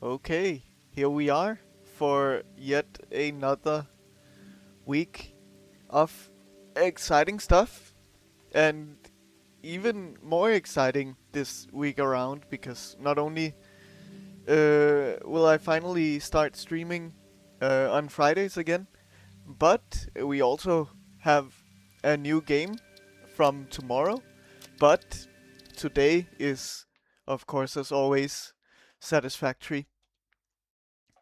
Okay, here we are for yet another week of exciting stuff. And even more exciting this week around because not only will I finally start streaming on Fridays again, but we also have a new game from tomorrow. But today is, of course, as always, Satisfactory.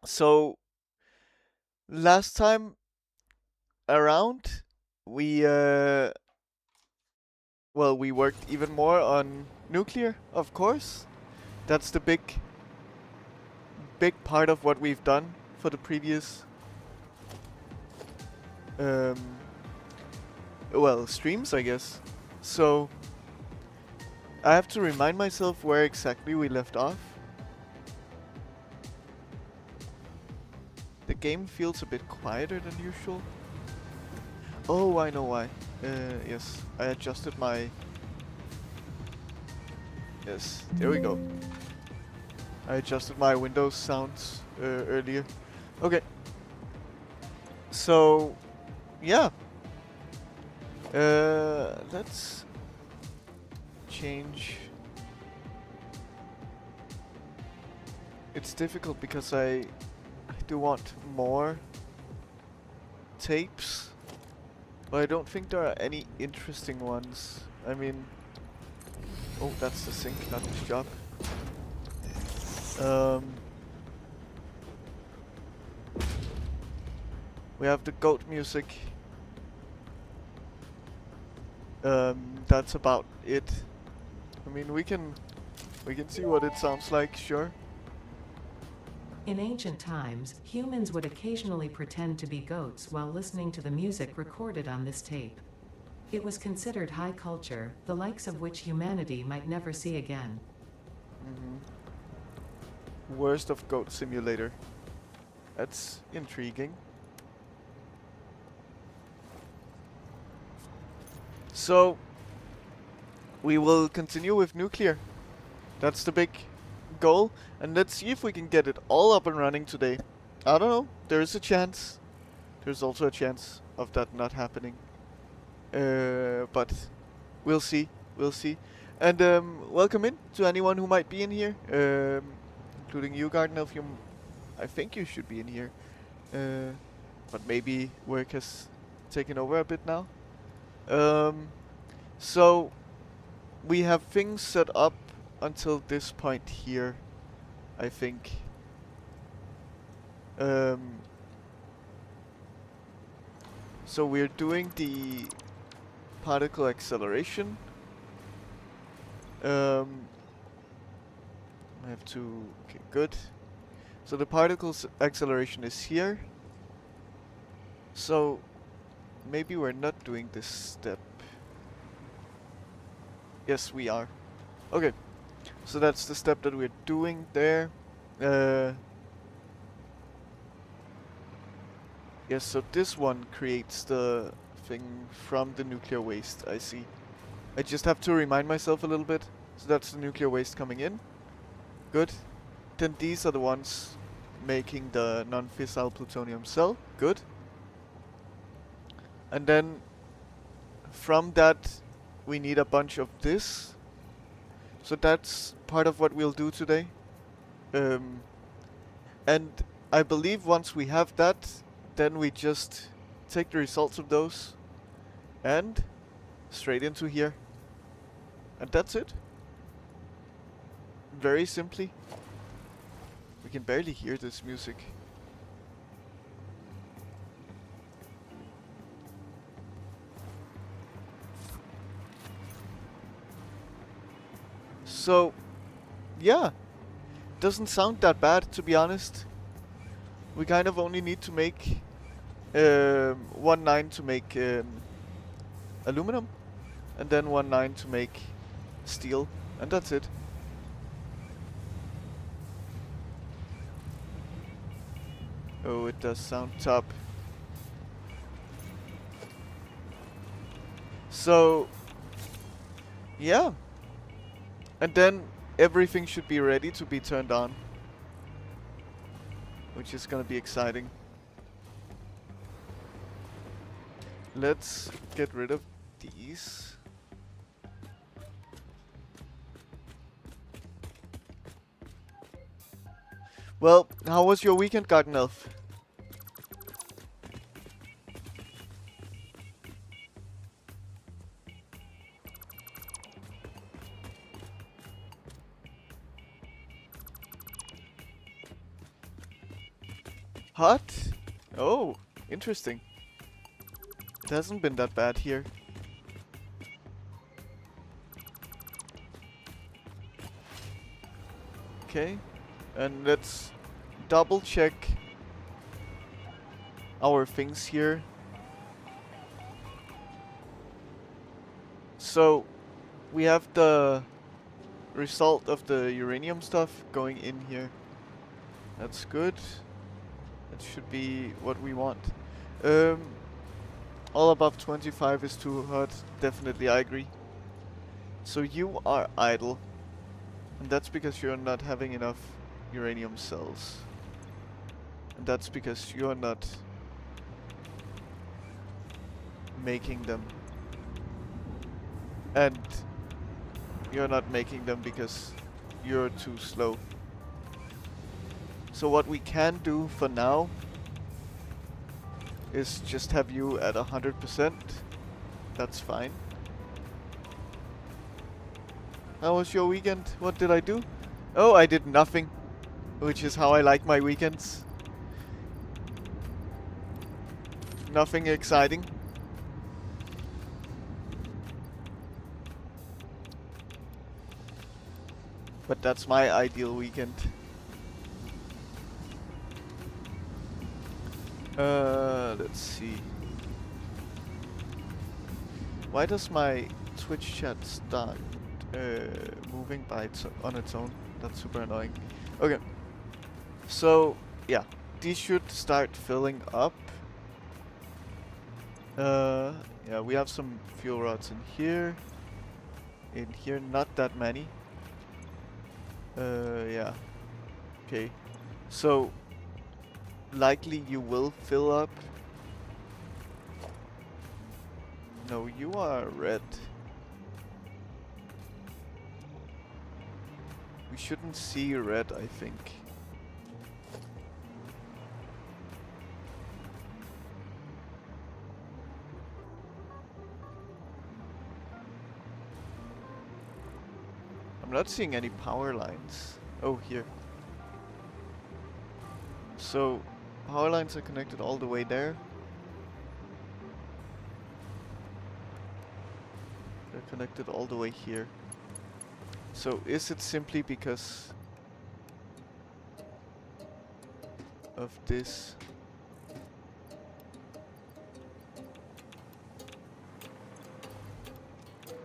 So last time around, we we worked even more on nuclear, of course. That's the big part of what we've done for the previous um streams, I guess. So I have to remind myself where exactly we left off. The game feels a bit quieter than usual. Oh, I know why. Yes, I adjusted my... Yes, there we go. I adjusted my Windows sounds earlier. Okay. So, yeah. Let's change. It's difficult because I do want more tapes. But I don't think there are any interesting ones. I mean... Oh, that's the sink, not the job. We have the goat music. That's about it. I mean, we can see what it sounds like, sure. In ancient times, humans would occasionally pretend to be goats while listening to the music recorded on this tape. It was considered high culture, the likes of which humanity might never see again. Worst of Goat Simulator. That's intriguing. So, we will continue with nuclear. That's the big goal. And let's see if we can get it all up and running today. I don't know. There is a chance. There's also a chance of that not happening. But we'll see. We'll see. And welcome in to anyone who might be in here. Including you, Gardner. I think you should be in here. But maybe work has taken over a bit now. So we have things set up until this point here, I think. So we're doing the particle acceleration. I have to... Okay, good. So the particles acceleration is here. So maybe we're not doing this step. Yes, we are. Okay. So that's the step that we're doing there. Yes, so this one creates the thing from the nuclear waste, I see. I just have to remind myself a little bit. So that's the nuclear waste coming in. Good. Then these are the ones making the non-fissile plutonium cell. Good. And then from that we need a bunch of this. So that's part of what we'll do today. And I believe once we have that, then we just take the results of those and straight into here. And that's it. Very simply. We can barely hear this music. So, yeah. Doesn't sound that bad, to be honest. We kind of only need to make 1/9 to make aluminum, and then 1/9 to make steel, and that's it. Oh, it does sound top. So, yeah. And then everything should be ready to be turned on. which is gonna be exciting. Let's get rid of these. Well, how was your weekend, Garden Elf? Hot? Oh, interesting. It hasn't been that bad here. Okay, and let's double check our things here. So, we have the result of the uranium stuff going in here. That's good. That should be what we want. All above 25 is too hot. Definitely, I agree. So you are idle. And that's because you're not having enough uranium cells. And that's because you're not making them. And you're not making them because you're too slow. So what we can do for now is just have you at 100%. That's fine. How was your weekend? What did I do? Oh, I did nothing. Which is how I like my weekends. Nothing exciting. But that's my ideal weekend. Let's see. Why does my Twitch chat start moving by on its own? That's super annoying. Okay. So, yeah. These should start filling up. Yeah, we have some fuel rods in here. In here, not that many. Yeah. Okay. So, likely you will fill up. No, you are red. We shouldn't see red, I think. I'm not seeing any power lines. Oh, here. So, power lines are connected all the way there. They're connected all the way here. So, is it simply because of this?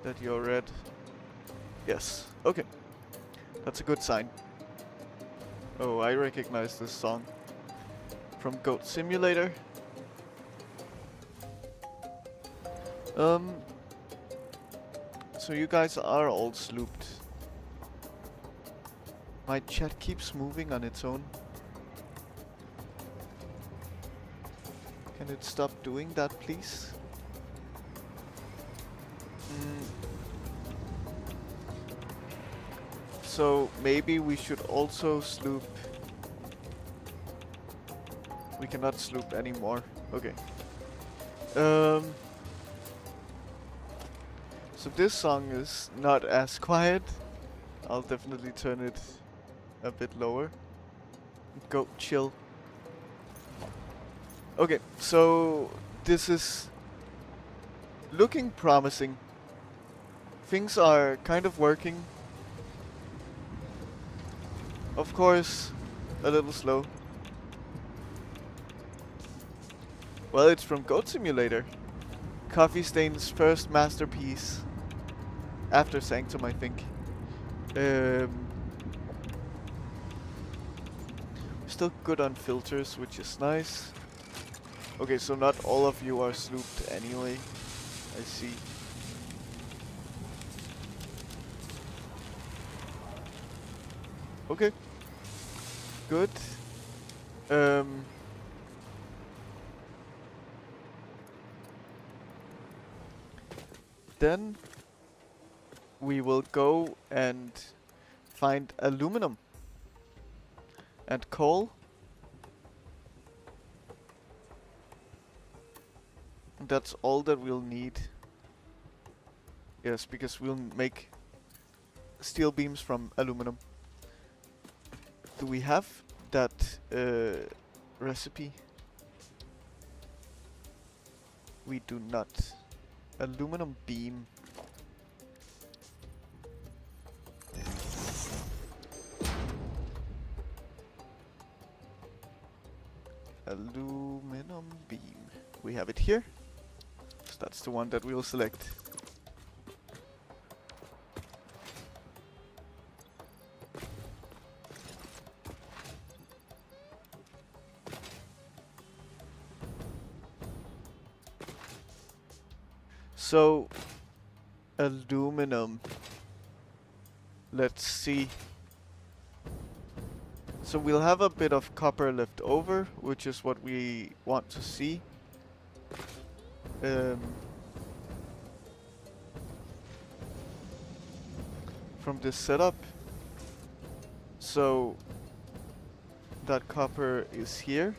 That you're red? Yes. Okay. That's a good sign. Oh, I recognize this song from Goat Simulator. So you guys are all slooped. My chat keeps moving on its own. Can it stop doing that, please? So maybe we should also sloop. We cannot sloop anymore. Okay. So this song is not as quiet. I'll definitely turn it a bit lower. Go chill. Okay, so this is looking promising. Things are kind of working. Of course, a little slow. Well, it's from Goat Simulator. Coffee Stain's first masterpiece. After Sanctum, I think. Still good on filters, which is nice. Okay, so not all of you are slooped anyway. I see. Okay. Good. Um, then we will go and find aluminum and coal. And that's all that we'll need. Yes, because we'll make steel beams from aluminum. Do we have that recipe? We do not. Aluminum beam. Aluminum beam. We have it here. So that's the one that we'll select. So, aluminum. Let's see. So we'll have a bit of copper left over, which is what we want to see. From this setup. So that copper is here.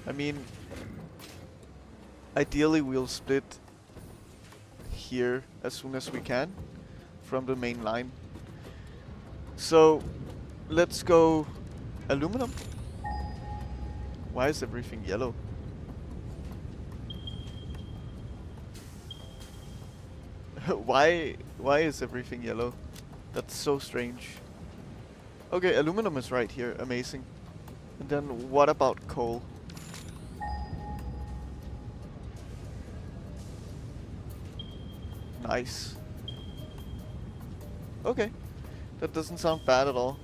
I mean, ideally we'll split here as soon as we can from the main line. So let's go aluminum. Why is everything yellow? Why is everything yellow? That's so strange. Okay, aluminum is right here. Amazing. And then what about coal? Nice. Okay. That doesn't sound bad at all.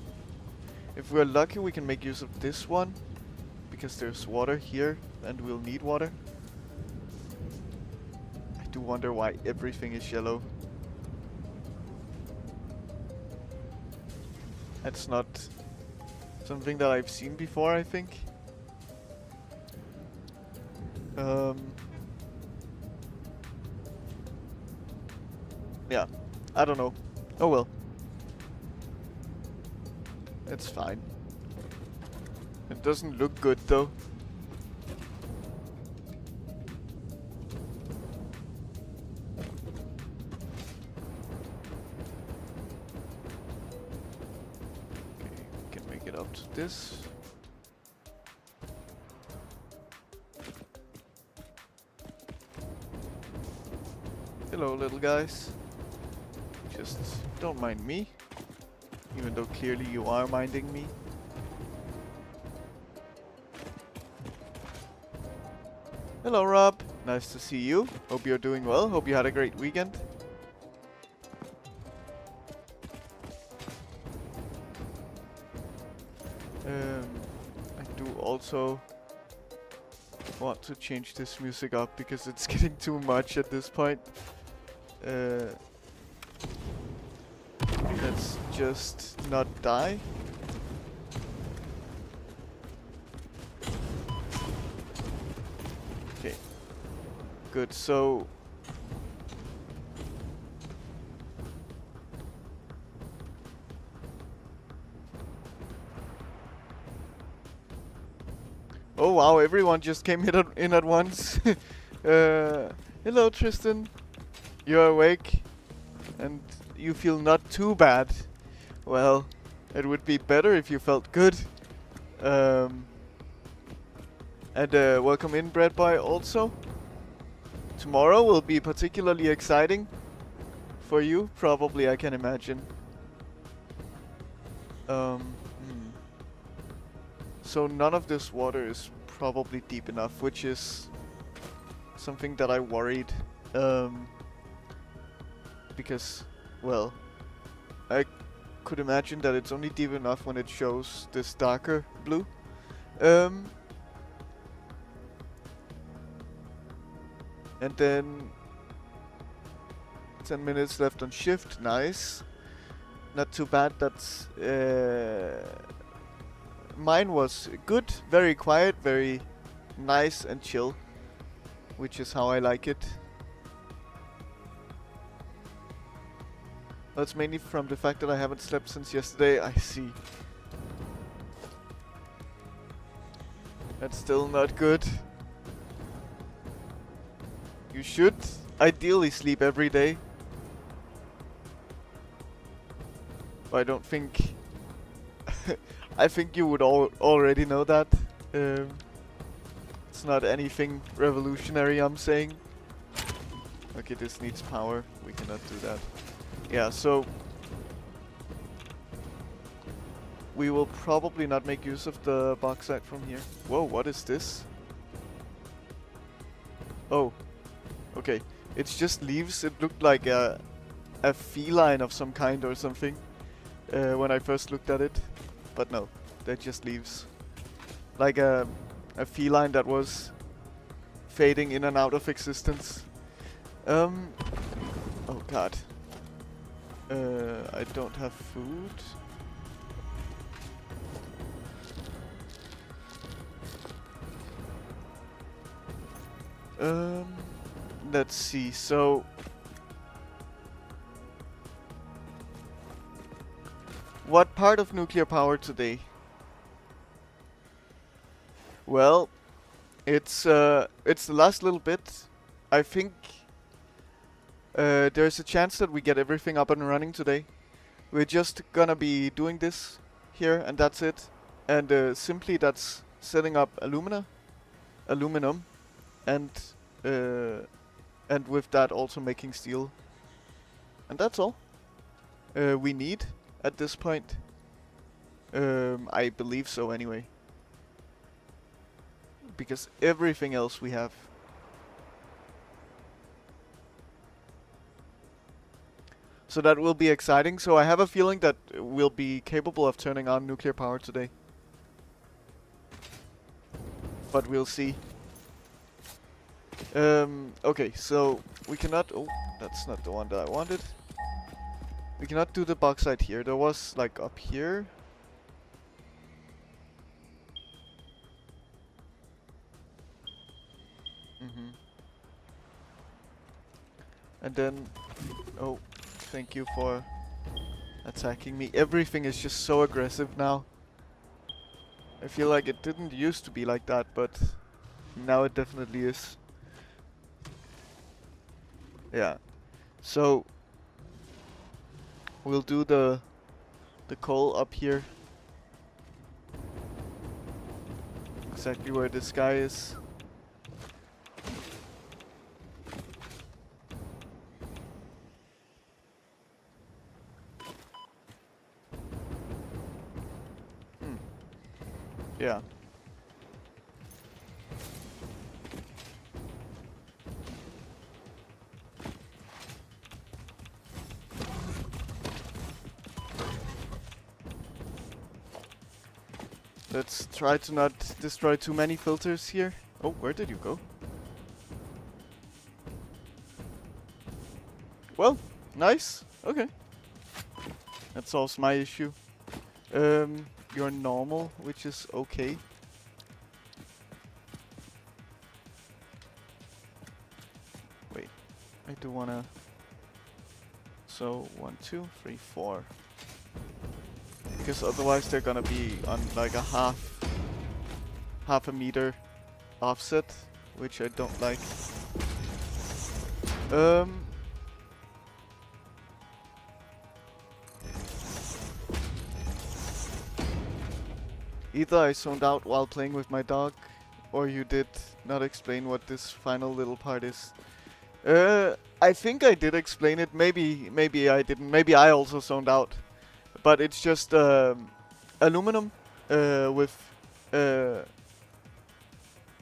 If we're lucky, we can make use of this one. Because there's water here, and we'll need water. I do wonder why everything is yellow. That's not something that I've seen before, I think. Yeah, I don't know. Oh well. It's fine. It doesn't look good though. Okay, we can make it up to this. Hello, little guys. Just don't mind me. Even though clearly you are minding me. Hello, Rob. Nice to see you. Hope you're doing well. Hope you had a great weekend. I do also want to change this music up because it's getting too much at this point. Let's just not die. Okay. Good, so... Oh wow, everyone just came in at once. Hello Tristan. You're awake? And you feel not too bad. Well, it would be better if you felt good. And welcome in, Bread Boy, also. Tomorrow will be particularly exciting for you, probably, I can imagine. So none of this water is probably deep enough, which is something that I worried. Because, well, I could imagine that it's only deep enough when it shows this darker blue. And then 10 minutes left on shift, nice. Not too bad. That's mine was good, very quiet, very nice and chill, which is how I like it. That's mainly from the fact that I haven't slept since yesterday. I see. That's still not good. You should ideally sleep every day. But I don't think... I think you would already know that. It's not anything revolutionary, I'm saying. Okay, this needs power. We cannot do that. Yeah, so... we will probably not make use of the bauxite from here. Whoa, what is this? Oh. Okay. It's just leaves. It looked like a feline of some kind or something when I first looked at it. But no, they're just leaves. Like a feline that was fading in and out of existence. Oh god. I don't have food. Let's see, so... what part of nuclear power today? Well, it's the last little bit. I think there's a chance that we get everything up and running today. We're just gonna be doing this here, and that's it. And simply that's setting up aluminum, and with that also making steel. And that's all we need at this point. I believe so anyway. Because everything else we have. So that will be exciting. So I have a feeling that we'll be capable of turning on nuclear power today. But we'll see. Okay, so we cannot... oh, that's not the one that I wanted. We cannot do the bauxite here. There was, like, up here. And then... oh, thank you for attacking me. Everything is just so aggressive now. I feel like it didn't used to be like that, but now it definitely is. Yeah. So we'll do the coal up here. Exactly where this guy is. Yeah. Let's try to not destroy too many filters here. Oh, where did you go? Well, nice. Okay. That solves my issue. You're normal, which is okay. Wait, I do wanna... so, 1, 2, 3, 4. Because otherwise they're gonna be on like a half a meter offset, which I don't like. Either I zoned out while playing with my dog, or you did not explain what this final little part is. I think I did explain it. Maybe I didn't. Maybe I also zoned out. But it's just aluminum with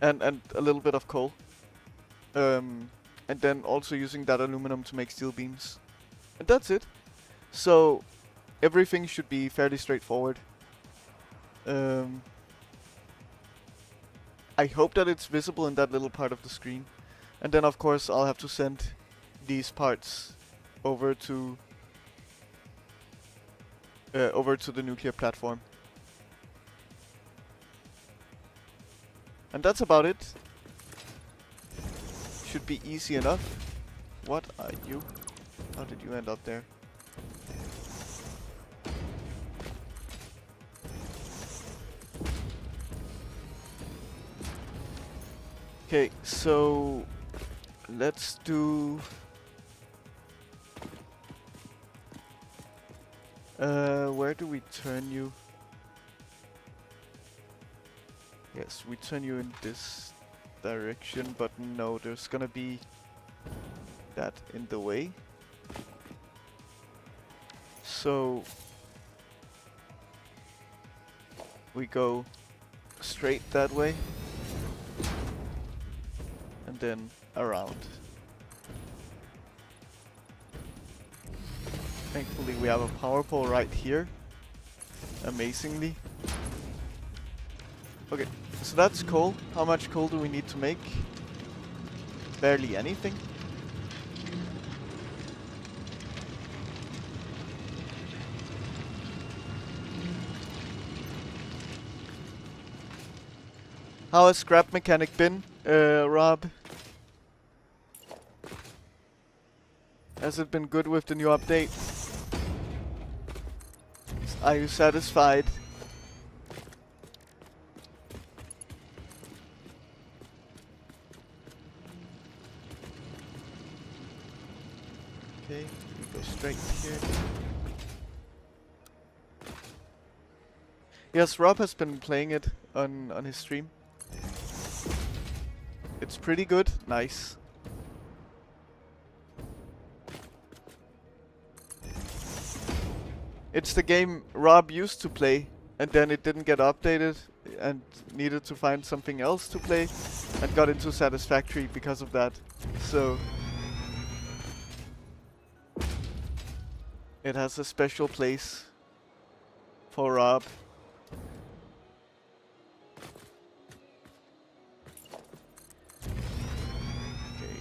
and a little bit of coal, and then also using that aluminum to make steel beams, and that's it. So everything should be fairly straightforward. I hope that it's visible in that little part of the screen, and then of course I'll have to send these parts over to over to the nuclear platform. And that's about it. Should be easy enough. What are you? How did you end up there? Okay, so let's do where do we turn you? Yes, we turn you in this direction, but no, there's gonna be that in the way. So we go straight that way and then around. Thankfully we have a power pole right here, amazingly. Okay, so that's coal. How much coal do we need to make? Barely anything. How has Scrap Mechanic been, Rob? Has it been good with the new update? Are you satisfied? Okay, we go straight here. Yes, Rob has been playing it on his stream. It's pretty good. Nice. It's the game Rob used to play, and then it didn't get updated, and needed to find something else to play, and got into Satisfactory because of that. So it has a special place for Rob. Okay.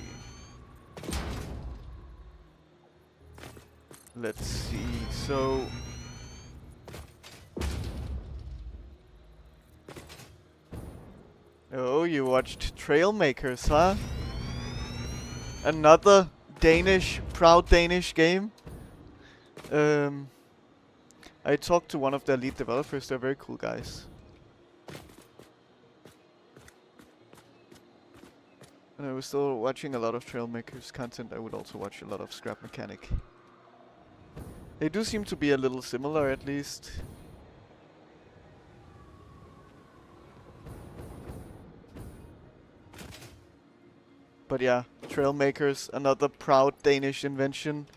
Let's see. So oh, you watched Trailmakers, huh? Another Danish, proud Danish game. I talked to one of the lead developers. They're very cool guys. And I was still watching a lot of Trailmakers content. I would also watch a lot of Scrap Mechanic. They do seem to be a little similar, at least. But yeah, Trailmakers, another proud Danish invention.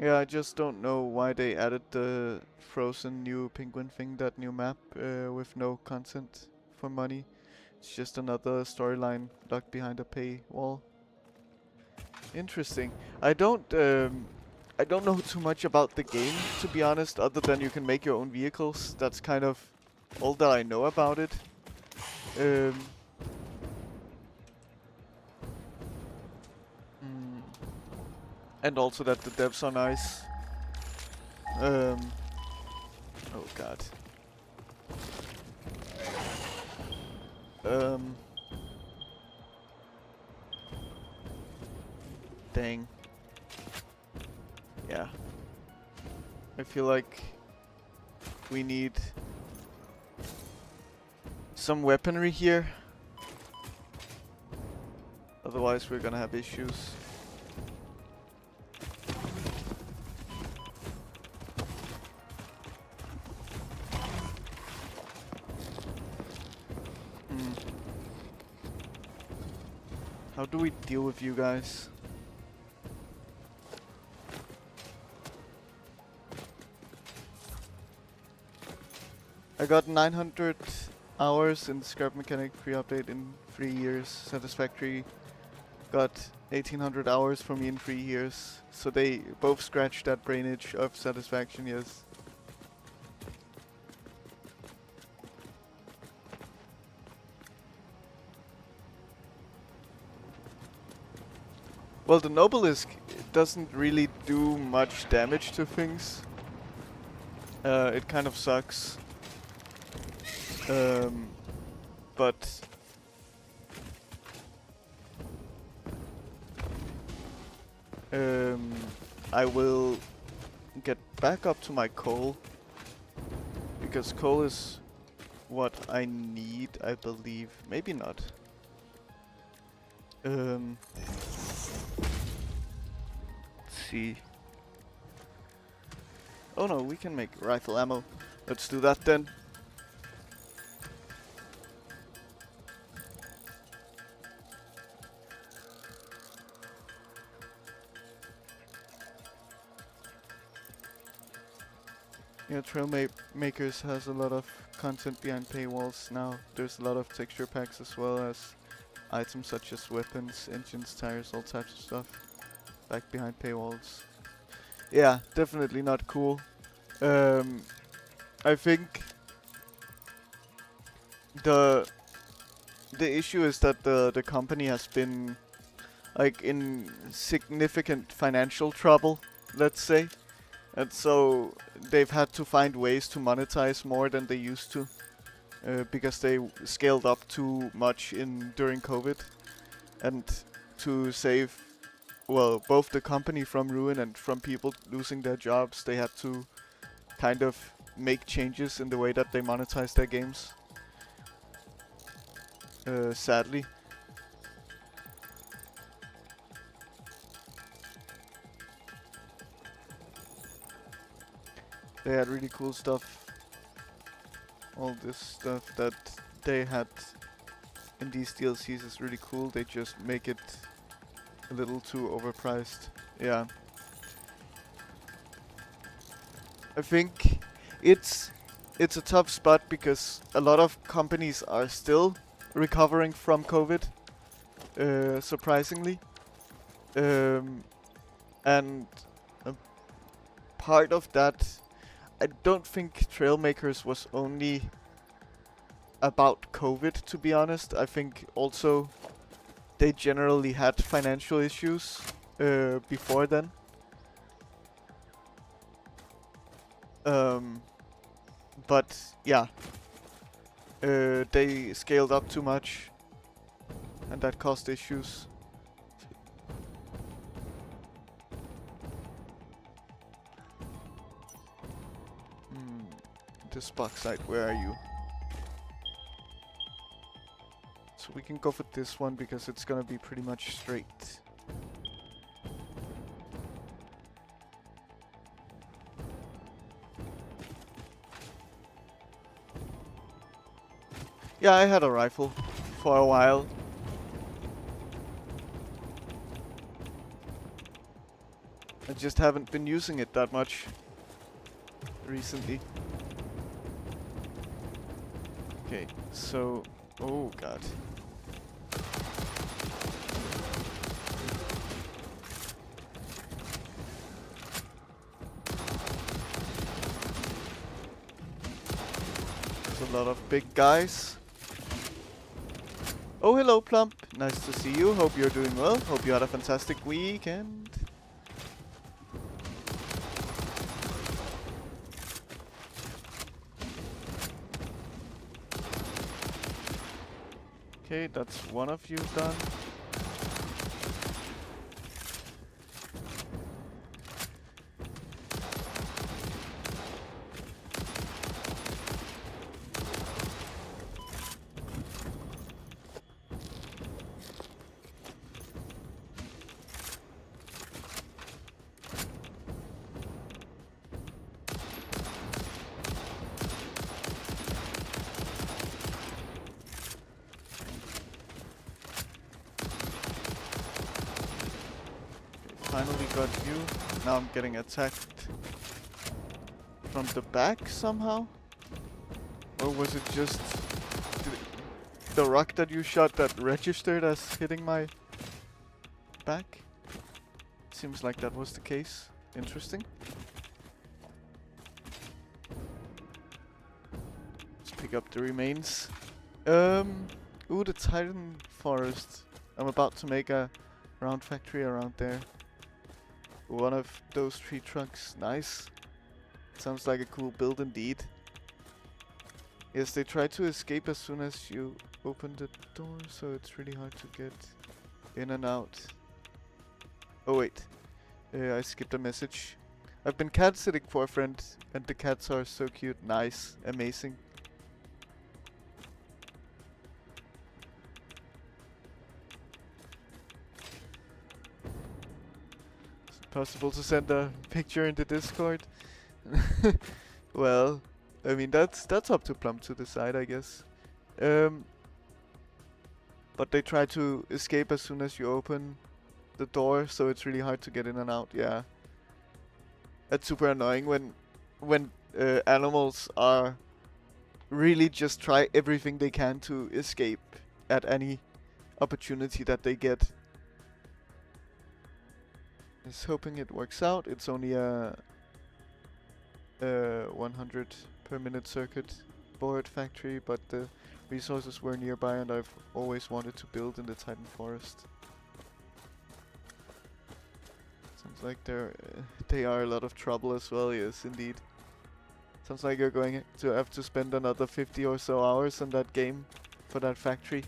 Yeah, I just don't know why they added the frozen new penguin thing, that new map, with no content for money. It's just another storyline locked behind a paywall. Interesting. I don't know too much about the game, to be honest, other than you can make your own vehicles. That's kind of all that I know about it. And also that the devs are nice. Oh god. Dang. Yeah. I feel like we need some weaponry here. Otherwise we're gonna have issues. How do we deal with you guys? I got 900 hours in Scrap Mechanic pre-update in 3 years. Satisfactory got 1800 hours for me in 3 years. So they both scratched that brain itch of satisfaction, yes. Well, the Nobelisk doesn't really do much damage to things. It kind of sucks. But I will get back up to my coal, because coal is what I need, I believe. Maybe not. Let's see. Oh no, we can make rifle ammo. Let's do that then. Yeah, Makers has a lot of content behind paywalls now. There's a lot of texture packs as well as items such as weapons, engines, tires, all types of stuff back behind paywalls. Yeah, definitely not cool. I think the issue is that the company has been like in significant financial trouble, let's say. And so they've had to find ways to monetize more than they used to, because they scaled up too much during COVID, and to save, well, both the company from ruin and from people losing their jobs, they had to kind of make changes in the way that they monetize their games. Sadly. They had really cool stuff. All this stuff that they had in these DLCs is really cool. They just make it a little too overpriced. Yeah. I think it's a tough spot because a lot of companies are still recovering from COVID, surprisingly. And a part of that, I don't think Trailmakers was only about COVID, to be honest. I think also they generally had financial issues before then. But yeah, they scaled up too much, and that caused issues. This bauxite, where are you? So we can go for this one because it's gonna be pretty much straight. Yeah, I had a rifle for a while. I just haven't been using it that much recently. Okay, so... oh god. There's a lot of big guys. Oh, hello, Plump. Nice to see you. Hope you're doing well. Hope you had a fantastic weekend. Okay, that's one of you done. Finally got you. Now I'm getting attacked from the back somehow? Or was it just the rock that you shot that registered as hitting my back? Seems like that was the case. Interesting. Let's pick up the remains. Ooh, the Titan Forest. I'm about to make a Round factory around there. One of those tree trunks. Nice. Sounds like a cool build indeed. Yes, they try to escape as soon as you open the door, so it's really hard to get in and out. Oh wait, I skipped a message. I've been cat sitting for a friend, and the cats are so cute. Nice, amazing. Is it possible to send a picture into Discord? Well, I mean that's up to Plum to decide, I guess. But they try to escape as soon as you open the door, so it's really hard to get in and out. Yeah, that's super annoying when animals are really just try everything they can to escape at any opportunity that they get. Just hoping it works out. It's only a 100 per minute circuit board factory, but the resources were nearby and I've always wanted to build in the Titan Forest. Sounds like they are a lot of trouble as well, yes indeed. Sounds like you're going to have to spend another 50 or so hours on that game for that factory.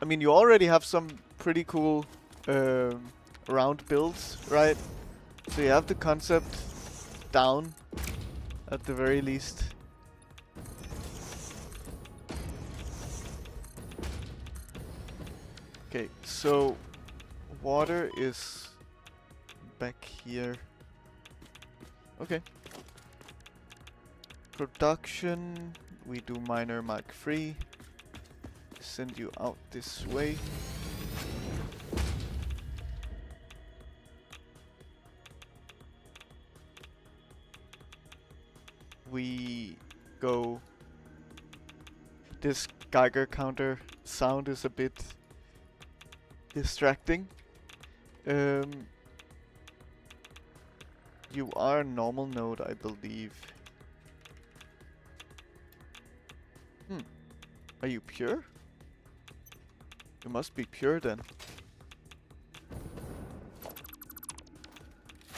I mean, you already have some pretty cool round builds, right? So you have the concept down at the very least. Okay, so water is back here. Okay. Production, we do miner mark 3. Send you out this way. We go. This Geiger counter sound is a bit distracting. You are normal node, I believe. Are you pure? You must be pure then.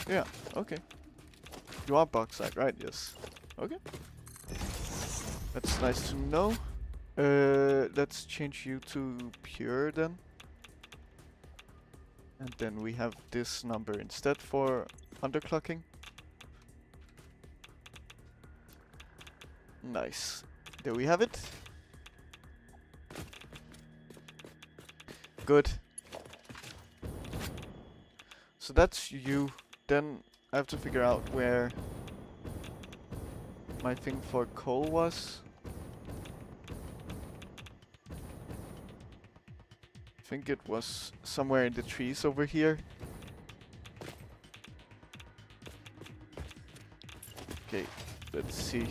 Yeah, okay. You are bauxite, right? Yes. Okay. That's nice to know. Let's change you to pure then. And then we have this number instead for underclocking. Nice. There we have it. Good. So that's you. Then I have to figure out where my thing for coal was. I think it was somewhere in the trees over here. Okay, let's see.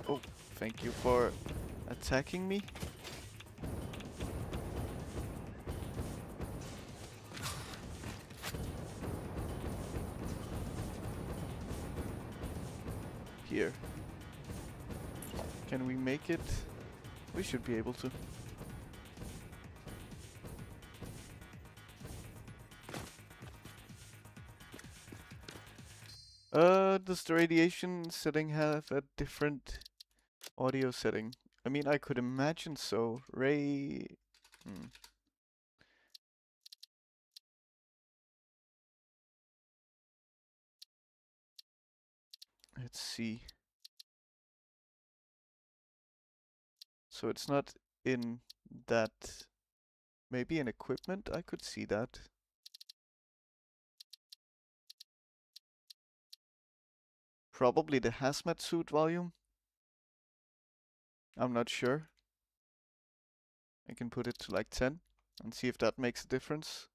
Oh, thank you for attacking me. Here. Can we make it? We should be able to. Does the radiation setting have a different audio setting? I mean, I could imagine so. Let's see. So it's not in that. Maybe in equipment, I could see that. Probably the hazmat suit volume. I'm not sure. I can put it to like 10 and see if that makes a difference.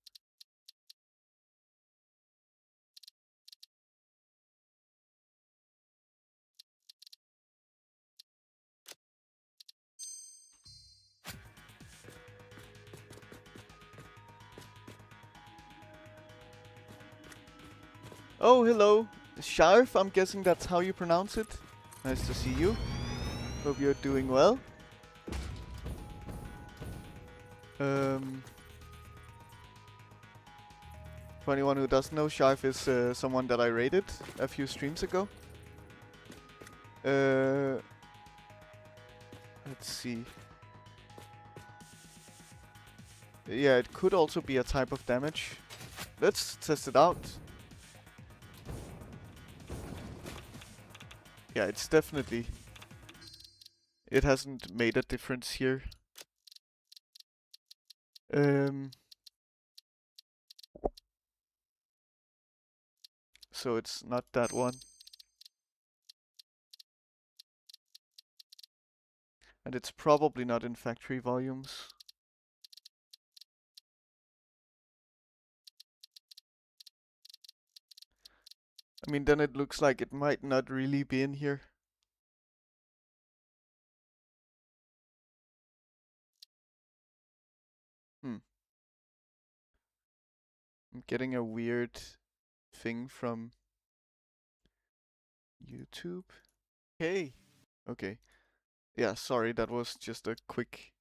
Oh, hello. Sharf, I'm guessing that's how you pronounce it. Nice to see you. Hope you're doing well. For anyone who doesn't know, Sharf is someone that I rated a few streams ago. Let's see. Yeah, it could also be a type of damage. Let's test it out. Yeah, it's definitely... It hasn't made a difference here. So it's not that one. And it's probably not in factory volumes. I mean, then it looks like it might not really be in here. I'm getting a weird thing from YouTube. Hey. Okay. Yeah, sorry, that was just a quick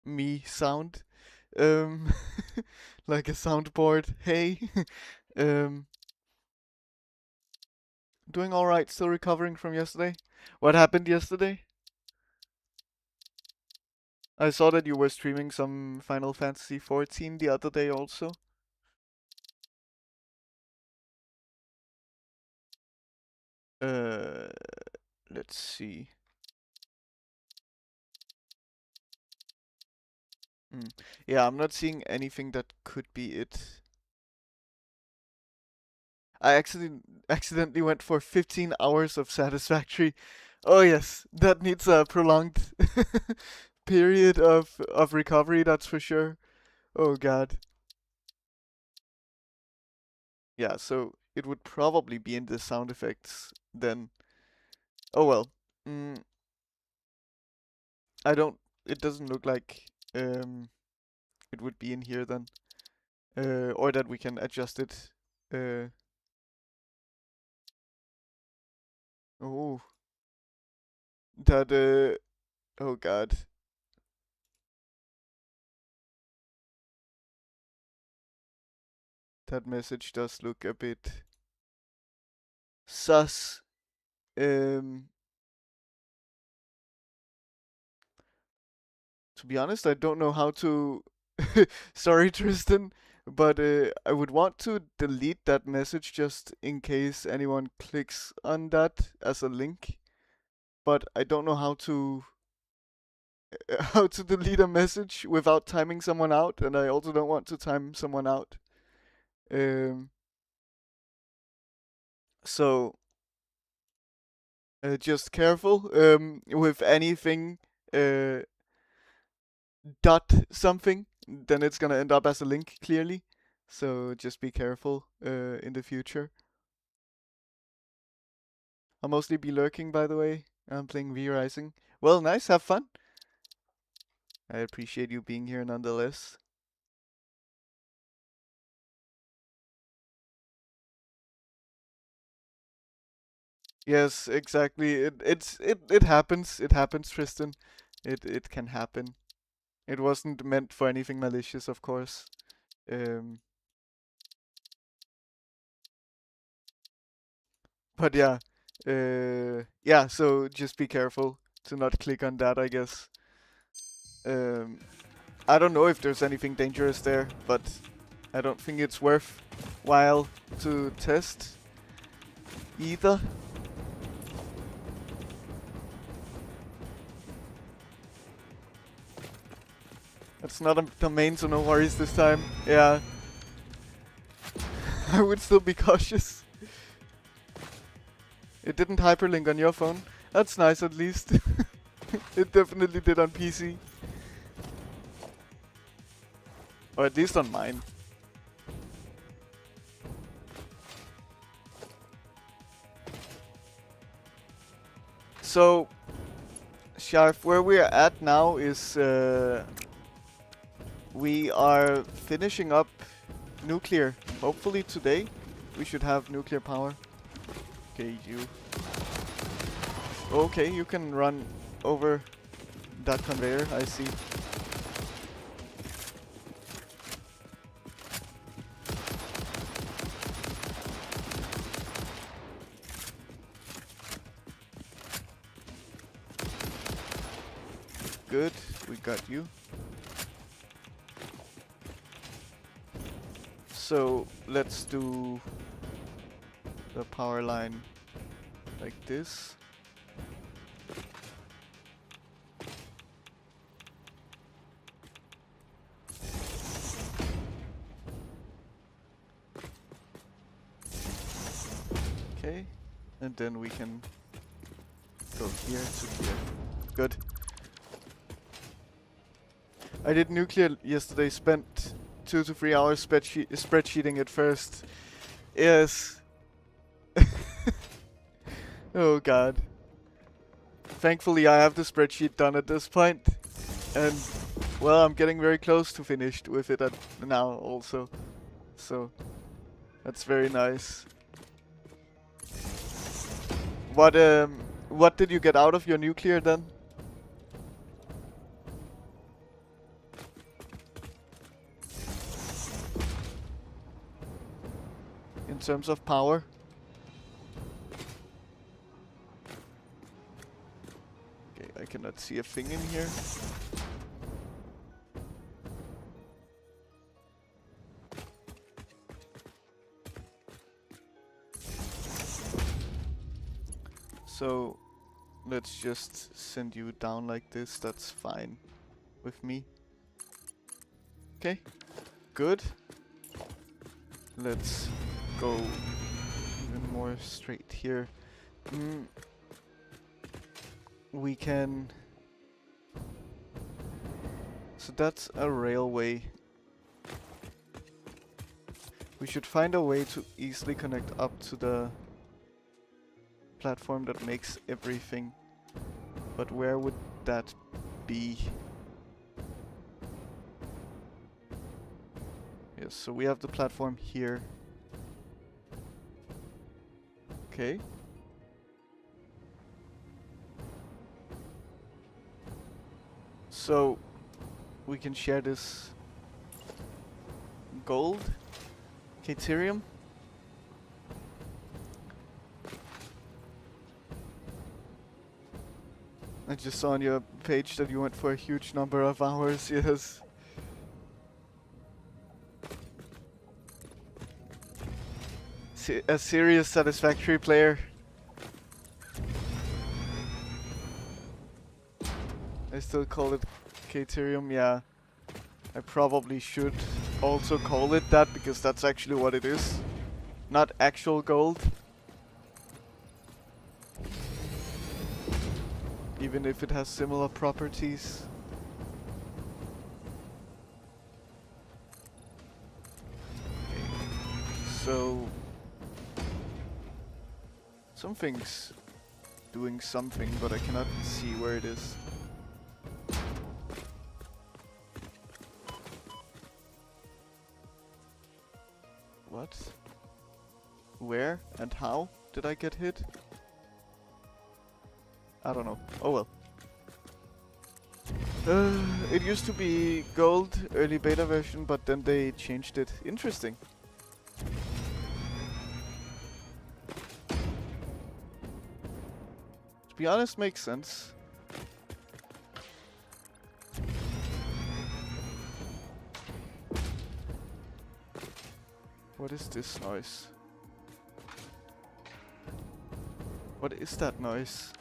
me sound. Like a soundboard. Hey. Doing alright, still recovering from yesterday. What happened yesterday? I saw that you were streaming some Final Fantasy XIV the other day also. Let's see. Yeah, I'm not seeing anything that could be it. I accidentally went for 15 hours of Satisfactory. Oh yes, that needs a prolonged period of recovery, that's for sure. Oh god. Yeah, so it would probably be in the sound effects then. Oh well. I don't... It doesn't look like it would be in here then. Or that we can adjust it. Oh. That, oh god. That message does look a bit sus. To be honest, I don't know how to... Sorry, Tristan, but I would want to delete that message just in case anyone clicks on that as a link. But I don't know how to... how to delete a message without timing someone out, and I also don't want to time someone out. So... just careful with anything dot something, then it's gonna end up as a link clearly. So just be careful in the future. I'll mostly be lurking, by the way. I'm playing V-Rising. Well, nice, have fun. I appreciate you being here nonetheless. Yes, exactly. It happens. It happens, Tristan. It can happen. It wasn't meant for anything malicious, of course. But yeah, yeah. So just be careful to not click on that, I guess. I don't know if there's anything dangerous there, but I don't think it's worthwhile to test either. That's not a domain, so no worries this time. Yeah. I would still be cautious. It didn't hyperlink on your phone. That's nice, at least. It definitely did on PC. Or at least on mine. So, Sharf, where we are at now is we are finishing up nuclear. Hopefully today we should have nuclear power. Okay, you. Okay, you can run over that conveyor, I see. Good, we got you. So let's do the power line like this. Okay, and then we can go here to here. Good. I did nuclear yesterday, spent 2 to 3 hours spreadsheeting it first. Yes. Oh god. Thankfully I have the spreadsheet done at this point. And, well, I'm getting very close to finished with it now also. So, that's very nice. What did you get out of your nuclear then? In terms of power? Okay, I cannot see a thing in here. So, let's just send you down like this, that's fine with me. Okay, good. Let's go even more straight here. We can... So that's a railway. We should find a way to easily connect up to the platform that makes everything. But where would that be? Yes, so we have the platform here. Okay. So we can share this gold, Caterium. I just saw on your page that you went for a huge number of hours, yes. A serious Satisfactory player. I still call it Caterium, yeah. I probably should also call it that because that's actually what it is. Not actual gold. Even if it has similar properties. Okay. So something's doing something, but I cannot see where it is. What? Where and how did I get hit? I don't know. Oh well. It used to be gold, early beta version, but then they changed it. Interesting. To be honest, makes sense. What is this noise? What is that noise?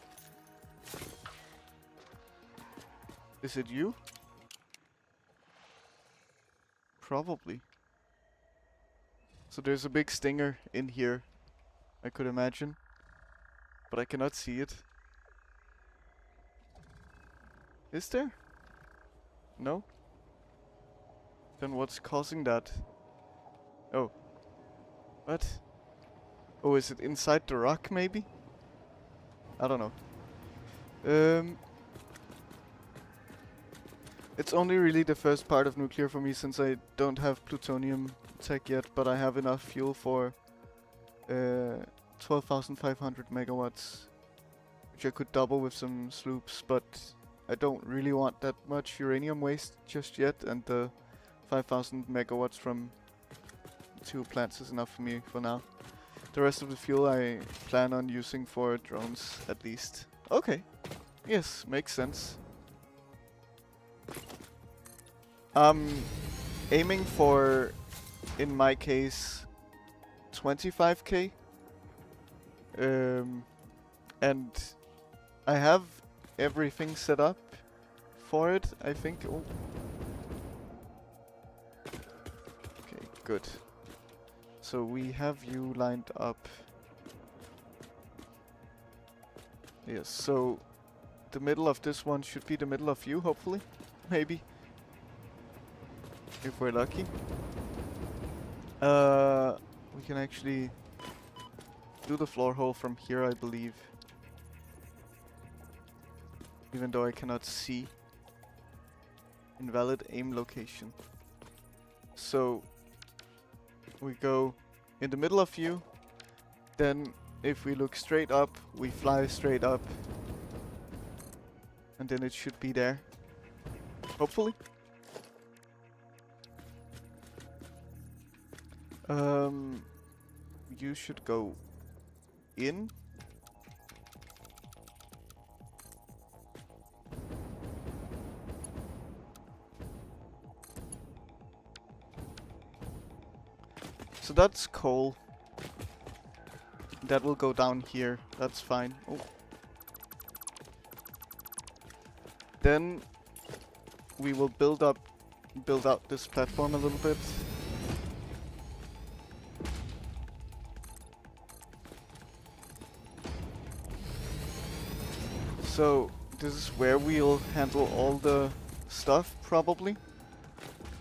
Is it you? Probably. So there's a big stinger in here, I could imagine. But I cannot see it. Is there? No? Then what's causing that? Oh. What? Oh, is it inside the rock maybe? I don't know. It's only really the first part of nuclear for me since I don't have plutonium tech yet, but I have enough fuel for 12,500 megawatts, which I could double with some sloops, but I don't really want that much uranium waste just yet, and the 5,000 megawatts from 2 plants is enough for me for now. The rest of the fuel I plan on using for drones at least. Okay. Yes, makes sense. Aiming for, in my case, 25k. And I have everything set up for it, I think. Oh. Okay, good. So we have you lined up. Yes, so the middle of this one should be the middle of you, hopefully. Maybe. If we're lucky. We can actually do the floor hole from here, I believe. Even though I cannot see. Invalid aim location. So we go in the middle of you. Then if we look straight up, we fly straight up. And then it should be there. Hopefully. You should go in. So that's coal. That will go down here. That's fine. Oh. Then we will build out this platform a little bit. So this is where we'll handle all the stuff probably,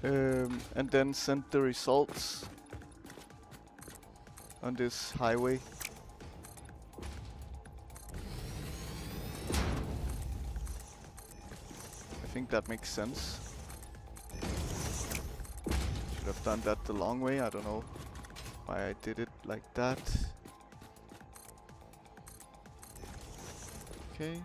and then send the results on this highway. I think that makes sense. Should have done that the long way. I don't know why I did it like that. Okay.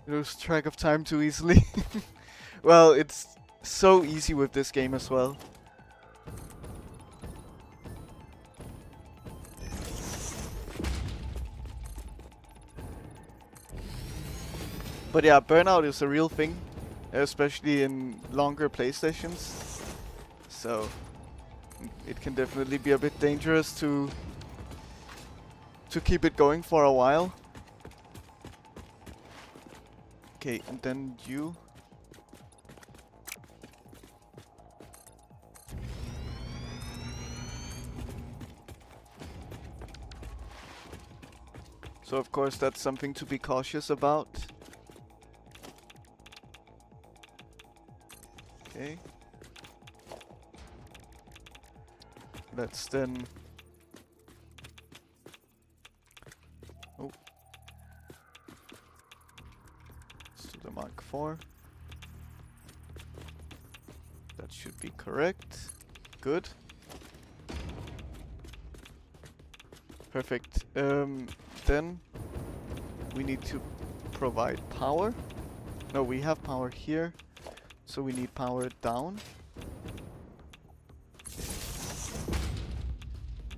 Lose track of time too easily. Well, it's so easy with this game as well. But yeah, burnout is a real thing, especially in longer play sessions. So it can definitely be a bit dangerous to keep it going for a while. Okay, and then you. So of course that's something to be cautious about. Okay. Let's then... Oh. Let's do the Mark IV. That should be correct. Good. Perfect. Then we need to provide power. No, we have power here. So we need power down.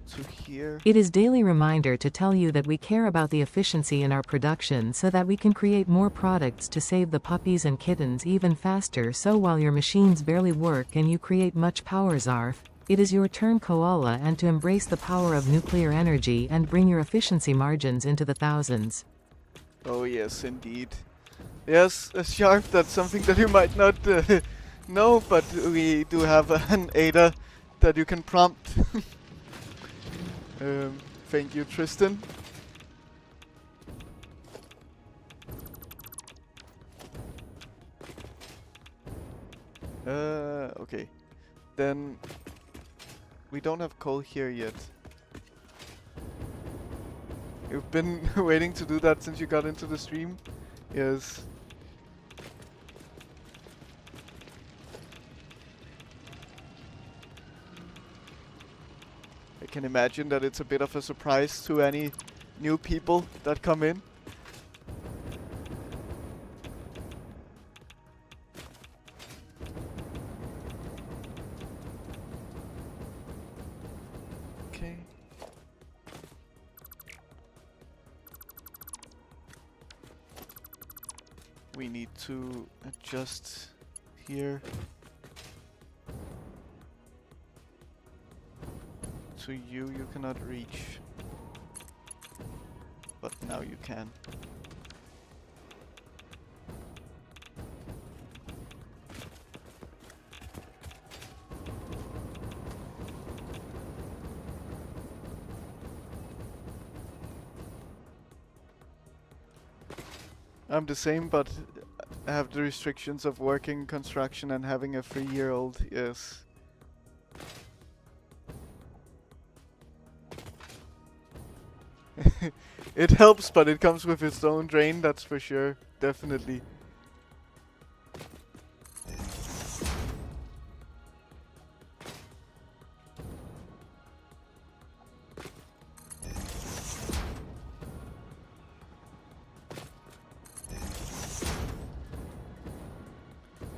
To here. It is daily reminder to tell you that we care about the efficiency in our production so that we can create more products to save the puppies and kittens even faster. So while your machines barely work and you create much power, Zarf, it is your turn, Koala, and to embrace the power of nuclear energy and bring your efficiency margins into the thousands. Oh yes, indeed. Yes, Sharp, that's something that you might not know, but we do have an ADA that you can prompt. Thank you, Tristan. Okay. Then we don't have coal here yet. You've been waiting to do that since you got into the stream? Yes. I can imagine that it's a bit of a surprise to any new people that come in. Okay. We need to adjust here to you. You cannot reach, but now you can. I'm the same, but I have the restrictions of working construction and having a 3-year-old, yes. It helps, but it comes with its own drain, that's for sure. Definitely.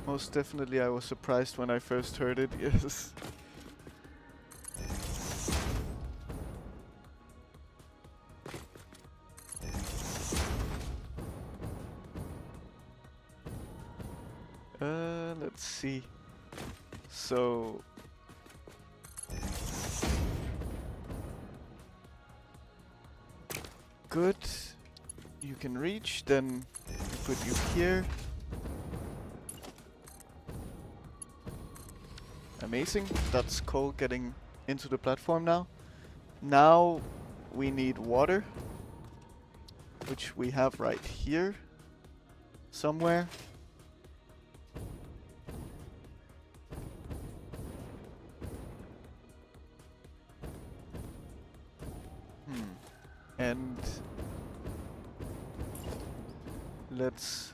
Most definitely I was surprised when I first heard it, yes. Let's see. So... good. You can reach, then we put you here. Amazing. That's coal getting into the platform now. Now we need water, which we have right here somewhere. And let's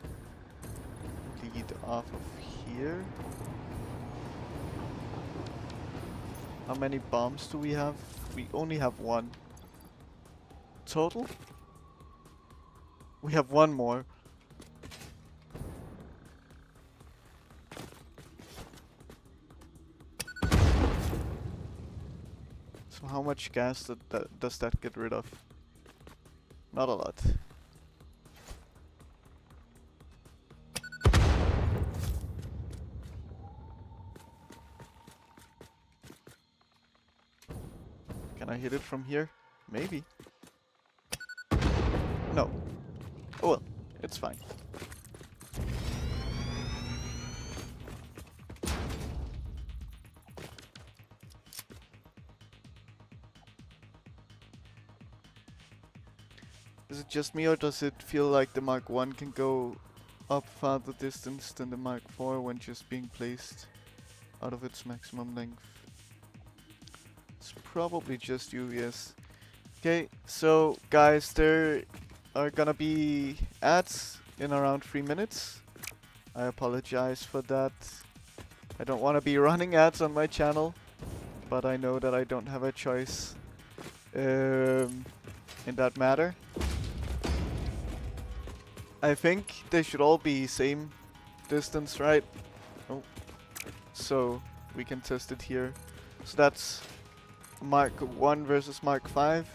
lead off of here. How many bombs do we have? We only have one. Total? We have one more. So how much gas does that get rid of? Not a lot. Can I hit it from here? Maybe. No. Oh well, it's fine. Is it just me, or does it feel like the Mark 1 can go up farther distance than the Mark 4 when just being placed out of its maximum length? It's probably just you, yes. Okay, so guys, there are gonna be ads in around 3 minutes. I apologize for that. I don't want to be running ads on my channel, but I know that I don't have a choice in that matter. I think they should all be same distance, right? Oh. So we can test it here. So that's Mark 1 versus Mark 5.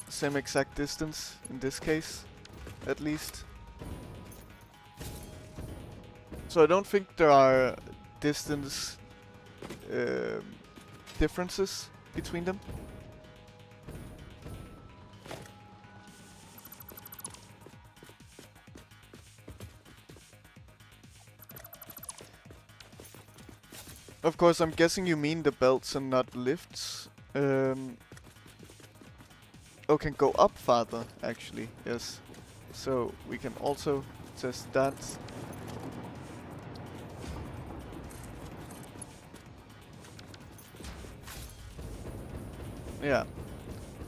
Same exact distance in this case, at least. So I don't think there are distance differences between them. Of course, I'm guessing you mean the belts and not lifts. Oh, can go up farther, actually, yes. So we can also test that. Yeah,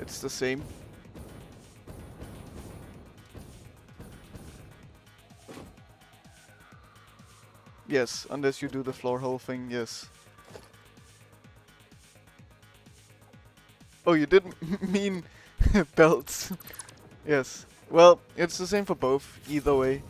it's the same. Yes, unless you do the floor hole thing, yes. Oh, you didn't mean belts. Yes. Well, it's the same for both, either way.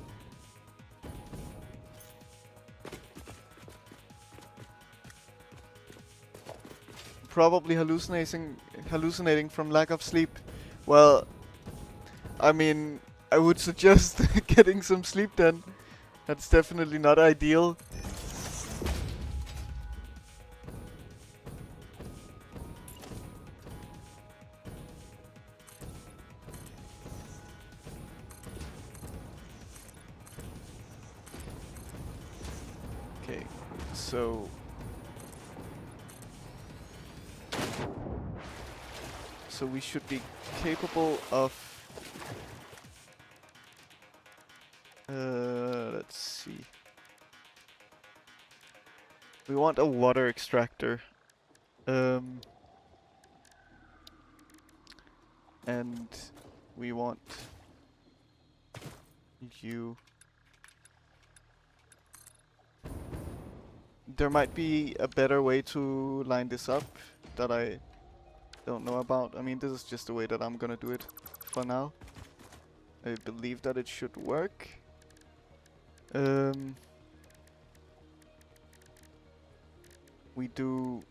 Probably hallucinating from lack of sleep. Well, I mean, I would suggest getting some sleep then. That's definitely not ideal. Okay, so we should be capable of let's see. We want a water extractor. And we want you. There might be a better way to line this up that I don't know about. I mean, this is just the way that I'm gonna do it for now. I believe that it should work. We do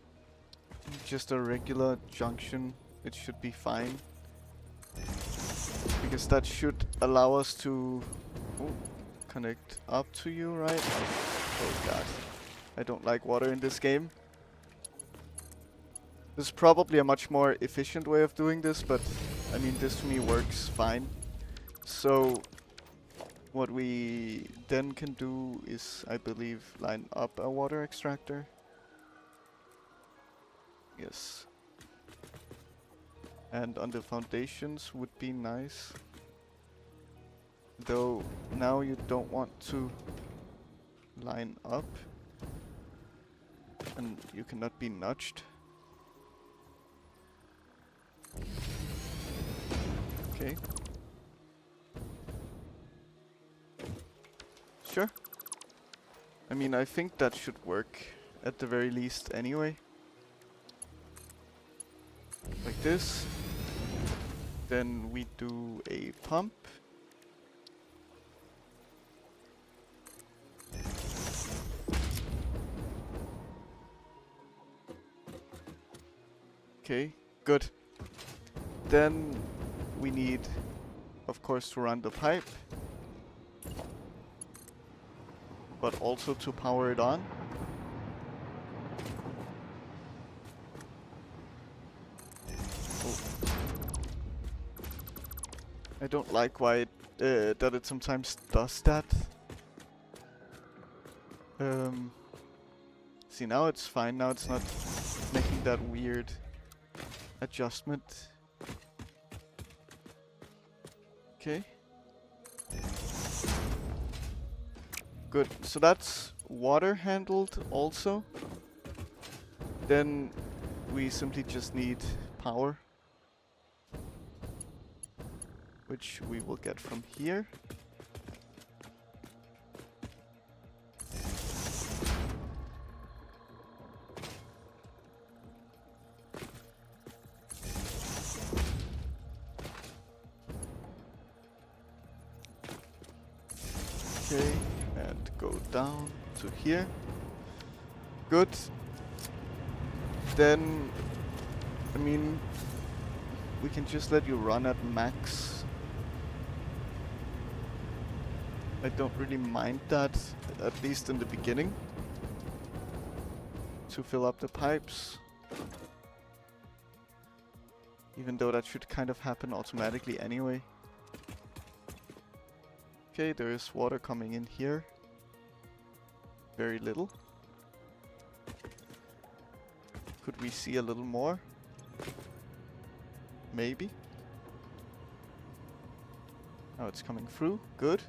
just a regular junction. It should be fine. Because that should allow us to connect up to you, right? Oh god. I don't like water in this game. There's probably a much more efficient way of doing this, but I mean, this to me works fine. So what we then can do is, I believe, line up a water extractor. Yes. And on the foundations would be nice. Though now you don't want to line up. And you cannot be nudged. Okay. Sure. I mean, I think that should work at the very least anyway. Like this. Then we do a pump. Okay, good. Then we need, of course, to run the pipe. But also to power it on. Oh. I don't like why that it sometimes does that. See, now it's fine. Now it's not making that weird adjustment. Okay. Good. So that's water handled also. Then we simply just need power, which we will get from here. Okay, and go down to here. Good. Then, I mean, we can just let you run at max. I don't really mind that, at least in the beginning. To fill up the pipes. Even though that should kind of happen automatically anyway. Okay, there is water coming in here. Very little. Could we see a little more? Maybe. Now it's coming through. Good.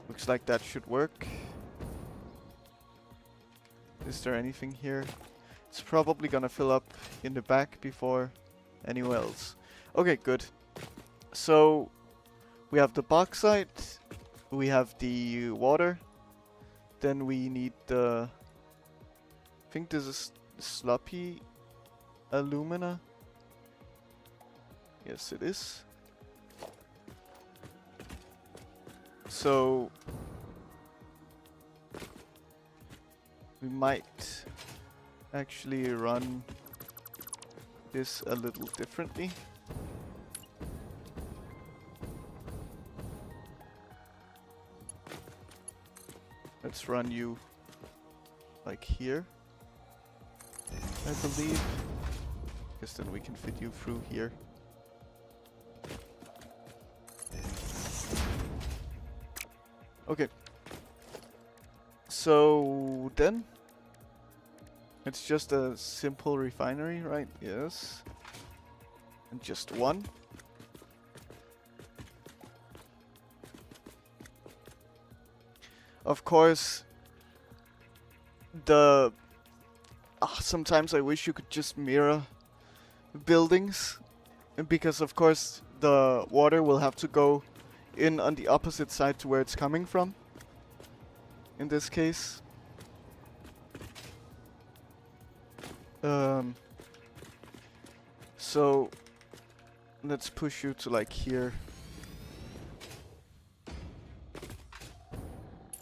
Looks like that should work. Is there anything here? It's probably gonna fill up in the back before anywhere else. Okay, good. So we have the bauxite, we have the water, then we need the think this is sloppy alumina. Yes, it is. So we might actually run this a little differently. Let's run you like here, I believe. Because then we can fit you through here. Okay. So then it's just a simple refinery, right? Yes. And just one. Of course, sometimes I wish you could just mirror buildings, because of course the water will have to go in on the opposite side to where it's coming from. In this case. So let's push you to like here.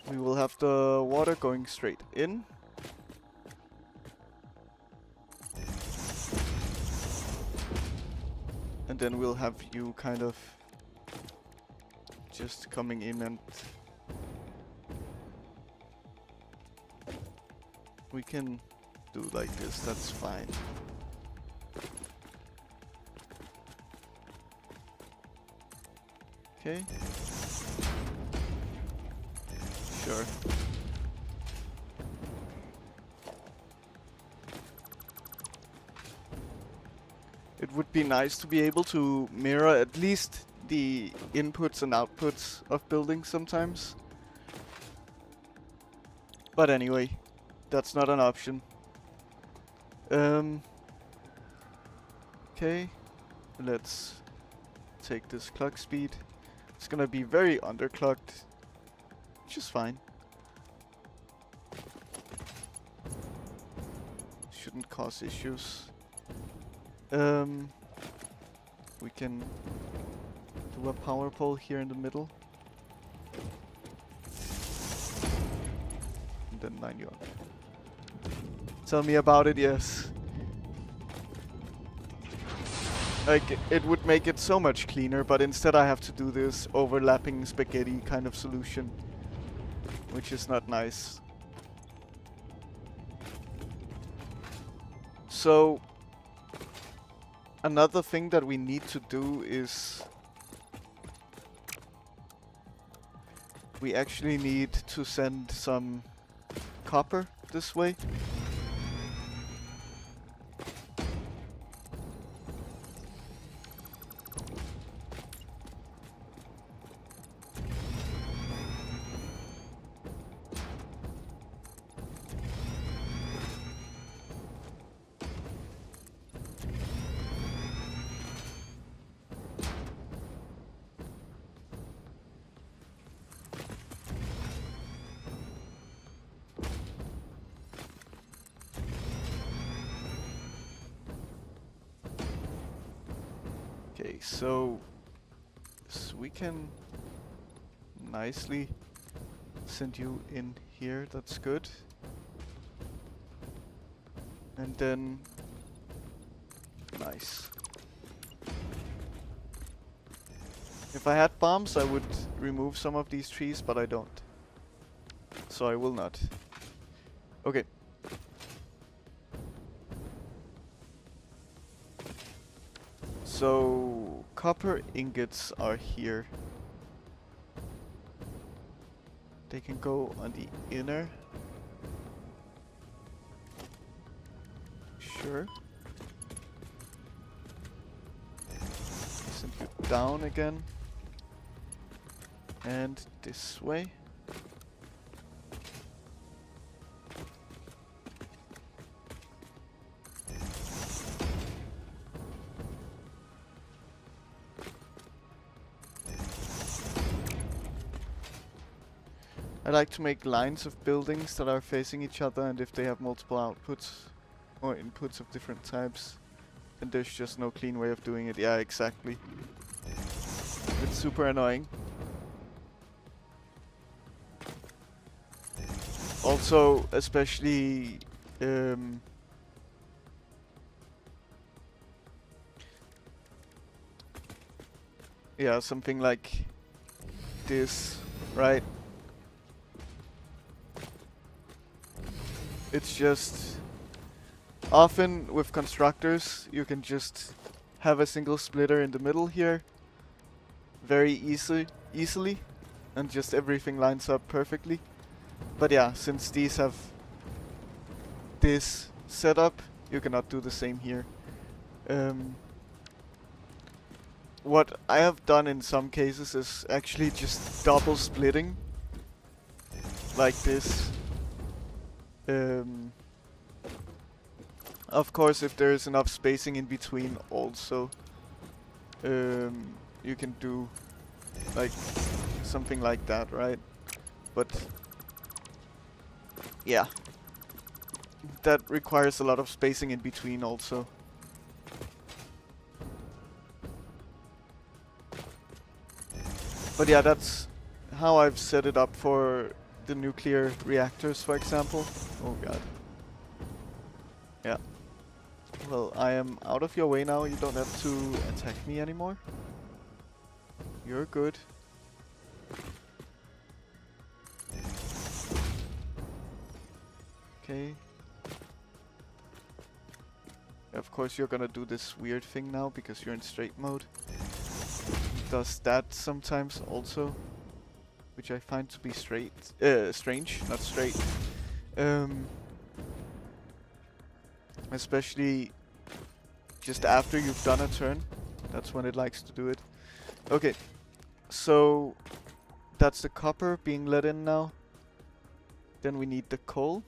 We will have the water going straight in. And then we'll have you kind of just coming in, and we can do like this, that's fine. Okay. Sure. It would be nice to be able to mirror at least the inputs and outputs of buildings sometimes. But anyway, that's not an option. Okay, let's take this clock speed. It's gonna be very underclocked, which is fine. Shouldn't cause issues. We can do a power pole here in the middle. And then 9 on. Tell me about it, yes. Like, it would make it so much cleaner, but instead I have to do this overlapping spaghetti kind of solution, which is not nice. So, another thing that we need to do is we actually need to send some copper this way. Okay, so we can nicely send you in here, that's good. And then, nice. If I had bombs, I would remove some of these trees, but I don't. So I will not. Okay. So, copper ingots are here. They can go on the inner. Sure. Send you down again. And this way. I like to make lines of buildings that are facing each other, and if they have multiple outputs or inputs of different types, then there's just no clean way of doing it. Yeah, exactly. It's super annoying. Also, especially yeah, something like this, right? It's just often with constructors you can just have a single splitter in the middle here very easily and just everything lines up perfectly. But yeah, since these have this setup, you cannot do the same here. What I have done in some cases is actually just double splitting like this. Of course, if there is enough spacing in between also, you can do like something like that, right? But yeah, that requires a lot of spacing in between also. But yeah, that's how I've set it up for the nuclear reactors, for example. Oh god. Yeah. Well, I am out of your way now. You don't have to attack me anymore. You're good. Okay. Of course you're gonna do this weird thing now because you're in straight mode. Does that sometimes also, which I find to be strange, not straight. Especially just after you've done a turn. That's when it likes to do it. Okay, so that's the copper being let in now. Then we need the coal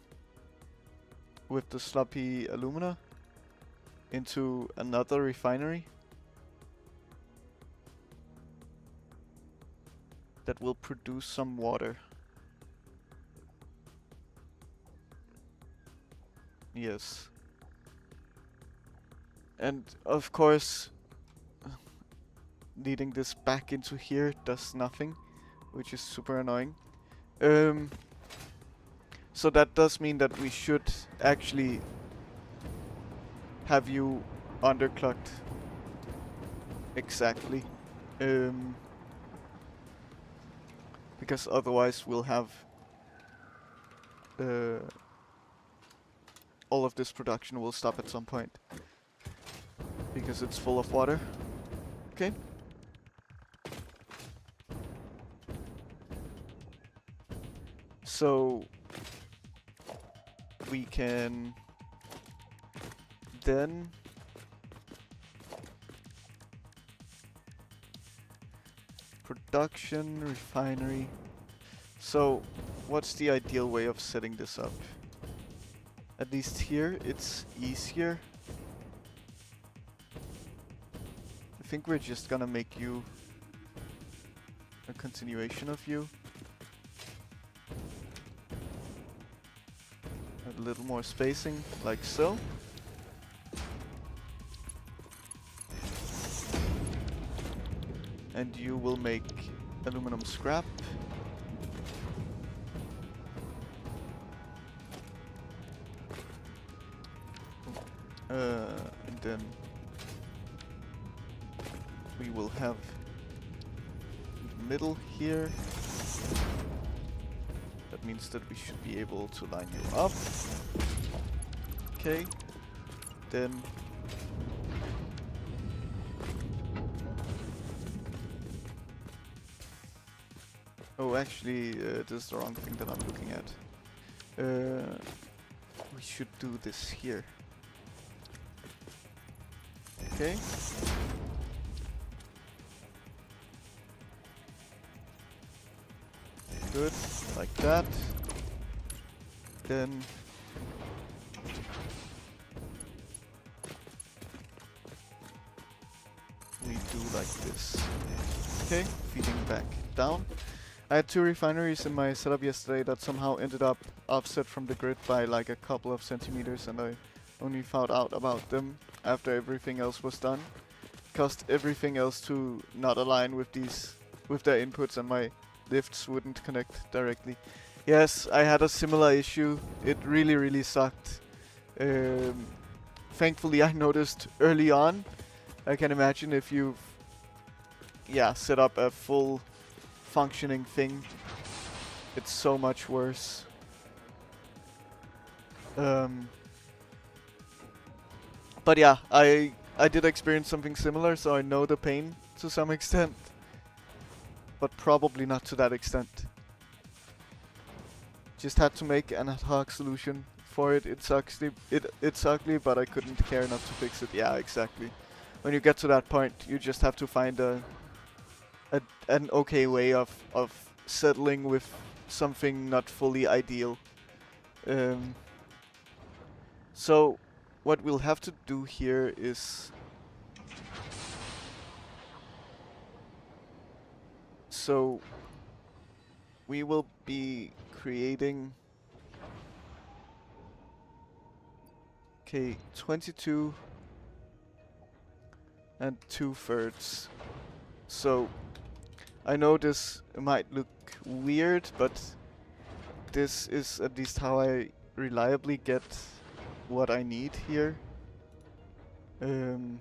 with the sloppy alumina into another refinery that will produce some water. Yes. And of course, leading this back into here does nothing, which is super annoying. So that does mean that we should actually have you underclocked. Exactly. Because otherwise we'll have all of this production will stop at some point. Because it's full of water. Okay. So we can then production refinery. So what's the ideal way of setting this up? At least here it's easier. I think we're just gonna make you a continuation of you. A little more spacing, like so. And you will make aluminum scrap. And then we will have in the middle here. That means that we should be able to line you up. Okay. Then oh, actually, this is the wrong thing that I'm looking at. We should do this here. Okay. Good, like that. Then we do like this. Okay, feeding back down. I had 2 refineries in my setup yesterday that somehow ended up offset from the grid by like a couple of centimeters, and I only found out about them after everything else was done. Caused everything else to not align with their inputs, and my lifts wouldn't connect directly. Yes, I had a similar issue. It really sucked. Thankfully I noticed early on. I can imagine if you've set up a full functioning thing, it's so much worse. But yeah, I did experience something similar, so I know the pain to some extent, but probably not to that extent. Just had to make an ad hoc solution for it. It's ugly, but I couldn't care enough to fix it. Yeah, exactly. When you get to that point, you just have to find an okay way of settling with something not fully ideal. So what we'll have to do here is, so we will be creating 22 and 2/3. So I know this might look weird, but this is at least how I reliably get what I need here in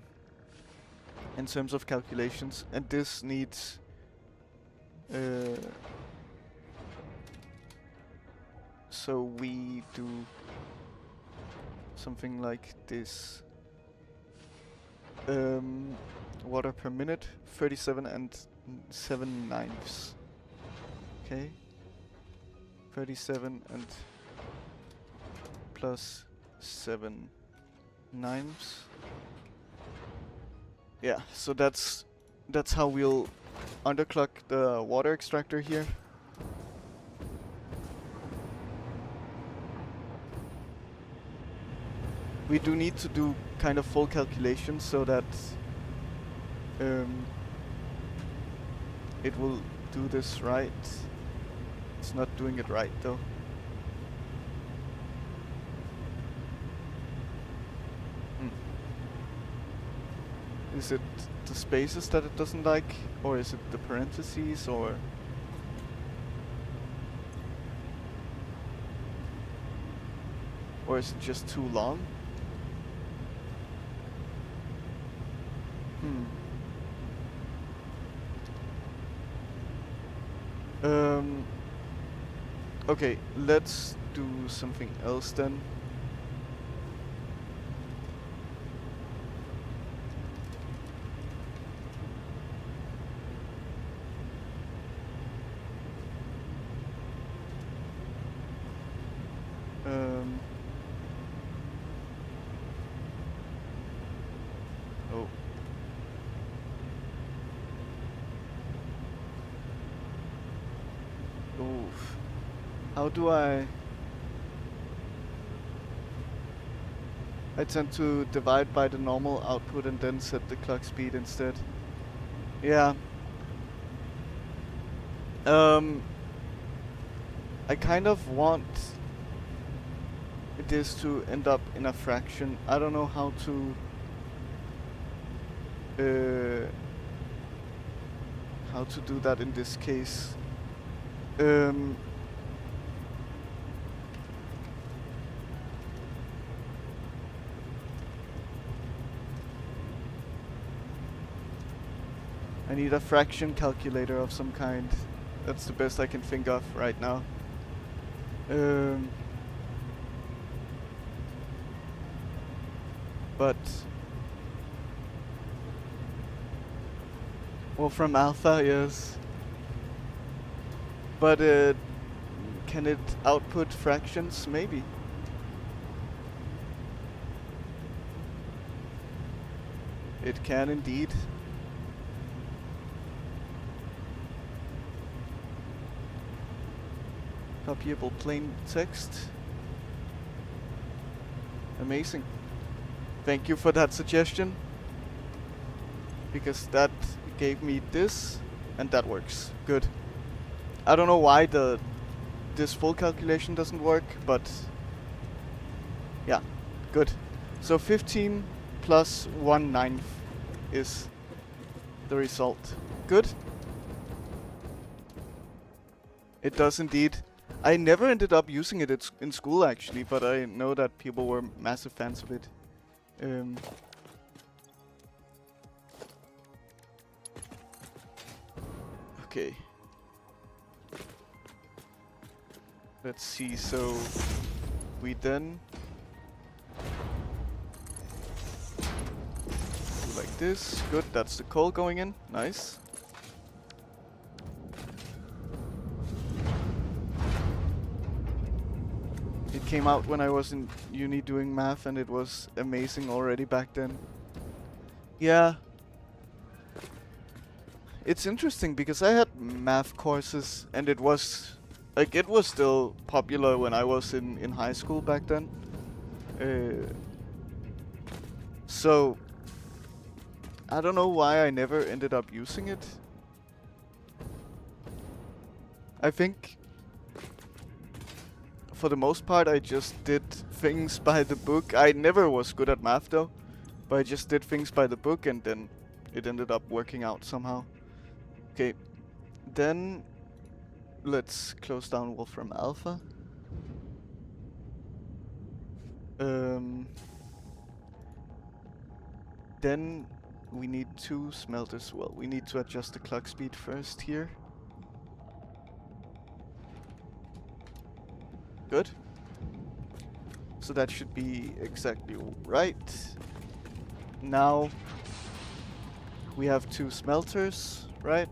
terms of calculations, and this needs so we do something like this. Water per minute, 37 and 7/9. Okay. 37 and plus 7/9. Yeah, so that's how we'll underclock the water extractor here. We do need to do kind of full calculations so that it will do this right. It's not doing it right though. Is it the spaces that it doesn't like, or is it the parentheses, or is it just too long? Okay, let's do something else then. Oh. Oof. How do I tend to divide by the normal output and then set the clock speed instead. Yeah. I kind of want this to end up in a fraction. I don't know how to do that in this case. I need a fraction calculator of some kind. That's the best I can think of right now. But from alpha, yes. But can it output fractions? Maybe. It can indeed. Copyable plain text. Amazing. Thank you for that suggestion. Because that gave me this, and that works. Good. I don't know why this full calculation doesn't work, but yeah, good. So 15 plus 1/9 is the result. Good. It does indeed. I never ended up using it in school actually, but I know that people were massive fans of it. Okay. Let's see, so we then do like this. Good, that's the coal going in. Nice. It came out when I was in uni doing math and it was amazing already back then. Yeah. It's interesting because I had math courses and it was like it was still popular when I was in high school back then. So I don't know why I never ended up using it. I think for the most part I just did things by the book. I never was good at math though, but I just did things by the book and then it ended up working out somehow. Okay, then let's close down Wolfram Alpha. Then we need 2 smelters. Well, we need to adjust the clock speed first here. Good. So that should be exactly right. Now we have 2 smelters, right?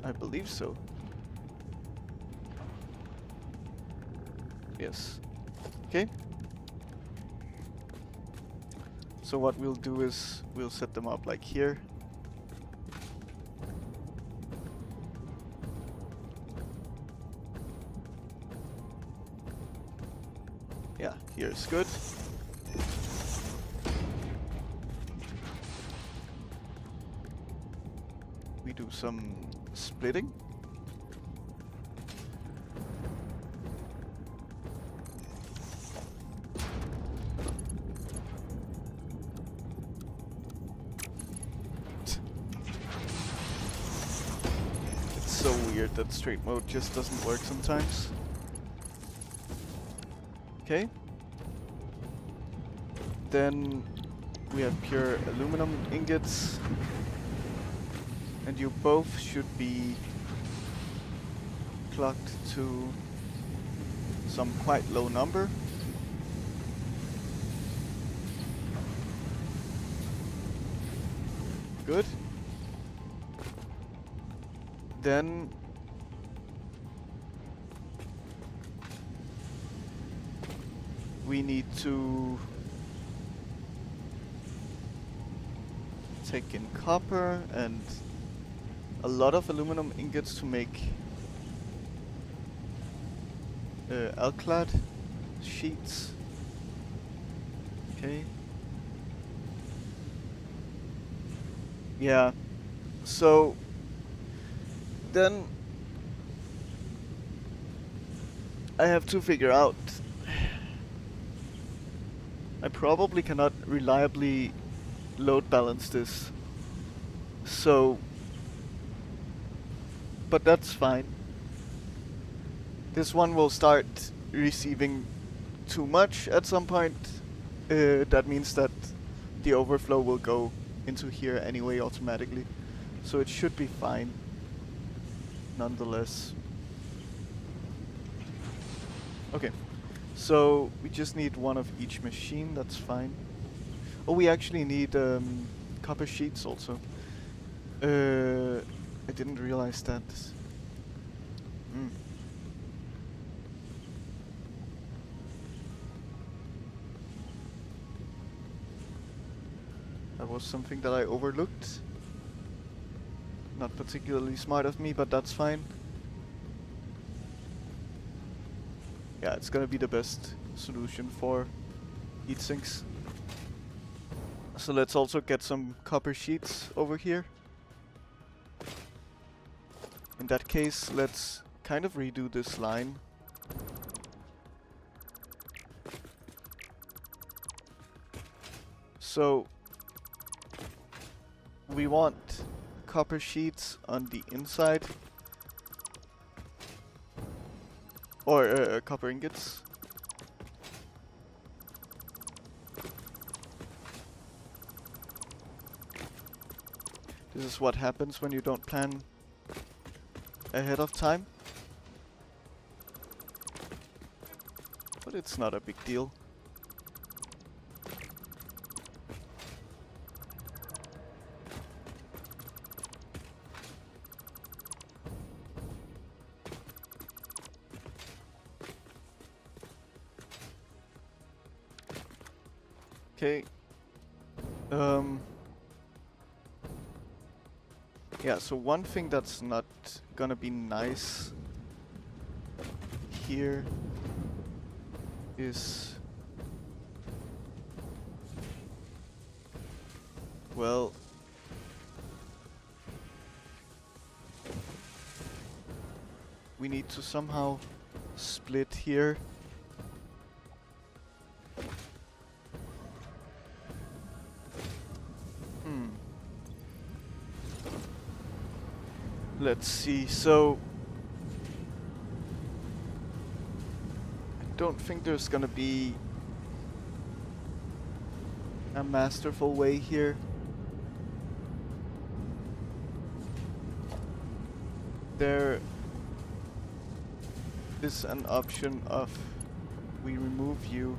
I believe so. Yes. Okay. So what we'll do is we'll set them up like here. Yeah, here's good. We do some splitting. It's so weird that straight mode just doesn't work sometimes. Okay. Then we have pure aluminum ingots. And you both should be clocked to some quite low number. Good. Then we need to take in copper and a lot of aluminum ingots to make alclad sheets. Okay. Yeah. So then I have to figure out. I probably cannot reliably load balance this. So, but that's fine. This one will start receiving too much at some point. That means that the overflow will go into here anyway automatically. So it should be fine. Nonetheless. Okay. So we just need one of each machine, that's fine. Oh, we actually need copper sheets also. I didn't realize that. That was something that I overlooked. Not particularly smart of me, but that's fine. Yeah, it's gonna be the best solution for heat sinks. So let's also get some copper sheets over here. In that case, let's kind of redo this line. So we want copper sheets on the inside, or copper ingots. This is what happens when you don't plan ahead of time. But it's not a big deal. Okay. Yeah, so one thing that's not gonna be nice here is, well, we need to somehow split here. Let's see, so I don't think there's gonna be a masterful way here. There is an option of we remove you.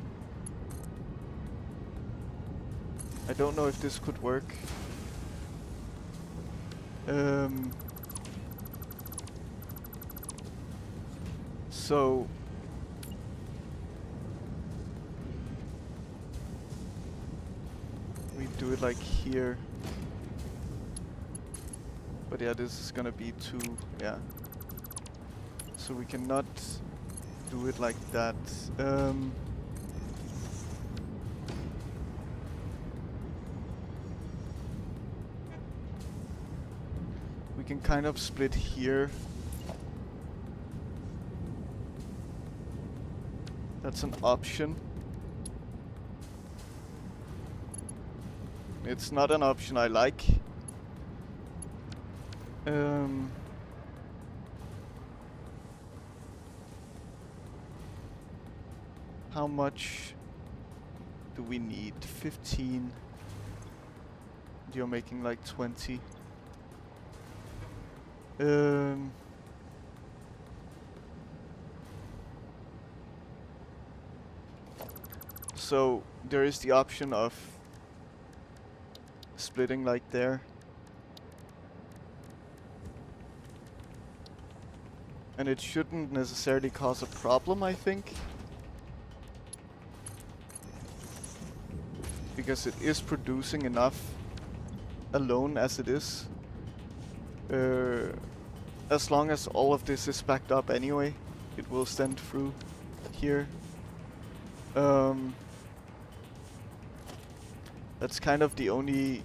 I don't know if this could work. So we do it like here. But yeah, this is gonna be too, yeah. So we cannot do it like that. We can kind of split here. That's an option. It's not an option I like. How much do we need? 15. You're making like 20. So there is the option of splitting like there. And it shouldn't necessarily cause a problem, I think. Because it is producing enough alone as it is. As long as all of this is backed up anyway, it will stand through here. That's kind of the only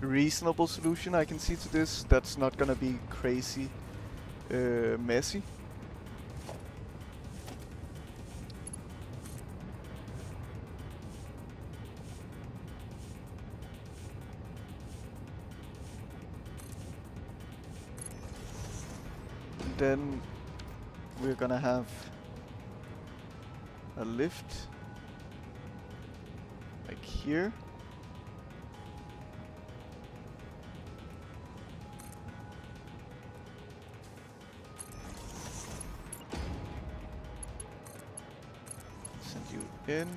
reasonable solution I can see to this. That's not gonna be crazy messy. Then we're gonna have a lift like here. Send you in.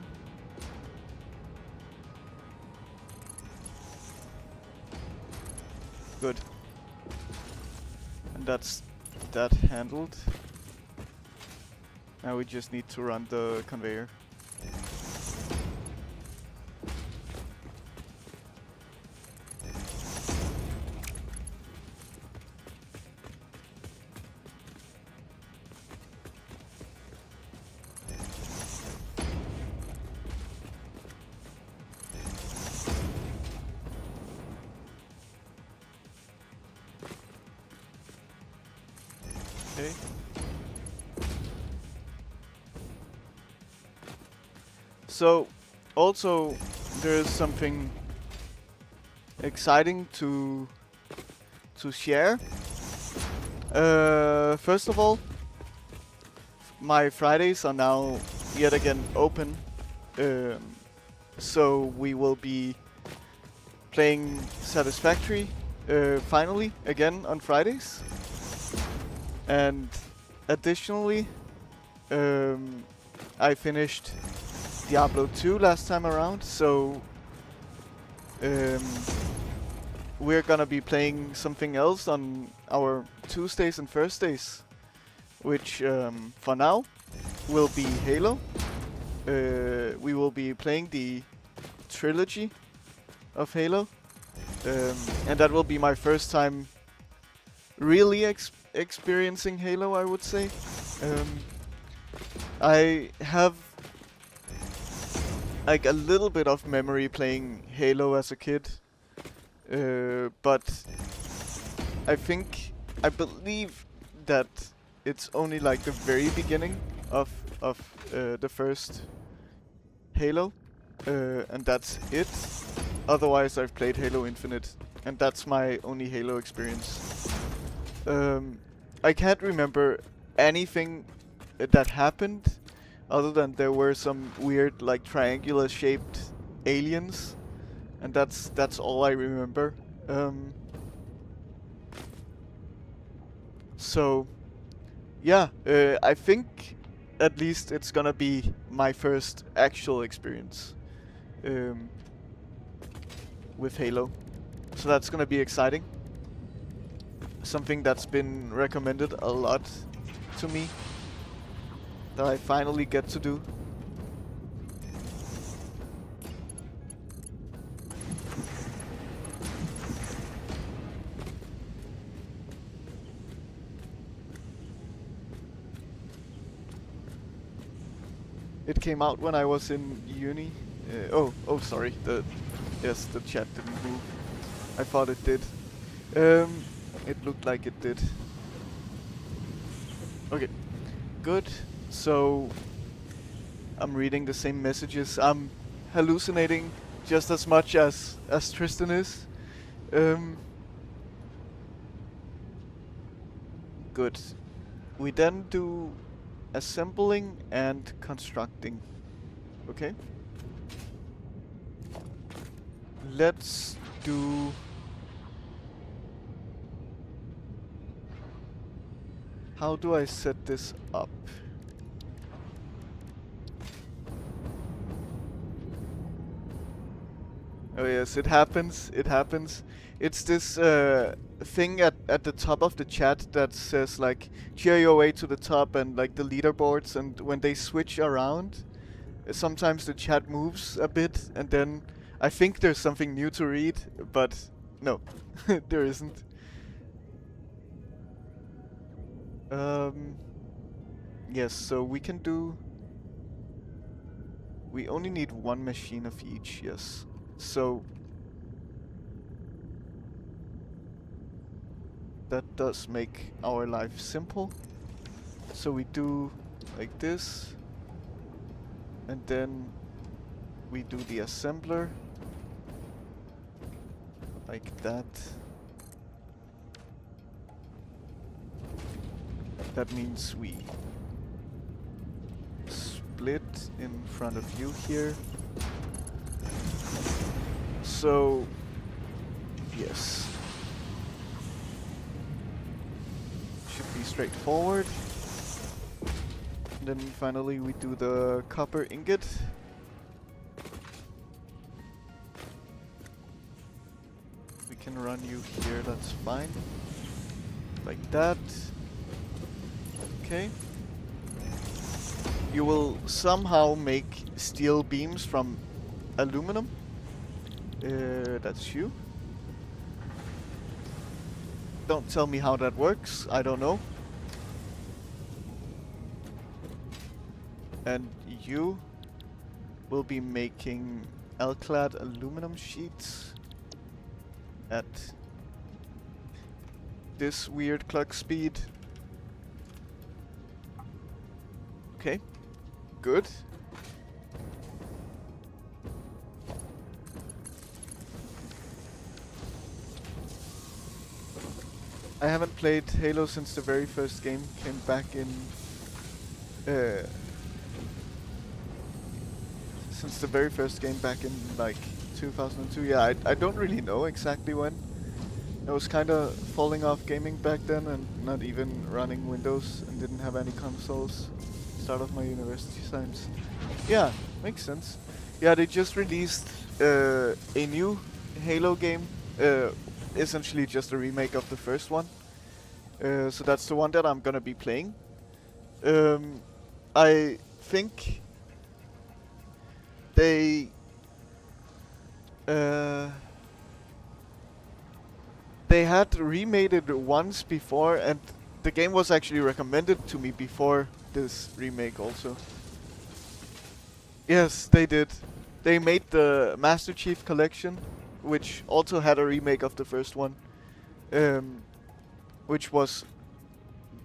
Good. And that's that handled. Now we just need to run the conveyor. So, also, there's something exciting to share. First of all, my Fridays are now yet again open. Um, so we will be playing Satisfactory finally again on Fridays. And additionally, I finished Diablo 2 last time around, so we're gonna be playing something else on our Tuesdays and Thursdays, which for now will be Halo. We will be playing the trilogy of Halo, and that will be my first time really experiencing Halo, I would say. I have like a little bit of memory playing Halo as a kid, but I believe that it's only like the very beginning of the first Halo, and that's it. Otherwise, I've played Halo Infinite, and that's my only Halo experience. I can't remember anything that happened other than there were some weird like triangular shaped aliens, and that's all I remember. So yeah, I think at least it's gonna be my first actual experience with Halo, so that's gonna be exciting. Something that's been recommended a lot to me that I finally get to do. It came out when I was in uni. Oh, sorry. Yes, the chat didn't move. I thought it did. It looked like it did. Okay, good. So I'm reading the same messages. I'm hallucinating just as much as Tristan is. Good. We then do assembling and constructing. Okay. Let's do... How do I set this up? Oh yes, it happens. It happens. It's this thing at the top of the chat that says like cheer your way to the top and like the leaderboards, and when they switch around, sometimes the chat moves a bit, and then I think there's something new to read, but no, there isn't. Yes, so we can do... We only need one machine of each, yes. So that does make our life simple. So we do like this, and then we do the assembler like that. That means we split in front of you here. So, yes. Should be straightforward. And then finally we do the copper ingot. We can run you here, that's fine. Like that. Okay. You will somehow make steel beams from aluminum. That's you. Don't tell me how that works, I don't know. And you will be making L-clad aluminum sheets at this weird clock speed. Okay, good. I haven't played Halo since the very first game came back in. Uh, since the very first game back in like 2002. Yeah, I don't really know exactly when. I was kind of falling off gaming back then and not even running Windows and didn't have any consoles. Start of my university times. Yeah, makes sense. Yeah, they just released a new Halo game. Essentially just a remake of the first one. So that's the one that I'm gonna be playing. I think they they had remade it once before, and the game was actually recommended to me before this remake also. Yes, they did. They made the Master Chief Collection, which also had a remake of the first one, um, which was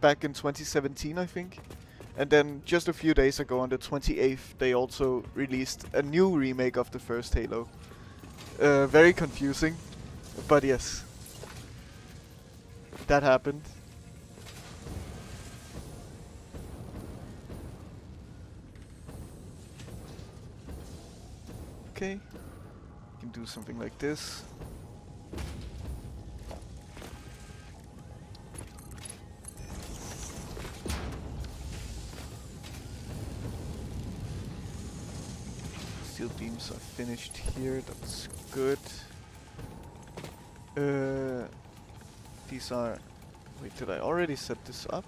back in 2017, I think. And then just a few days ago, on the 28th, they also released a new remake of the first Halo. Very confusing, but yes, that happened. Okay, you can do something like this. Steel beams are finished here, that's good. These are... Wait, did I already set this up?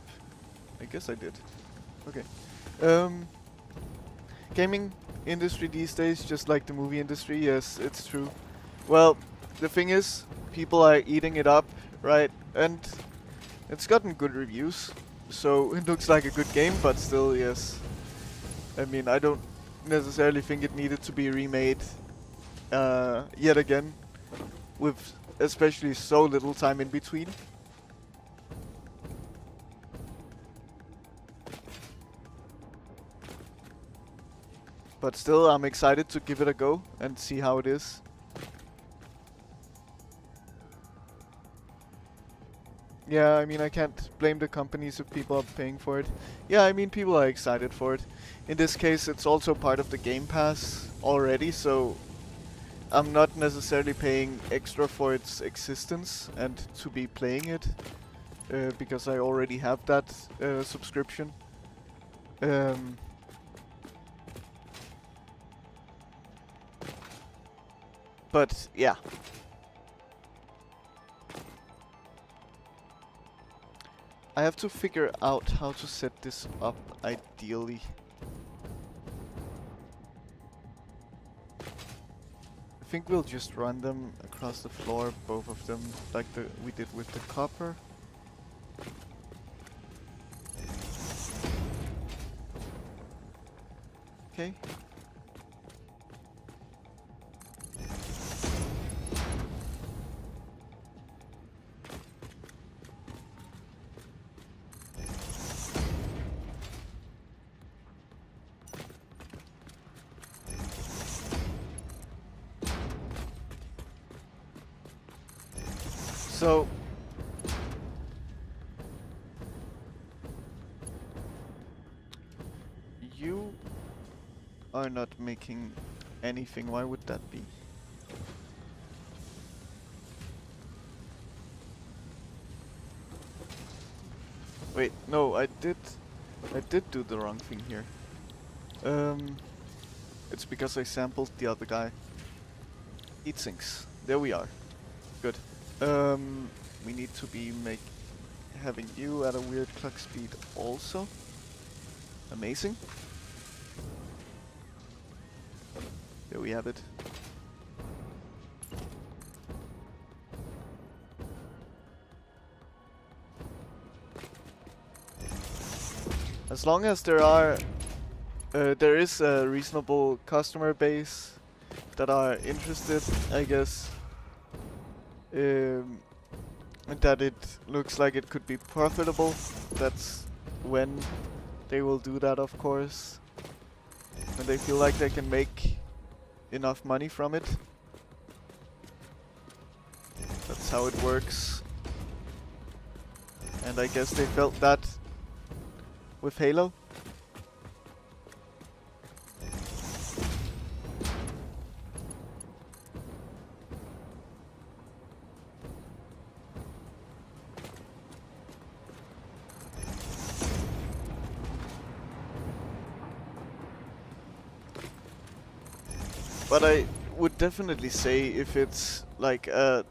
I guess I did. Okay. Gaming industry these days, just like the movie industry, yes, it's true. Well, the thing is, people are eating it up, right? And it's gotten good reviews, so it looks like a good game, but still, yes. I mean, I don't necessarily think it needed to be remade yet again, with especially so little time in between. But still, I'm excited to give it a go and see how it is. Yeah, I mean, I can't blame the companies if people are paying for it. Yeah, I mean, people are excited for it. In this case, it's also part of the Game Pass already, so I'm not necessarily paying extra for its existence and to be playing it, because I already have that subscription. But yeah. I have to figure out how to set this up ideally. I think we'll just run them across the floor, both of them, like we did with the copper. Okay. So you are not making anything. Why would that be? Wait, no, I did do the wrong thing here. It's because I sampled the other guy. Heat sinks. There we are. Good. We need to be having you at a weird clock speed also. Amazing. There we have it. As long as there is a reasonable customer base that are interested, I guess, and that it looks like it could be profitable, that's when they will do that, of course. When they feel like they can make enough money from it. That's how it works. And I guess they felt that with Halo. But I would definitely say if it's like a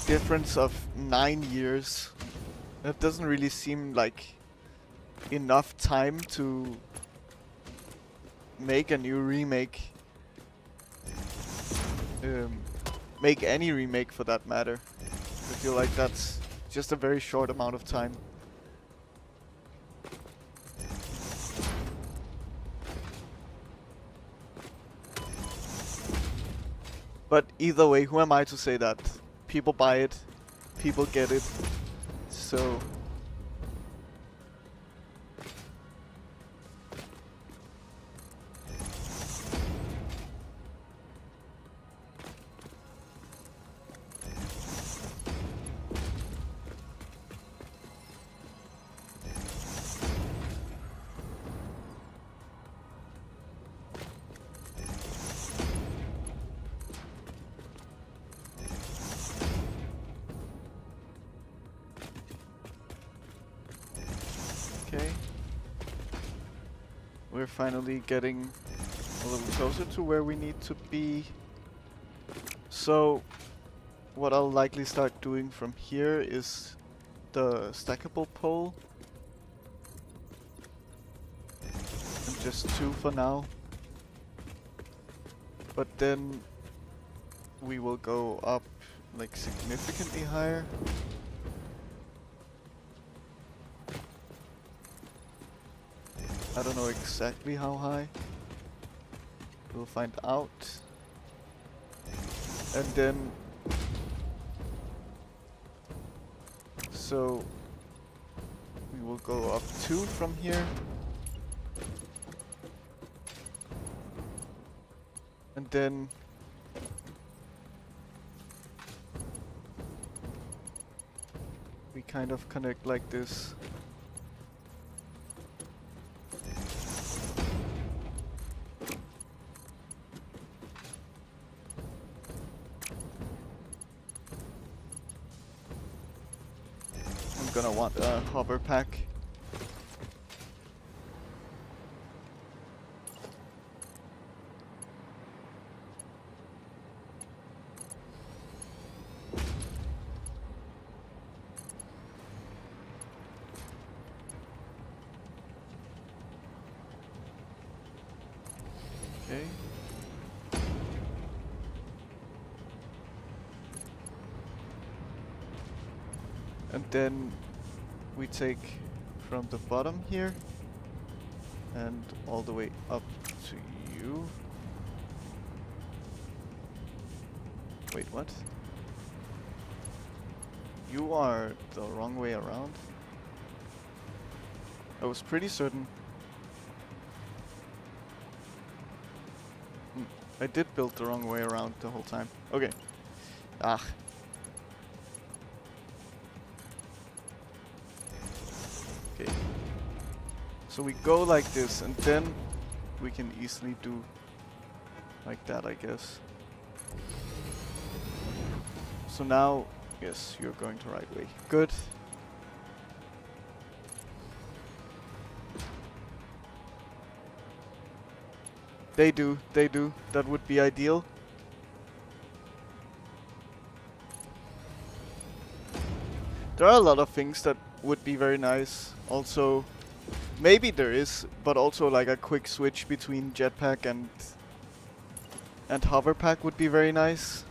difference of 9 years, that doesn't really seem like enough time to make a new remake. Make any remake for that matter. I feel like that's just a very short amount of time. But either way, who am I to say that? People buy it, people get it, so... Okay. We're finally getting a little closer to where we need to be. So, what I'll likely start doing from here is the stackable pole. And just 2 for now. But then we will go up like significantly higher. I don't know exactly how high. We'll find out. And then... So... we will go up 2 from here. And then... we kind of connect like this. Gonna want a hover pack. Okay. And then we take from the bottom here and all the way up to you. Wait, what? You are the wrong way around? I was pretty certain. I did build the wrong way around the whole time. Okay. Ah. Okay. So we go like this, and then we can easily do like that, I guess. So now, yes, you're going the right way. Good. They do, they do. That would be ideal. There are a lot of things that would be very nice. Also, maybe there is, but also like a quick switch between jetpack and hoverpack would be very nice.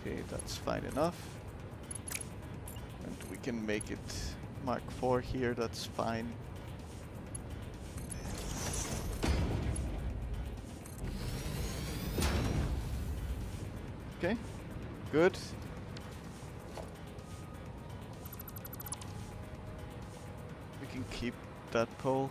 Okay, that's fine enough. And we can make it Mark 4 here, that's fine. Okay, good. We can keep that pole.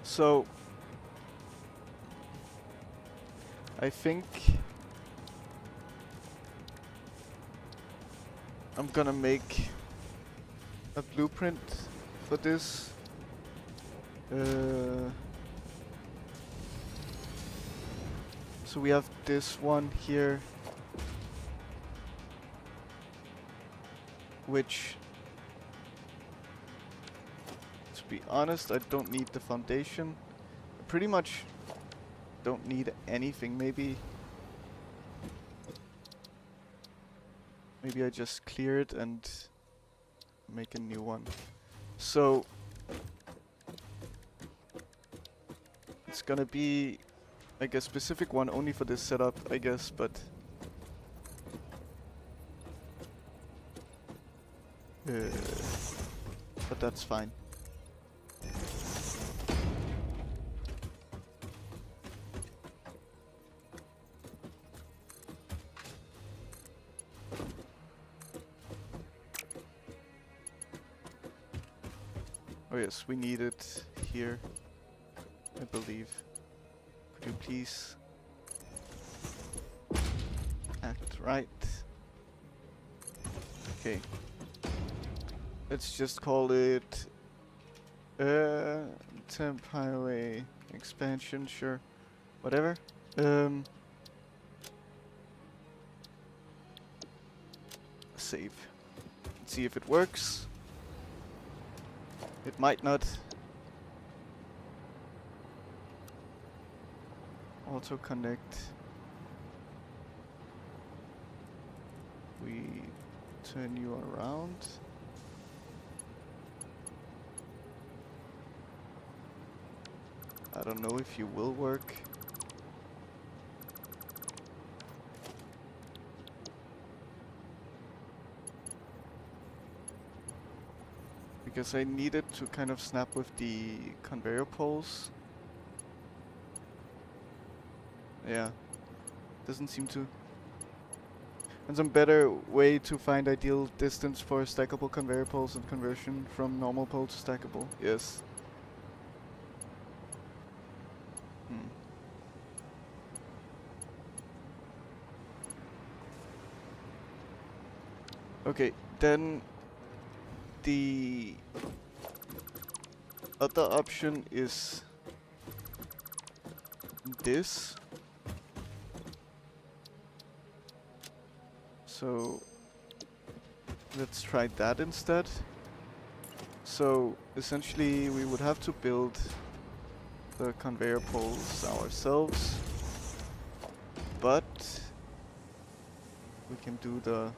So I think I'm gonna make a blueprint for this. So we have this one here, which, to be honest, I don't need the foundation. I pretty much don't need anything. Maybe I just clear it and make a new one. So it's gonna be like a specific one only for this setup, I guess, but that's fine. Oh yes, we need it here, I believe. Could you please act right? Okay. Let's just call it temp highway expansion, sure. Whatever. Save. Let's see if it works. It might not. Auto connect. We turn you around. I don't know if you will work. Because I needed to kind of snap with the conveyor poles. Yeah, doesn't seem to. And some better way to find ideal distance for stackable conveyor poles and conversion from normal pole to stackable. Yes. Okay, then the other option is this. So let's try that instead. So essentially we would have to build the conveyor poles ourselves, but we can do the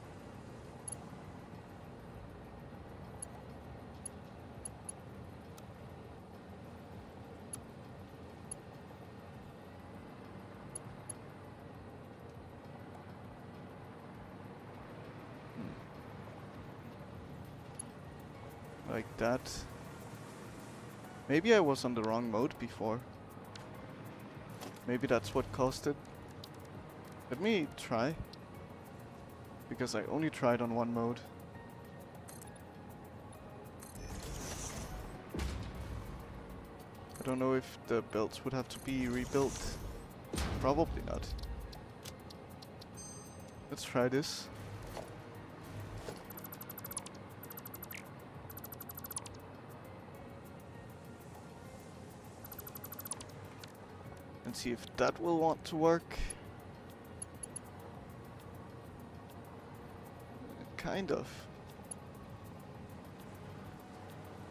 like that. Maybe I was on the wrong mode before. Maybe that's what caused it. Let me try. Because I only tried on one mode. I don't know if the belts would have to be rebuilt. Probably not. Let's try this. And see if that will want to work. Kind of.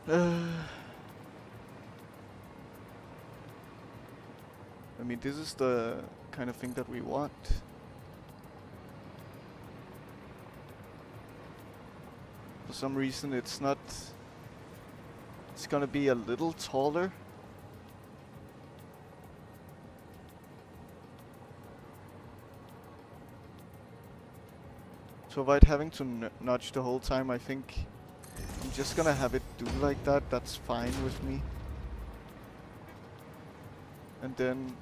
I mean, this is the kind of thing that we want. For some reason it's not. It's gonna be a little taller. To avoid having to nudge the whole time, I think I'm just gonna have it do like that. That's fine with me. And then...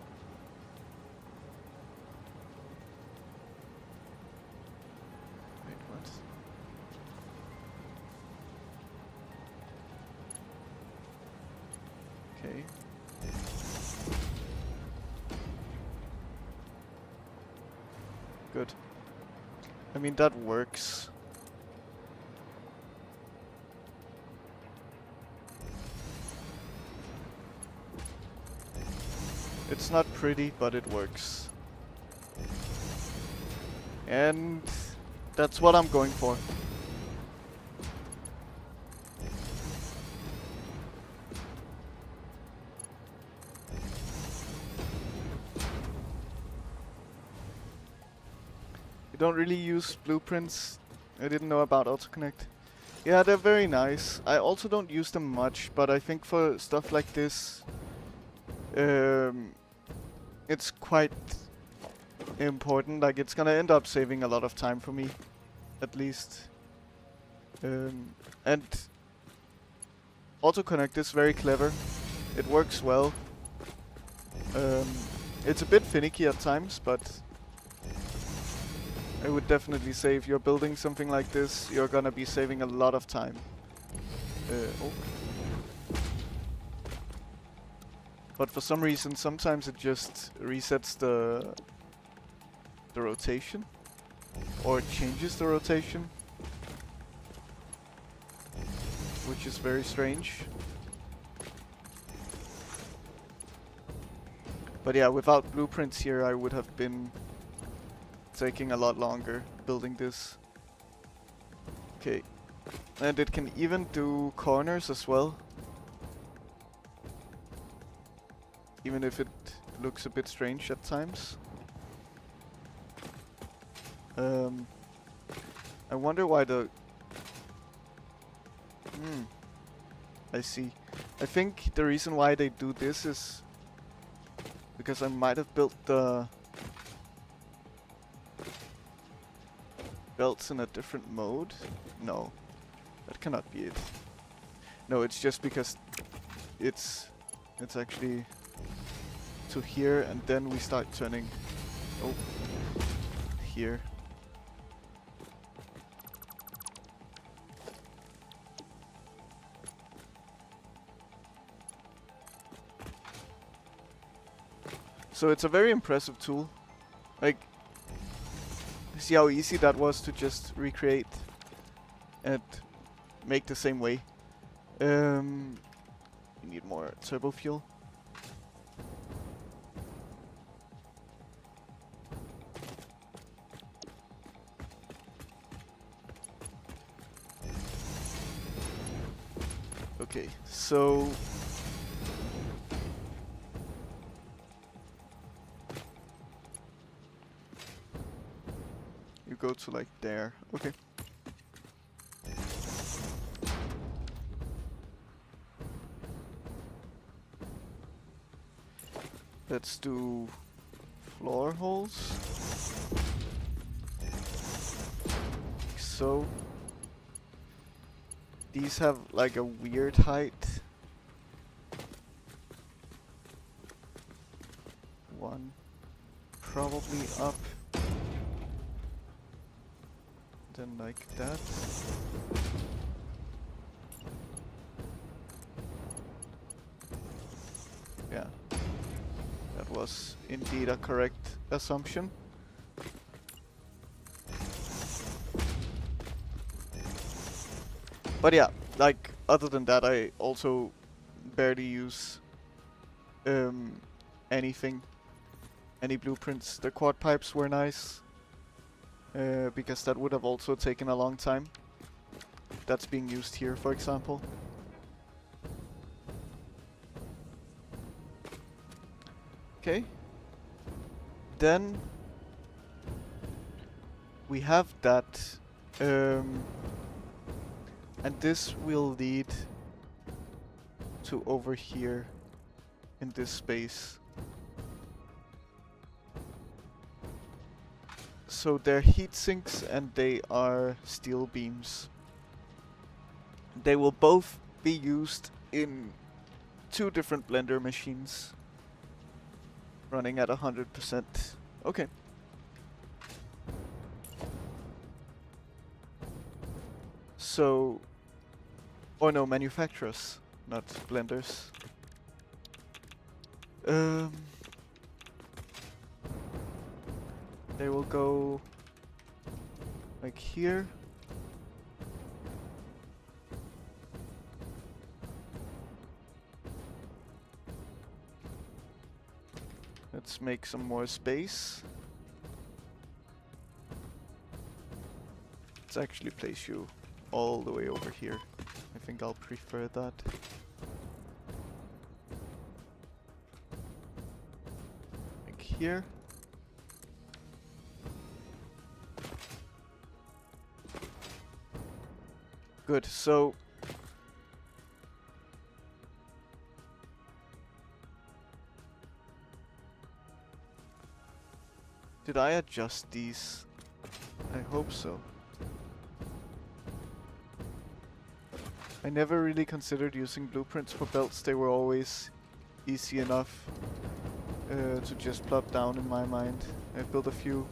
Wait, what? Okay. Good. I mean, that works. It's not pretty, but it works. And that's what I'm going for. You don't really use blueprints. I didn't know about autoconnect. Yeah, they're very nice. I also don't use them much, but I think for stuff like this, it's quite important. Like, it's gonna end up saving a lot of time for me, at least. And autoconnect is very clever. It works well. It's a bit finicky at times, but I would definitely say if you're building something like this, you're gonna be saving a lot of time. Oh. But for some reason, sometimes it just resets the rotation, or changes the rotation, which is very strange. But yeah, without blueprints here, I would have been taking a lot longer building this. Okay, and it can even do corners as well, even if it looks a bit strange at times. I wonder why the... I see. I think the reason why they do this is because I might have built the belts in a different mode. No, that cannot be it. No, it's just because it's actually to here, and then we start turning. Oh, here. So it's a very impressive tool. Like, see how easy that was to just recreate and make the same way. You need more turbo fuel. Okay, so you go to like there. Okay. Let's do floor holes. Like so. These have like a weird height. One probably up. Then like that. Yeah. That was indeed a correct assumption. But yeah, like, other than that, I also barely use anything. Any blueprints. The quad pipes were nice. Because that would have also taken a long time. That's being used here, for example. Okay. Then we have that. And this will lead to over here in this space. So they're heat sinks and they are steel beams. They will both be used in 2 different blender machines running at 100%. Okay. So, or no, manufacturers, not blenders. They will go like here. Let's make some more space. Let's actually place you all the way over here. I think I'll prefer that. Like here. Good, so did I adjust these? I hope so. I never really considered using blueprints for belts. They were always easy enough to just plop down in my mind. I've built a few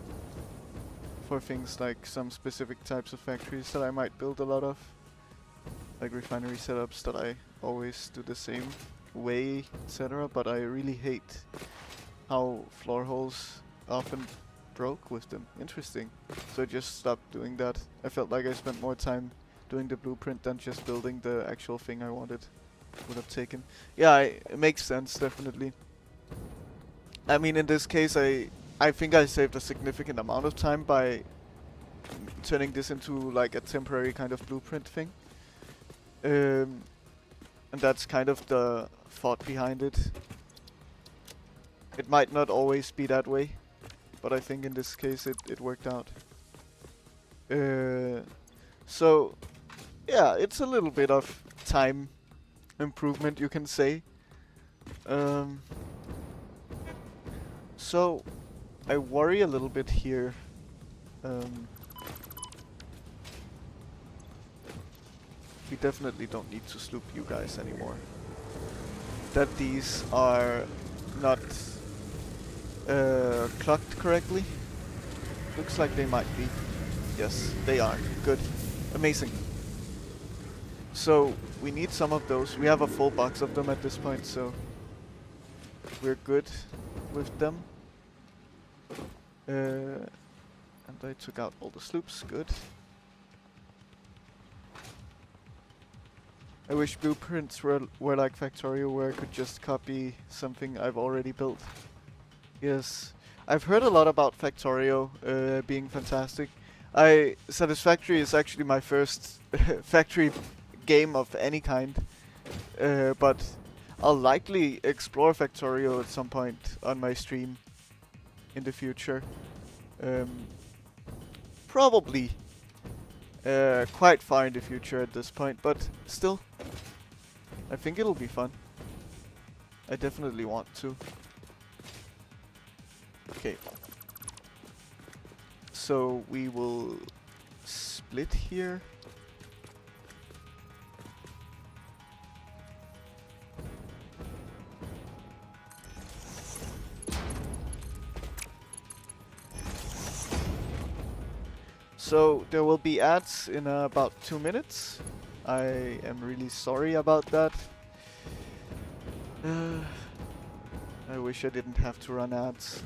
for things like some specific types of factories that I might build a lot of. Like refinery setups that I always do the same way, etc. But I really hate how floor holes often broke with them. Interesting. So I just stopped doing that. I felt like I spent more time doing the blueprint than just building the actual thing I wanted. Would have taken. Yeah, it makes sense, definitely. I mean, in this case, I think I saved a significant amount of time by turning this into like a temporary kind of blueprint thing. And that's kind of the thought behind it. It might not always be that way, but I think in this case it worked out. So, yeah, it's a little bit of time improvement, you can say. So, I worry a little bit here. We definitely don't need to sloop you guys anymore. That these are not clocked correctly. Looks like they might be. Yes, they are. Good. Amazing. So, we need some of those. We have a full box of them at this point, so we're good with them. And I took out all the sloops. Good. I wish blueprints were like Factorio, where I could just copy something I've already built. Yes, I've heard a lot about Factorio being fantastic. Satisfactory is actually my first factory game of any kind, but I'll likely explore Factorio at some point on my stream in the future. Probably quite far in the future at this point, but still, I think it'll be fun. I definitely want to. Okay. So we will split here. So there will be ads in about 2 minutes. I am really sorry about that. I wish I didn't have to run ads.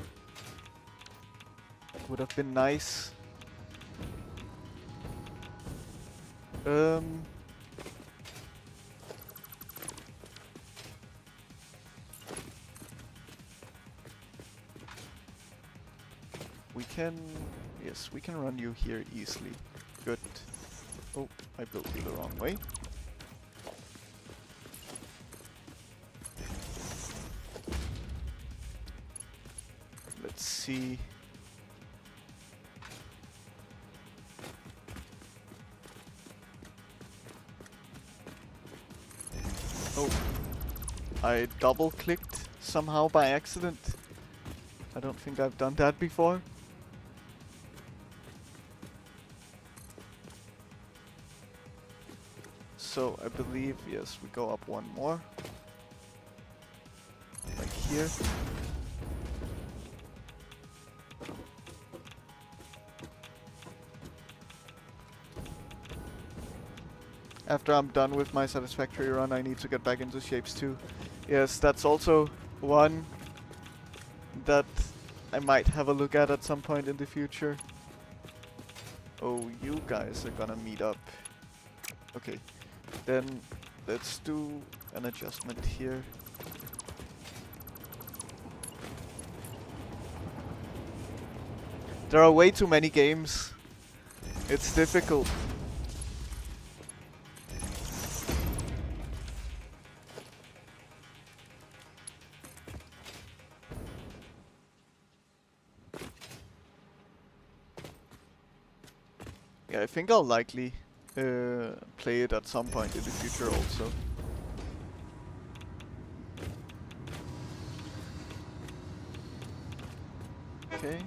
Would have been nice. We can... Yes, we can run you here easily. Good. Oh, I built you the wrong way. Let's see. Oh, I double-clicked somehow by accident. I don't think I've done that before. So I believe, yes, we go up one more. Like here. After I'm done with my Satisfactory run, I need to get back into shapes too. Yes, that's also one that I might have a look at some point in the future. Oh, you guys are gonna meet up. Okay, then let's do an adjustment here. There are way too many games. It's difficult. Yeah, I think I'll likely play it at some point in the future also. Okay.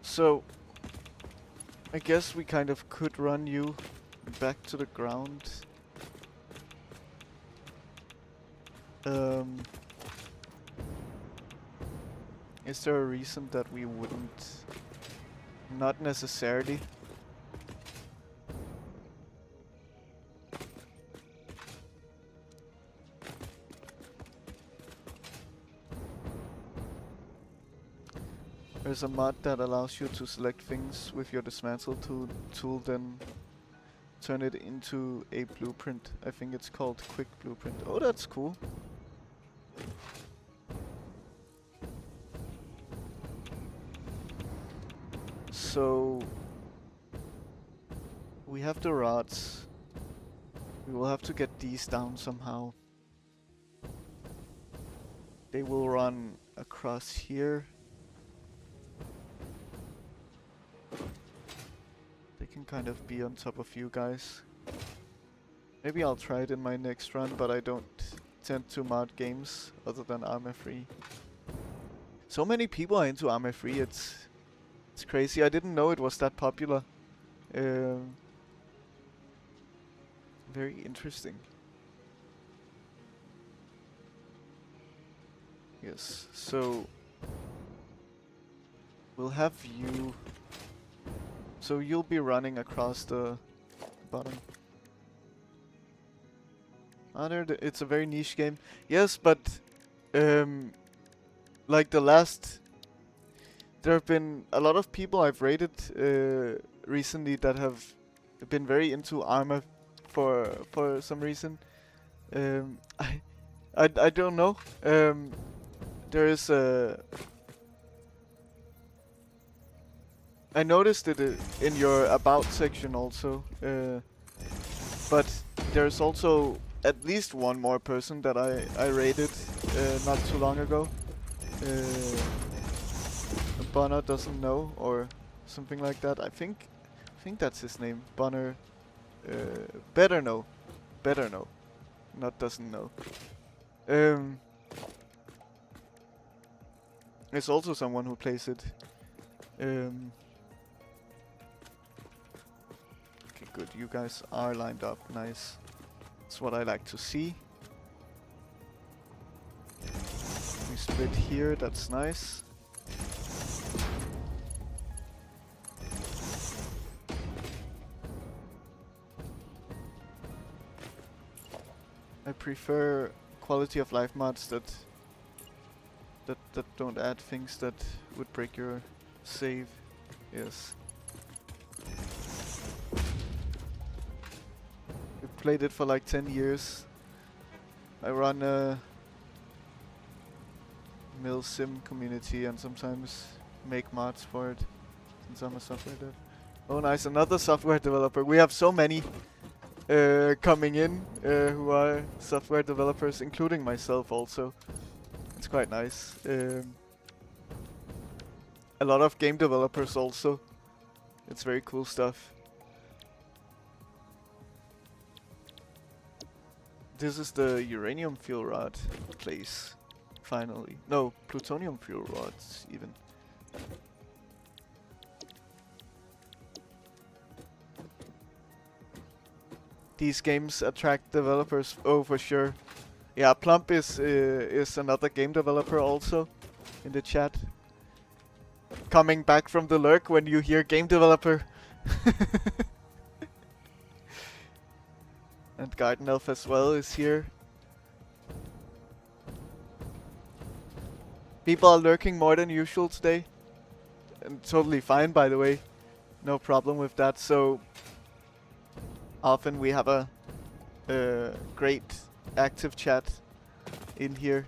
So, I guess we kind of could run you back to the ground. Is there a reason that we wouldn't? Not necessarily. There's a mod that allows you to select things with your dismantle tool, then turn it into a blueprint. I think it's called Quick Blueprint. Oh, that's cool. So we have the rods. We will have to get these down somehow. They will run across here. They can kind of be on top of you guys. Maybe I'll try it in my next run, but I don't tend to mod games other than Armor Free. So many people are into Armor Free, it's crazy. I didn't know it was that popular. Very interesting. Yes, so we'll have you. So you'll be running across the bottom. It's a very niche game. Yes, but like the last, there have been a lot of people I've rated recently that have been very into armor for some reason. I don't know. There is a. I noticed it in your about section also, but there's also at least one more person that I rated not too long ago. Bonner doesn't know or something like that. I think that's his name. Bonner. Better know, not doesn't know. There's also someone who plays it. Okay, good. You guys are lined up. Nice. That's what I like to see. We split here. That's nice. I prefer quality of life mods that don't add things that would break your save. Yes. We've played it for like 10 years. I run a Mill Sim community and sometimes make mods for it since I'm a software dev. Oh nice, another software developer. We have so many coming in who are software developers, including myself also. It's quite nice. A lot of game developers also. It's very cool stuff. This is the uranium fuel rod place. finally. No, plutonium fuel rods, even. These games attract developers, oh for sure. Yeah, Plump is another game developer also in the chat. Coming back from the lurk when you hear game developer. And Garden Elf as well is here. People are lurking more than usual today. And totally fine, by the way. No problem with that. So often we have a great active chat in here.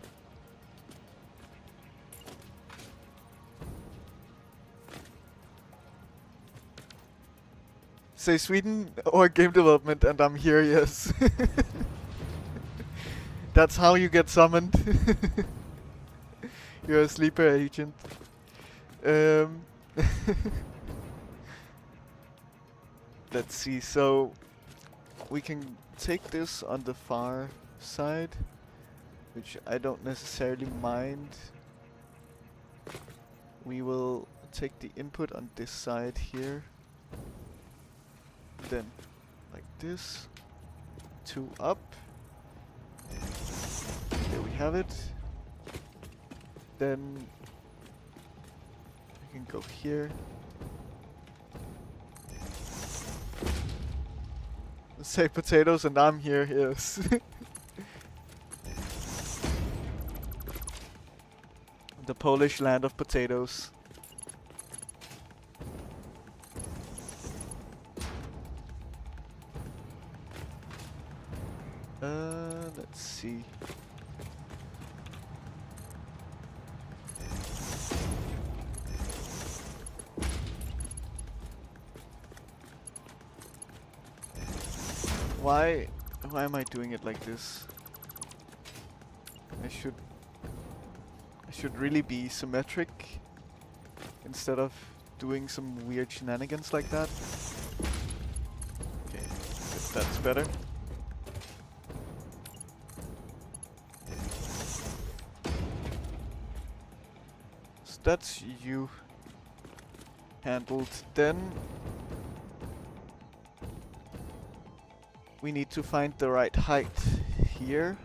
Say Sweden or game development and I'm here, yes. That's how you get summoned. You're a sleeper agent. Let's see, so we can take this on the far side, which I don't necessarily mind. We will take the input on this side here. Then, like this. 2 up. There we have it. Then we can go here. Say potatoes and I'm here, yes. The Polish land of potatoes. Let's see. Why am I doing it like this? I should really be symmetric instead of doing some weird shenanigans like that. Okay, guess that's better. So that's you handled. Then we need to find the right height here.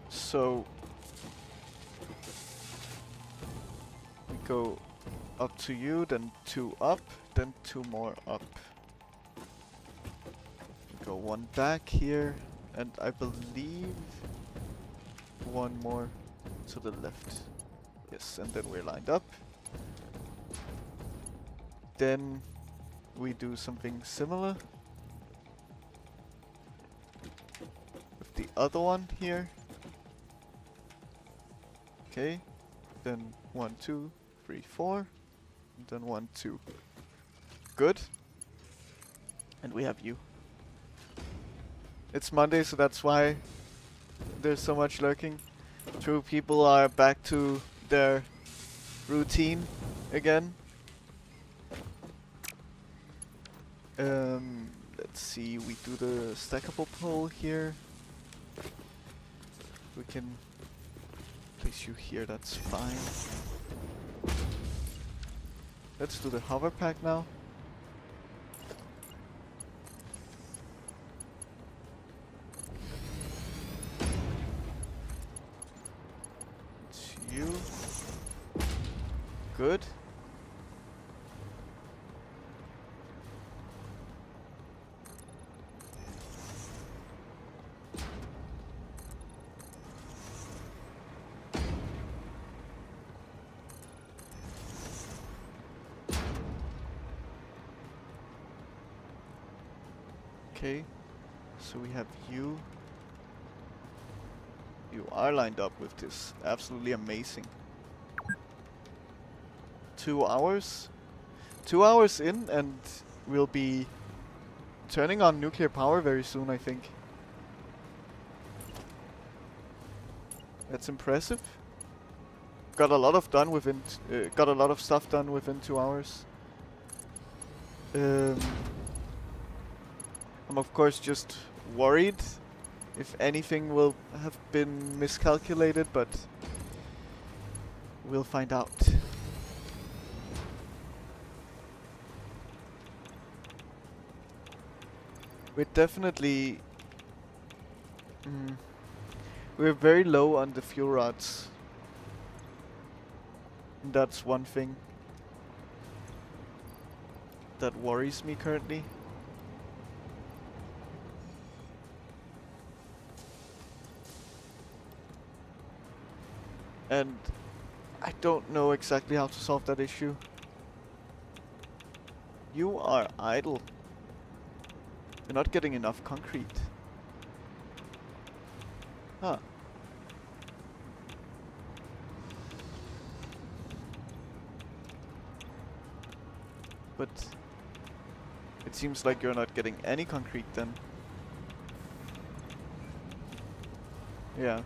So we go up to you, then 2 up, then 2 more up. We go 1 back here, and I believe 1 more to the left. Yes, and then we're lined up. Then we do something similar with the other one here. Okay, then 1, 2, 3, 4, and then 1, 2. Good. And we have you. It's Monday, so that's why there's so much lurking. True, people are back to their routine again. Let's see, we do the stackable pole here. We can place you here, that's fine. Let's do the hover pack now. It's you. Good. Okay, so we have you. You are lined up with this. Absolutely amazing. 2 hours? 2 hours in and we'll be turning on nuclear power very soon, I think. That's impressive. got a lot of done within got a lot of stuff done within 2 hours. I'm of course just worried if anything will have been miscalculated, but we'll find out. We're definitely we're very low on the fuel rods. And that's one thing that worries me currently. And I don't know exactly how to solve that issue. You are idle. You're not getting enough concrete. Huh. But it seems like you're not getting any concrete then. Yeah.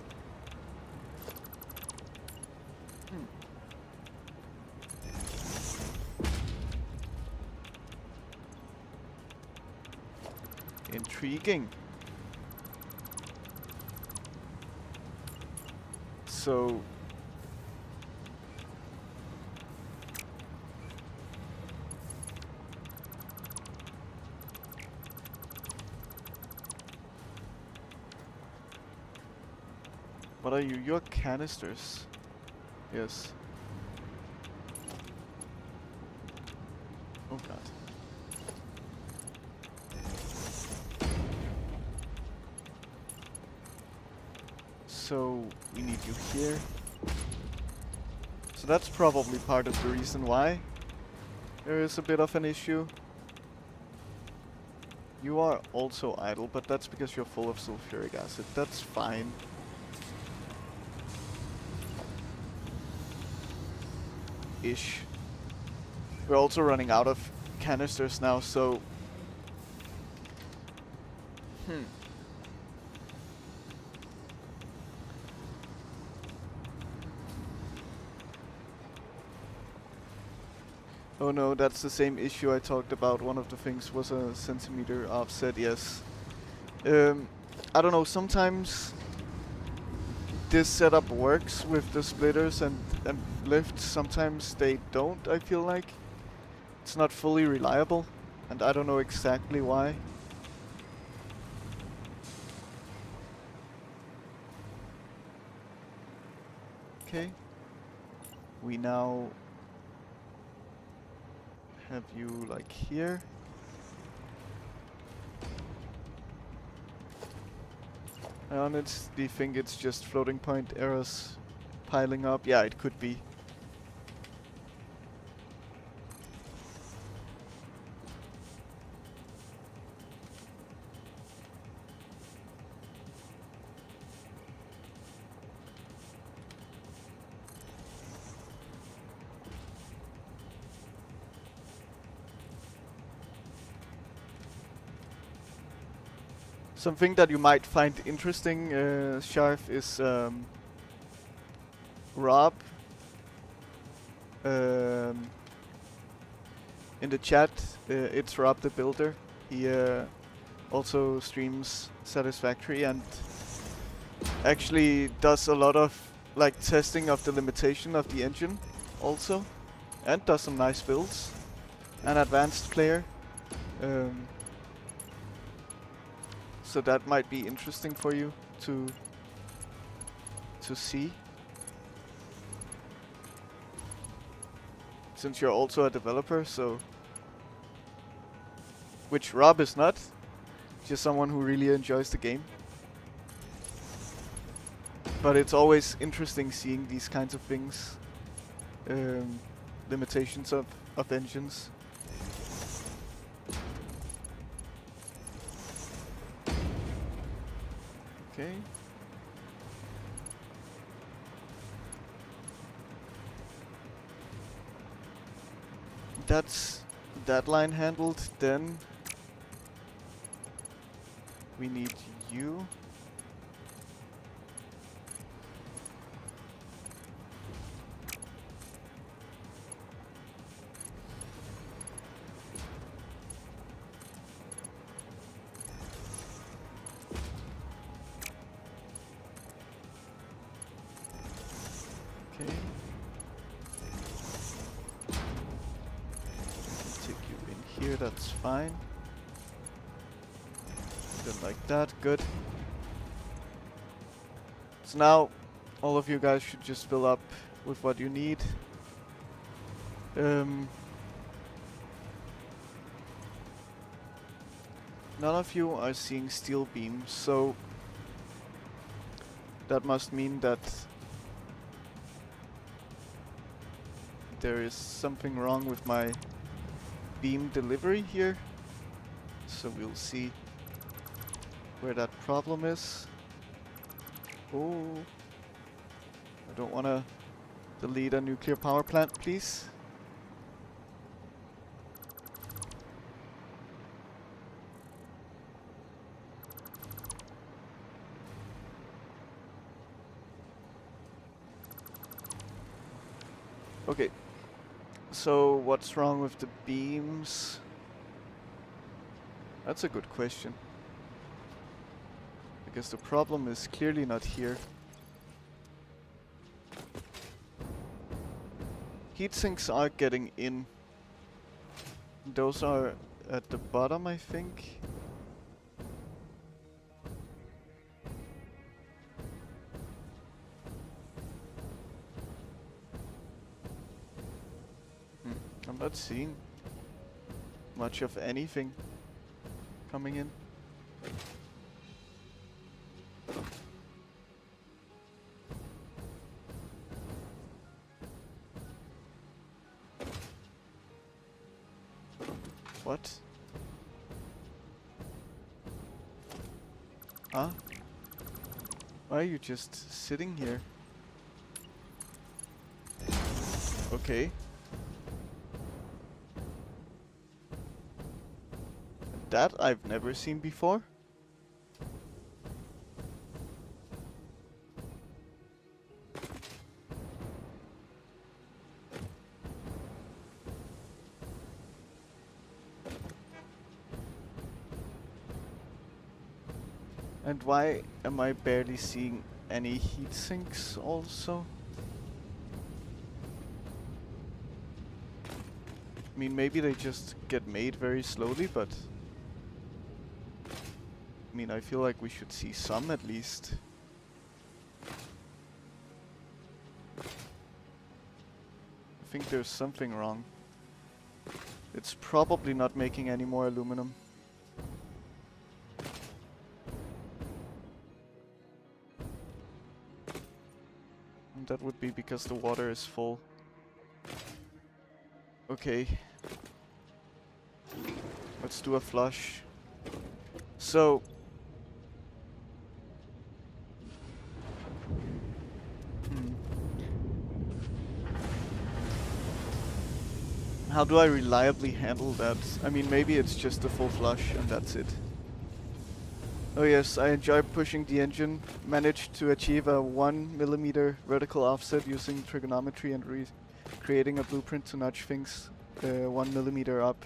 Intriguing. So what are you? You're canisters. Yes. Oh god. So we need you here. So that's probably part of the reason why there is a bit of an issue. You are also idle, but that's because you're full of sulfuric acid. That's fine. Ish. We're also running out of canisters now, so oh no, that's the same issue I talked about. One of the things was a centimeter offset, yes. I don't know, sometimes this setup works with the splitters and lifts, sometimes they don't, I feel like. It's not fully reliable, and I don't know exactly why. Okay. We now have you like here. I honestly think it's just floating point errors piling up. Yeah, it could be. Something that you might find interesting, Sharf, is Rob in the chat. It's Rob the Builder. He also streams Satisfactory and actually does a lot of like testing of the limitation of the engine also, and does some nice builds. An advanced player. So that might be interesting for you to see. Since you're also a developer, so which Rob is not, just someone who really enjoys the game. But it's always interesting seeing these kinds of things, limitations of engines. Okay. That's that line handled. Then we need you. here, that's fine. Then like that, good. So now, all of you guys should just fill up with what you need. None of you are seeing steel beams, so that must mean that there is something wrong with my beam delivery here. So we'll see where that problem is. Oh, I don't want to delete a nuclear power plant, please. Okay, so what's wrong with the beams? That's a good question. I guess the problem is clearly not here. Heat sinks are getting in. Those are at the bottom, I think. I'm not seeing much of anything coming in. What? Huh? Why are you just sitting here? Okay. That I've never seen before. And why am I barely seeing any heat sinks also? I mean, maybe they just get made very slowly, but I mean, I feel like we should see some at least. I think there's something wrong. It's probably not making any more aluminum. And that would be because the water is full. Okay. Let's do a flush. So how do I reliably handle that? I mean, maybe it's just a full flush and that's it. Oh yes, I enjoy pushing the engine. Managed to achieve a 1 millimeter vertical offset using trigonometry and creating a blueprint to nudge things 1 millimeter up.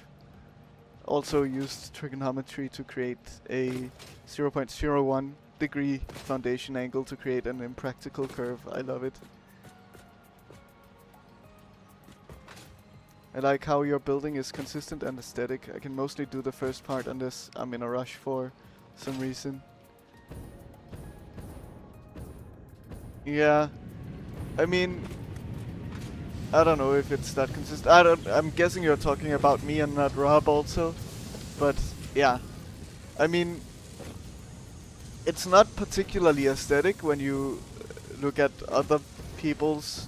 Also used trigonometry to create a 0.01 degree foundation angle to create an impractical curve. I love it. I like how your building is consistent and aesthetic. I can mostly do the first part unless I'm in a rush for some reason. Yeah, I mean, I don't know if it's that consistent. I'm guessing you're talking about me and not Rob also. But yeah, I mean, it's not particularly aesthetic when you look at other people's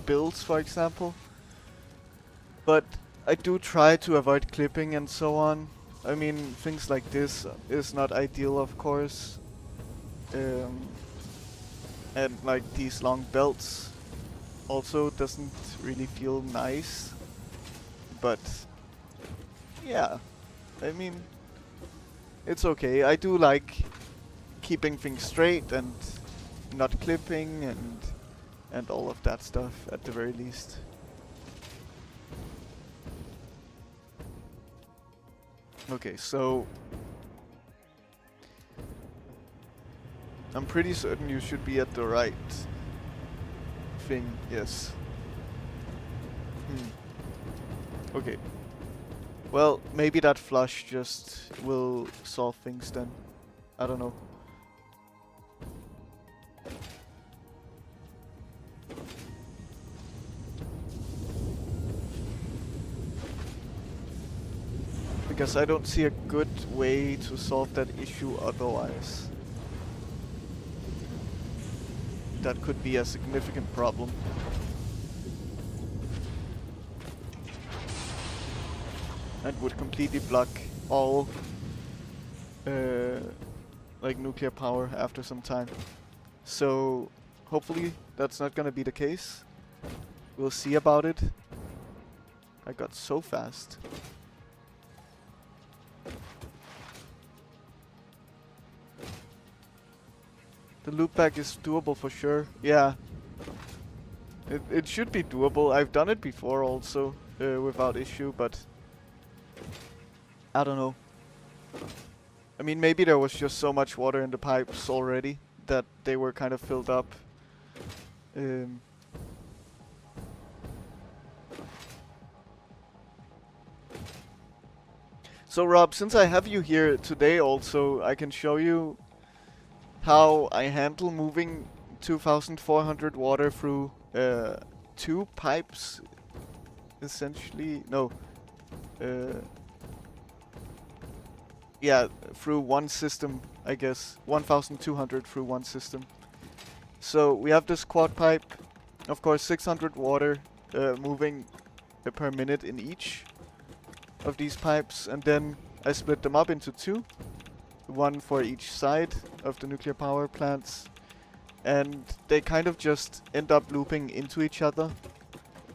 builds, for example. But I do try to avoid clipping and so on. I mean, things like this is not ideal, of course. And like these long belts also doesn't really feel nice. But yeah, I mean, it's okay. I do like keeping things straight and not clipping and all of that stuff at the very least. Okay, so I'm pretty certain you should be at the right thing, yes. Okay. Well, maybe that flush just will solve things then. I don't know. Because I don't see a good way to solve that issue otherwise. That could be a significant problem. And would completely block all like nuclear power after some time. So hopefully that's not gonna be the case. We'll see about it. I got so fast. The loopback is doable for sure. Yeah. It should be doable. I've done it before also without issue, but I don't know. I mean, maybe there was just so much water in the pipes already that they were kind of filled up. So Rob, since I have you here today also, I can show you how I handle moving 2,400 water through 2 pipes, essentially. No. Yeah, through one system, I guess. 1,200 through one system. So we have this quad pipe, of course 600 water moving per minute in each of these pipes, and then I split them up into 2. One for each side of the nuclear power plants, and they kind of just end up looping into each other.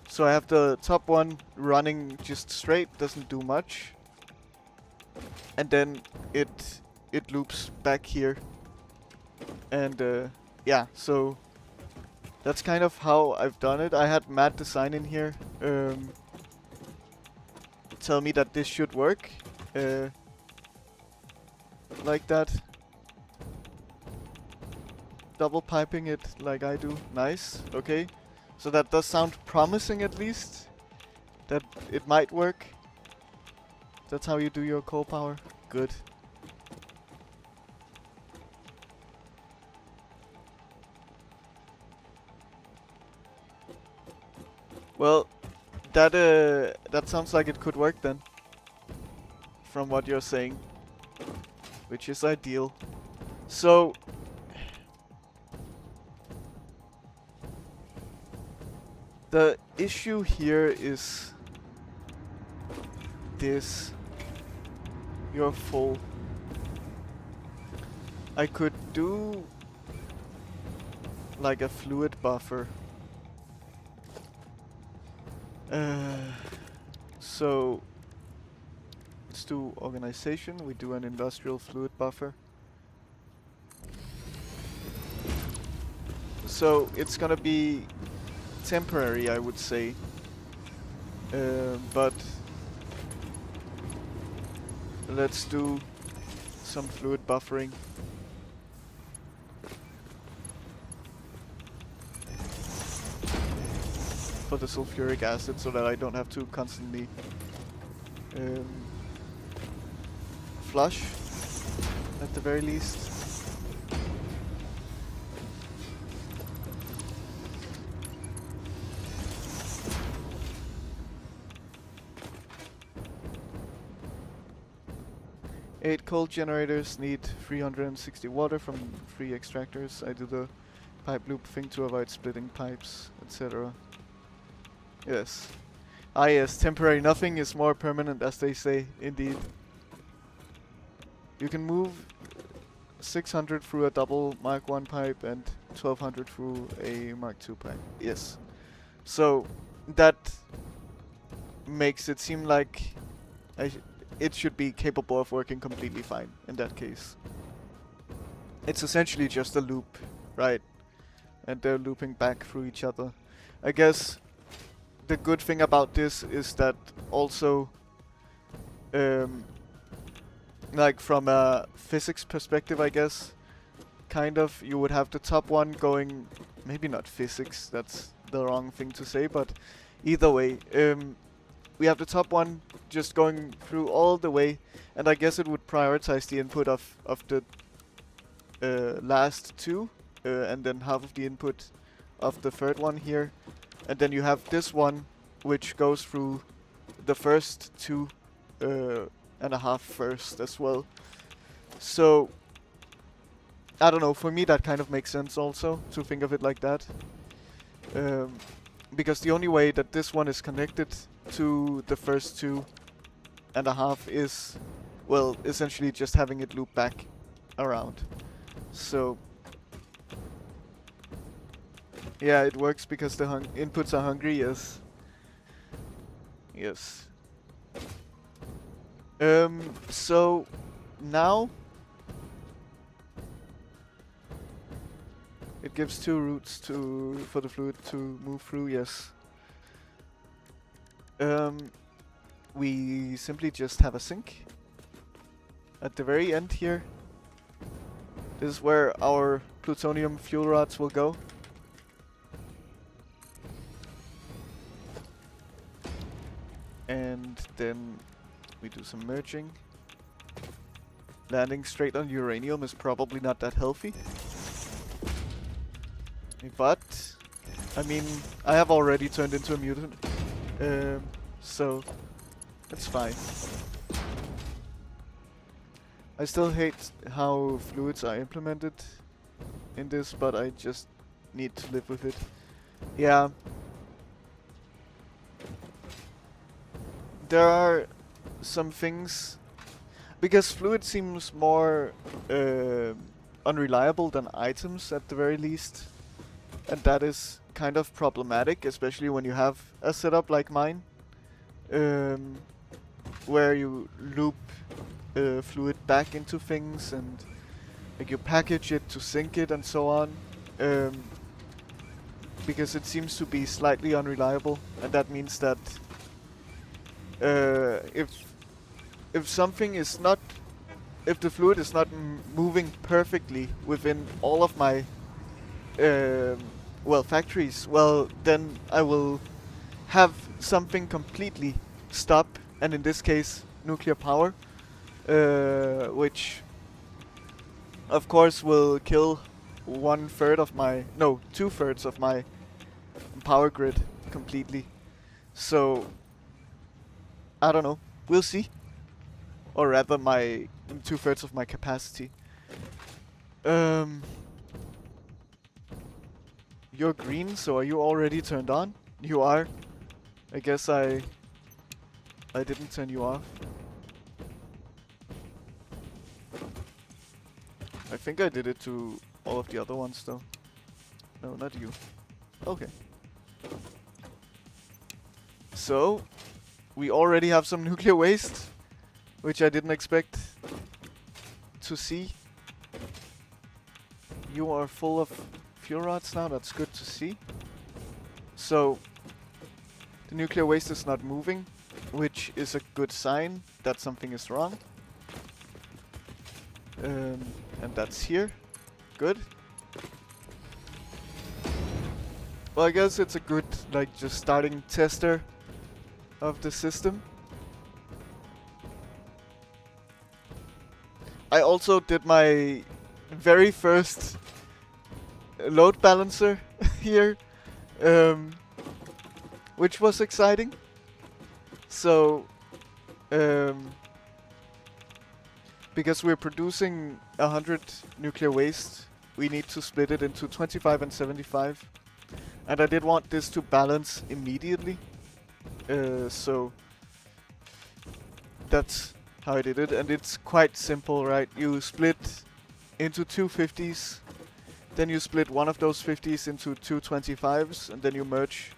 So I have the top one running just straight, doesn't do much, and then it loops back here, and yeah, so that's kind of how I've done it. I had Matt Design in here tell me that this should work like that. Double piping it like I do. Nice. Okay. So that does sound promising, at least. That it might work. That's how you do your coal power. Good. Well, that sounds like it could work then. From what you're saying. Which is ideal. So the issue here is this. You're full. I could do like a fluid buffer. So let's do organization. We do an industrial fluid buffer. So it's gonna be temporary, I would say. But let's do some fluid buffering. For the sulfuric acid, so that I don't have to constantly flush, at the very least. Eight coal generators need 360 water from 3 extractors. I do the pipe loop thing to avoid splitting pipes, etc. Yes. Ah yes, temporary. Nothing is more permanent, as they say, indeed. You can move 600 through a double Mark 1 pipe and 1200 through a Mark 2 pipe. Yes. So that makes it seem like it should be capable of working completely fine in that case. It's essentially just a loop, right? And they're looping back through each other. I guess the good thing about this is that also, like from a physics perspective, I guess, kind of, you would have the top one going, maybe not physics, that's the wrong thing to say, but either way, we have the top one just going through all the way, and I guess it would prioritize the input of the last two, and then half of the input of the third one here, and then you have this one which goes through the first two and a half first as well. So I don't know, for me that kind of makes sense also to think of it like that, because the only way that this one is connected to the first two and a half is, well, essentially just having it loop back around. So yeah, it works because the inputs are hungry, yes. Yes. So now it gives two routes for the fluid to move through, yes. We simply just have a sink at the very end here. This is where our plutonium fuel rods will go. And then we do some merging. Landing straight on uranium is probably not that healthy. But, I mean, I have already turned into a mutant. So, it's fine. I still hate how fluids are implemented in this, but I just need to live with it. Yeah. There are some things, because fluid seems more unreliable than items at the very least, and that is kind of problematic, especially when you have a setup like mine, where you loop fluid back into things and like you package it to sync it and so on, because it seems to be slightly unreliable, and that means that if something is not, if the fluid is not moving perfectly within all of my well, factories, well, then I will have something completely stop, and in this case nuclear power, which of course will kill 1/3 of my, no, 2/3 of my power grid completely. So I don't know, we'll see. Or rather my 2/3 of my capacity. You're green, so are you already turned on? You are. I guess I didn't turn you off. I think I did it to all of the other ones though. No, not you. Okay. So, we already have some nuclear waste, which I didn't expect to see. You are full of fuel rods now, that's good to see. So, the nuclear waste is not moving, which is a good sign that something is wrong. And that's here. Good. Well, I guess it's a good, like, just starting tester of the system. I also did my very first load balancer here, which was exciting. So, because we're producing 100 nuclear waste, we need to split it into 25 and 75. And I did want this to balance immediately. So that's how I did it, and it's quite simple, right? You split into two 50s, then you split one of those 50s into two 25s, and then you merge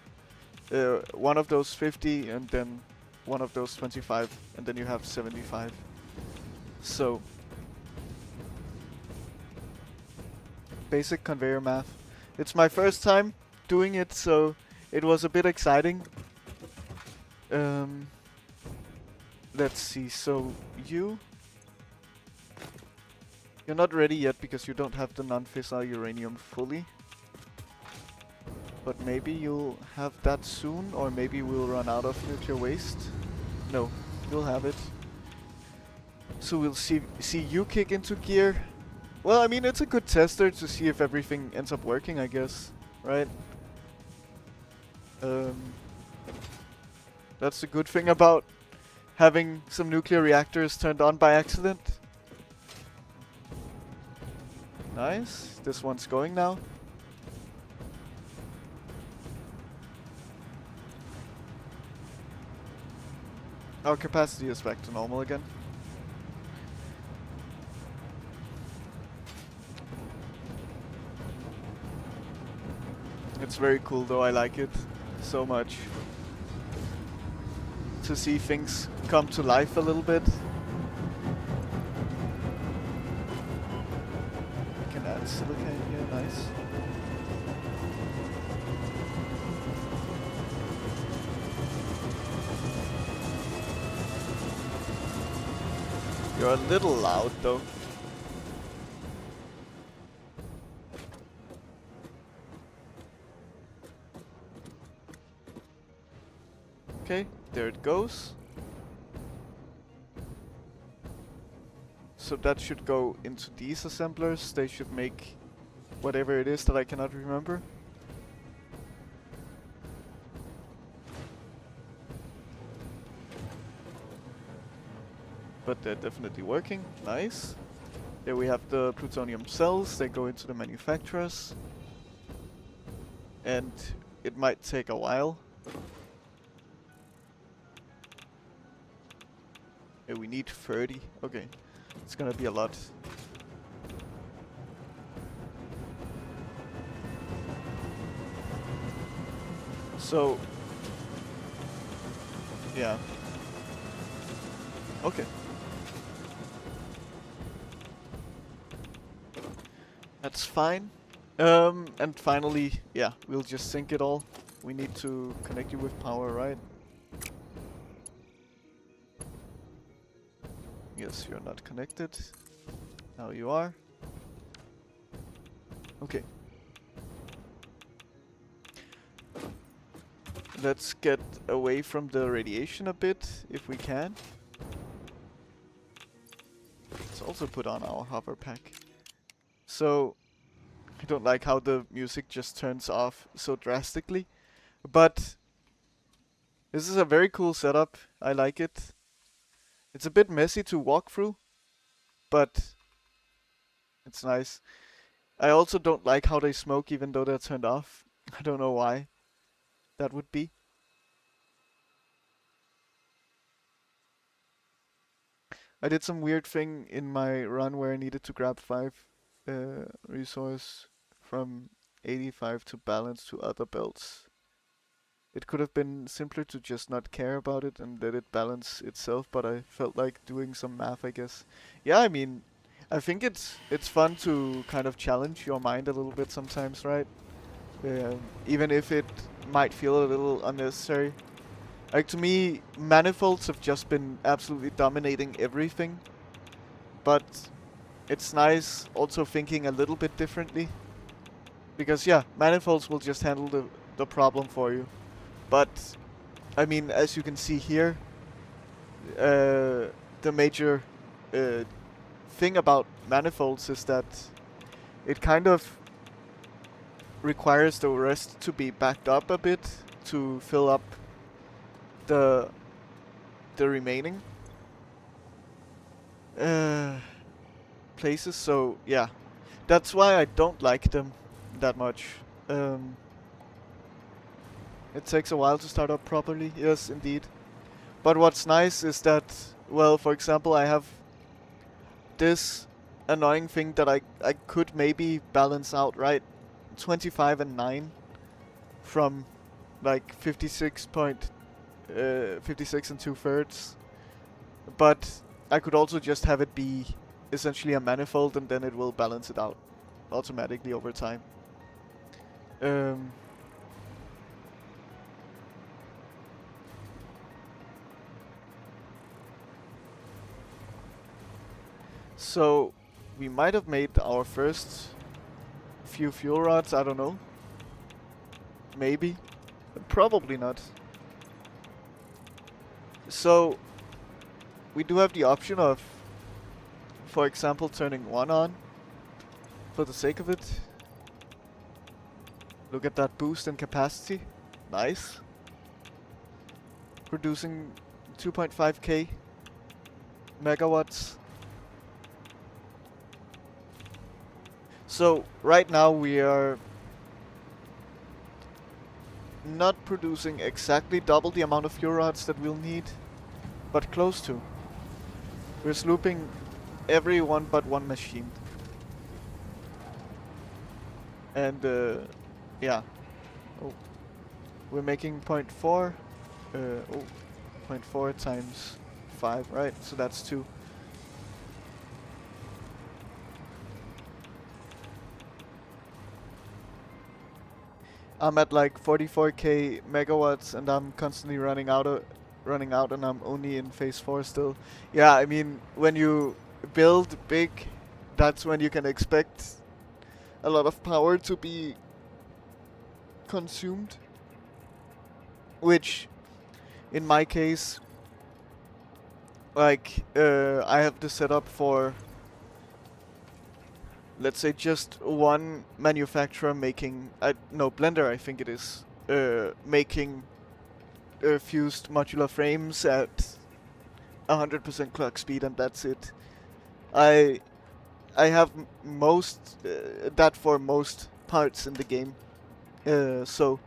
one of those 50 and then one of those 25, and then you have 75. So, basic conveyor math. It's my first time doing it, so it was a bit exciting. Let's see, so you're not ready yet because you don't have the non-fissile uranium fully. But maybe you'll have that soon, or maybe we'll run out of nuclear waste. No, you'll have it. So we'll see you kick into gear. Well, I mean, it's a good tester to see if everything ends up working, I guess. Right? That's the good thing about having some nuclear reactors turned on by accident. Nice. This one's going now. Our capacity is back to normal again. It's very cool though, I like it so much. To see things come to life a little bit. We can add silicon here, nice. You're a little loud though. Okay, there it goes. So that should go into these assemblers. They should make whatever it is that I cannot remember. But they're definitely working. Nice. There we have the plutonium cells. They go into the manufacturers. And it might take a while. Yeah, we need 30. Okay. It's gonna be a lot. So... yeah. Okay. That's fine. And finally, yeah, we'll just sync it all. We need to connect you with power, right? Yes, you're not connected. Now you are. Okay. Let's get away from the radiation a bit, if we can. Let's also put on our hover pack. So, I don't like how the music just turns off so drastically. But, this is a very cool setup. I like it. It's a bit messy to walk through, but it's nice. I also don't like how they smoke even though they're turned off. I don't know why that would be. I did some weird thing in my run where I needed to grab 5 resource from 85 to balance to other belts. It could have been simpler to just not care about it and let it balance itself, but I felt like doing some math, I guess. Yeah, I mean, I think it's fun to kind of challenge your mind a little bit sometimes, right? Even if it might feel a little unnecessary. Like, to me, manifolds have just been absolutely dominating everything. But it's nice also thinking a little bit differently. Because, yeah, manifolds will just handle the problem for you. But, I mean, as you can see here, the major thing about manifolds is that it kind of requires the rest to be backed up a bit to fill up the remaining places. So, yeah, that's why I don't like them that much. It takes a while to start up properly, yes, indeed. But what's nice is that, well, for example, I have this annoying thing that I could maybe balance out, right? 25 and 9 from like 56 and 2/3. But I could also just have it be essentially a manifold and then it will balance it out automatically over time. So, we might have made our first few fuel rods, I don't know. Maybe. Probably not. So, we do have the option of, for example, turning 1 on for the sake of it. Look at that boost in capacity. Nice. Producing 2.5k megawatts. So right now we are not producing exactly double the amount of fuel rods that we'll need, but close to. We're slooping every one but one machine. And yeah. Oh. We're making 0.4. Oh, 0.4 times 5, right? So that's 2. I'm at like 44k megawatts, and I'm constantly running out, and I'm only in phase 4 still. Yeah, I mean, when you build big, that's when you can expect a lot of power to be consumed. Which, in my case, like, I have the setup for, let's say, just one manufacturer making, no, Blender I think it is, making fused modular frames at 100% clock speed, and that's it. I have most that for most parts in the game, so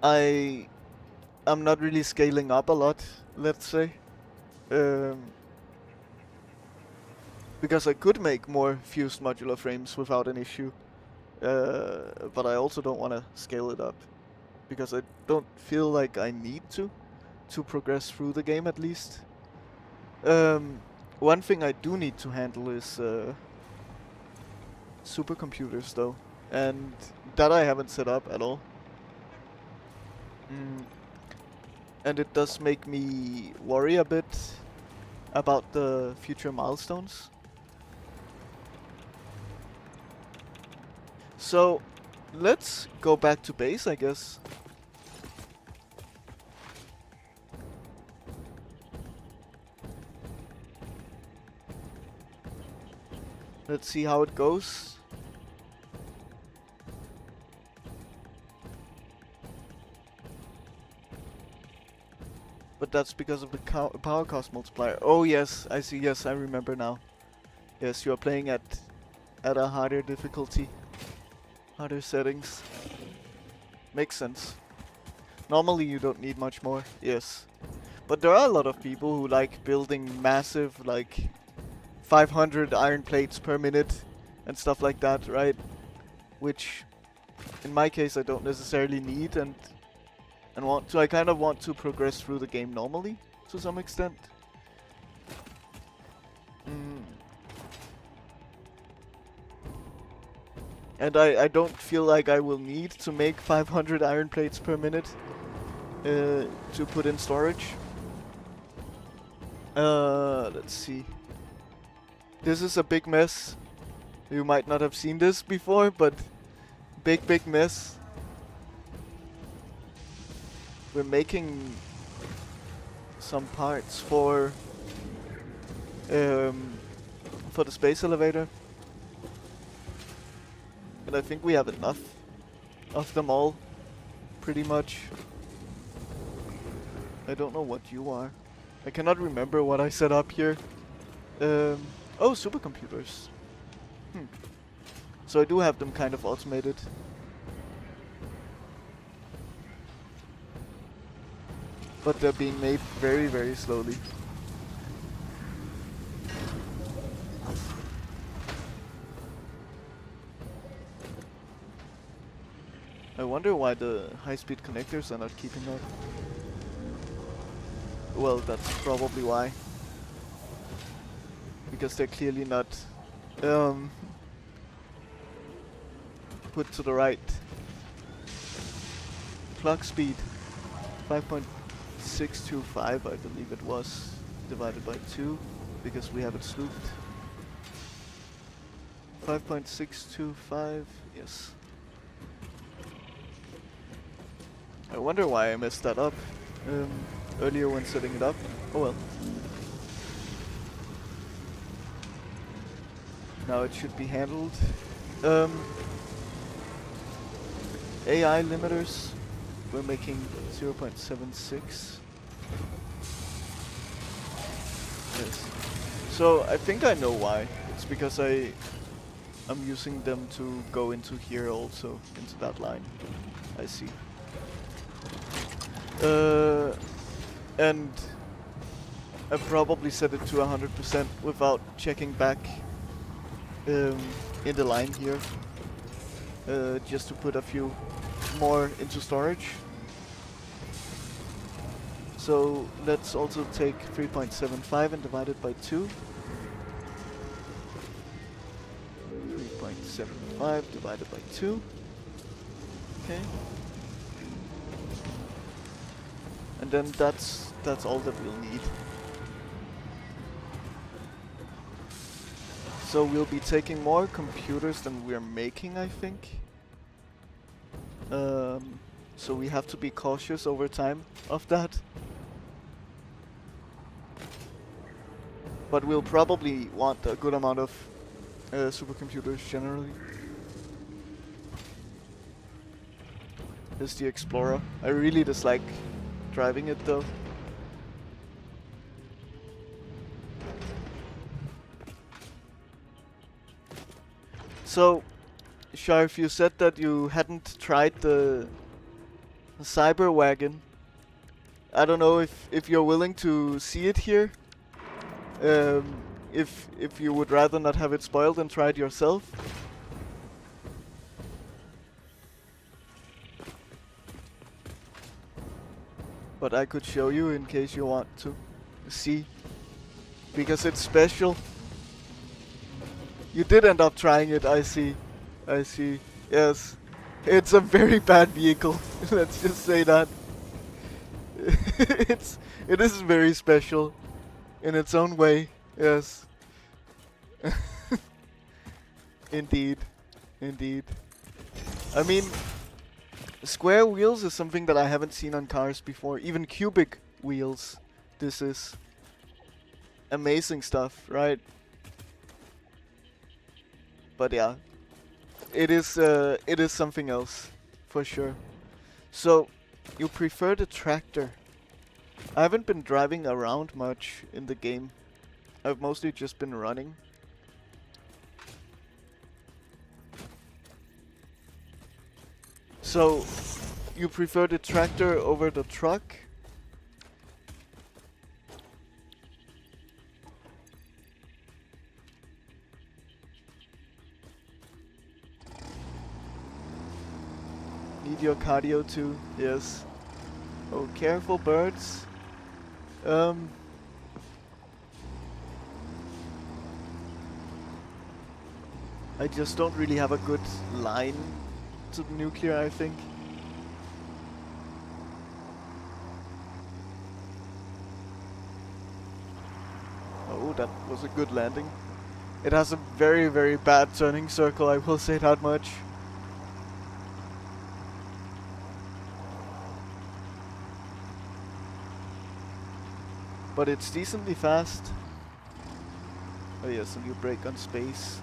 I'm not really scaling up a lot, let's say, because I could make more fused modular frames without an issue, but I also don't want to scale it up, because I don't feel like I need to progress through the game at least. One thing I do need to handle is supercomputers though, and that I haven't set up at all. And it does make me worry a bit about the future milestones. So, let's go back to base, I guess. Let's see how it goes. But that's because of the power cost multiplier. Oh yes, I see. Yes, I remember now. Yes, you are playing at a harder difficulty, harder settings. Makes sense. Normally you don't need much more. Yes, but there are a lot of people who like building massive, like 500 iron plates per minute and stuff like that, right? Which, in my case, I don't necessarily need and want to. I kind of want to progress through the game normally, to some extent. And I don't feel like I will need to make 500 iron plates per minute to put in storage. Let's see. This is a big mess. You might not have seen this before, but big mess. We're making some parts for the space elevator, and I think we have enough of them all, pretty much. I don't know what you are. I cannot remember what I set up here. Oh, supercomputers. So I do have them kind of automated. But they're being made very, very slowly. I wonder why the high-speed connectors are not keeping up. Well, that's probably why. Because they're clearly not put to the right clock speed. 5.625, I believe it was, divided by 2, because we have it slooped. 5.625, yes. I wonder why I messed that up earlier when setting it up. Oh well. Now it should be handled. Um, AI limiters. We're making 0.76. Yes. So I think I know why. It's because I'm using them to go into here also, into that line. I see. And I probably set it to 100% without checking back in the line here. Just to put a few more into storage. So let's also take 3.75 and divide it by 2. 3.75 divided by 2. Okay. And then that's all that we'll need. So we'll be taking more computers than we're making, I think. So we have to be cautious over time of that. But we'll probably want a good amount of supercomputers generally. Here's the Explorer. I really dislike driving it though. So, Sharif, you said that you hadn't tried the Cyber Wagon. I don't know if you're willing to see it here. If you would rather not have it spoiled and try it yourself. But I could show you in case you want to see. Because it's special. You did end up trying it, I see. I see. Yes. It's a very bad vehicle. Let's just say that. It is very special. In its own way. Yes. Indeed. Indeed. I mean, square wheels is something that I haven't seen on cars before. Even cubic wheels. This is amazing stuff, right? But yeah, it is something else for sure. So, you prefer the tractor? I haven't been driving around much in the game. I've mostly just been running. So, you prefer the tractor over the truck? Need your cardio too, yes. Oh, careful birds. I just don't really have a good line to nuclear, I think. Oh, that was a good landing. It has a very, very bad turning circle, I will say that much. But it's decently fast. Oh yes, and you brake on space.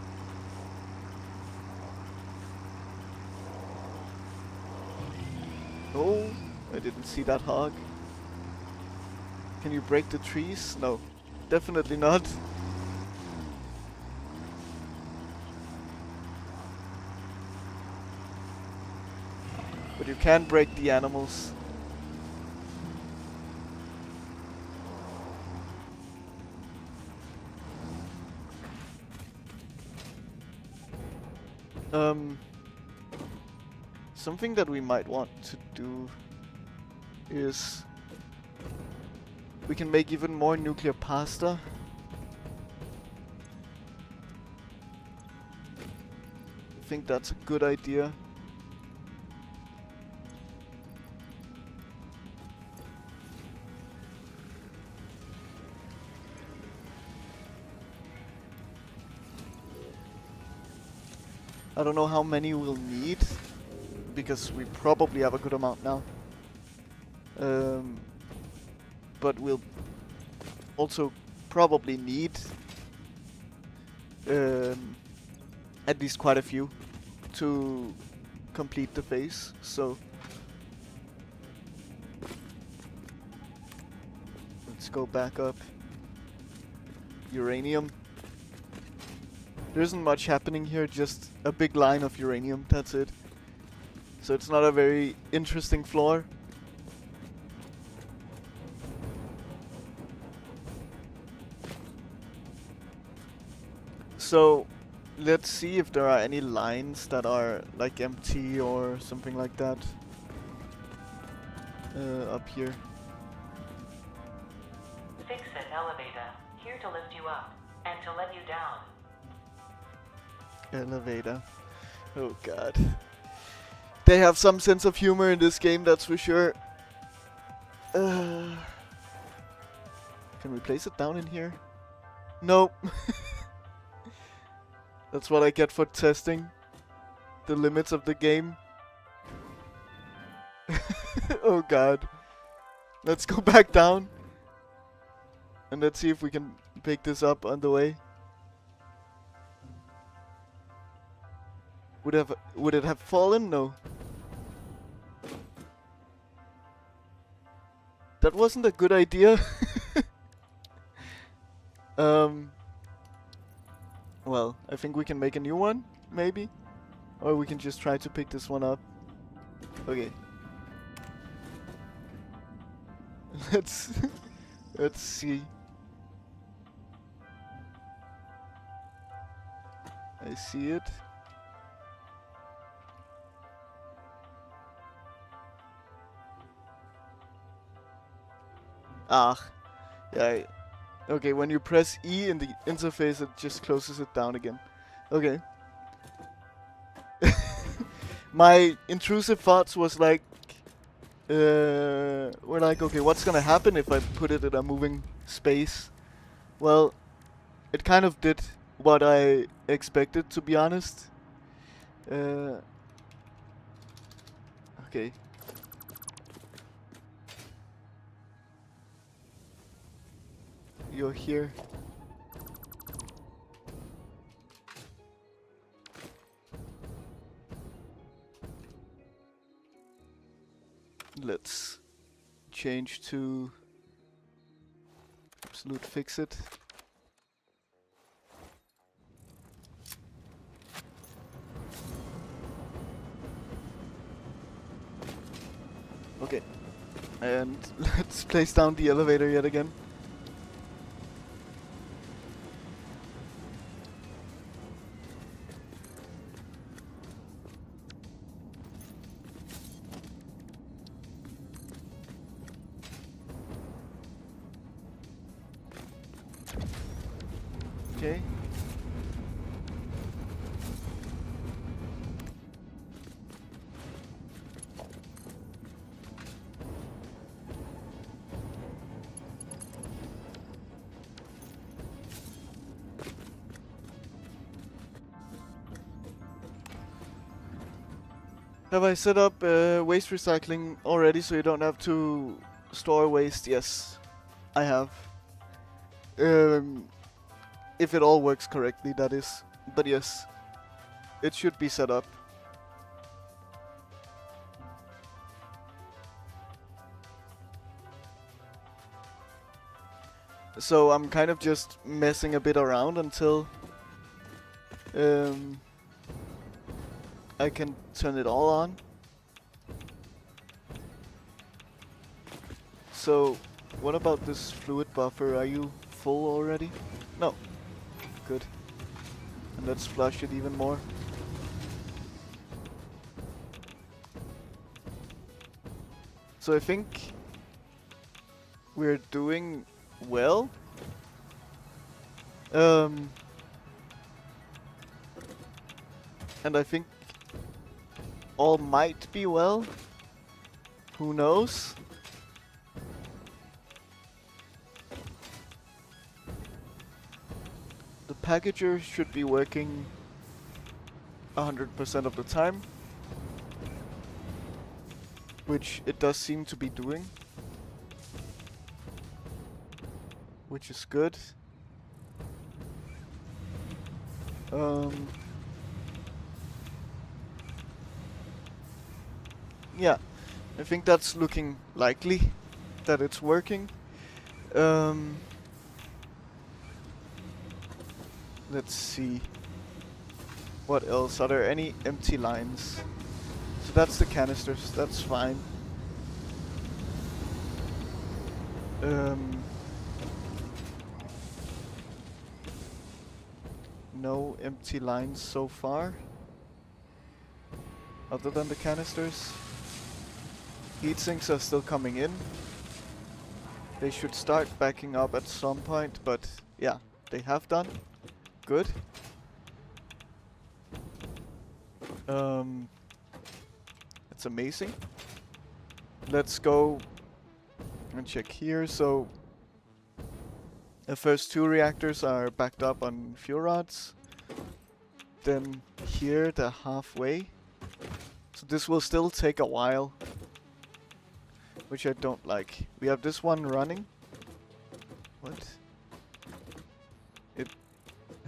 Oh, I didn't see that hog. Can you break the trees? No, definitely not. But you can break the animals. Something that we might want to do is we can make even more nuclear pasta. I think that's a good idea. I don't know how many we'll need, because we probably have a good amount now. Um, but we'll also probably need at least quite a few to complete the phase, so let's go back up. Uranium. There isn't much happening here, just a big line of uranium, that's it. So it's not a very interesting floor. So let's see if there are any lines that are like empty or something like that up here. Fix it, elevator. Here to lift you up and to let you down. Elevator. Oh god. They have some sense of humor in this game, that's for sure. Can we place it down in here? Nope. That's what I get for testing the limits of the game. Oh god. Let's go back down. And let's see if we can pick this up on the way. Would it have fallen? No. That wasn't a good idea. Well, I think we can make a new one, maybe? Or we can just try to pick this one up. Okay. Let's see. I see it. Ah, yeah. Okay, when you press E in the interface, it just closes it down again. Okay. My intrusive thoughts was like, were like, okay, what's gonna happen if I put it in a moving space? Well, it kind of did what I expected, to be honest. Okay. You're here. Let's change to absolute fix it. Okay. And let's place down the elevator yet again. Okay. Have I set up waste recycling already so you don't have to store waste? Yes, I have. If it all works correctly, that is. But yes, it should be set up. So I'm kind of just messing a bit around until I can turn it all on. So what about this fluid buffer? Are you full already? No. Good. And let's flush it even more. So I think we're doing well. And I think all might be well. Who knows? The packager should be working 100% of the time, which it does seem to be doing. which is good. Yeah, I think that's looking likely that it's working. Let's see. What else? Are there any empty lines? So that's the canisters. That's fine. No empty lines so far. Other than the canisters. Heat sinks are still coming in. They should start backing up at some point, but yeah, they have done. Good. It's amazing. Let's go and check here. So the first 2 reactors are backed up on fuel rods. Then here they're halfway. So this will still take a while, which I don't like. We have this one running. What?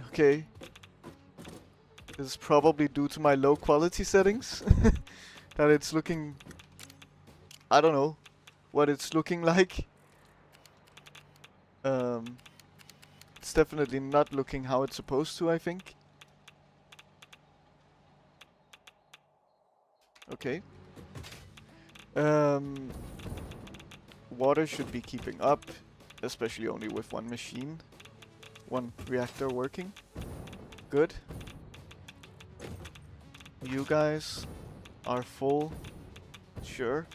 Okay. This is probably due to my low quality settings. That it's looking... I don't know what it's looking like. It's definitely not looking how it's supposed to, I think. Okay. Water should be keeping up, especially only with one machine. One reactor working. Good. You guys are full. Sure.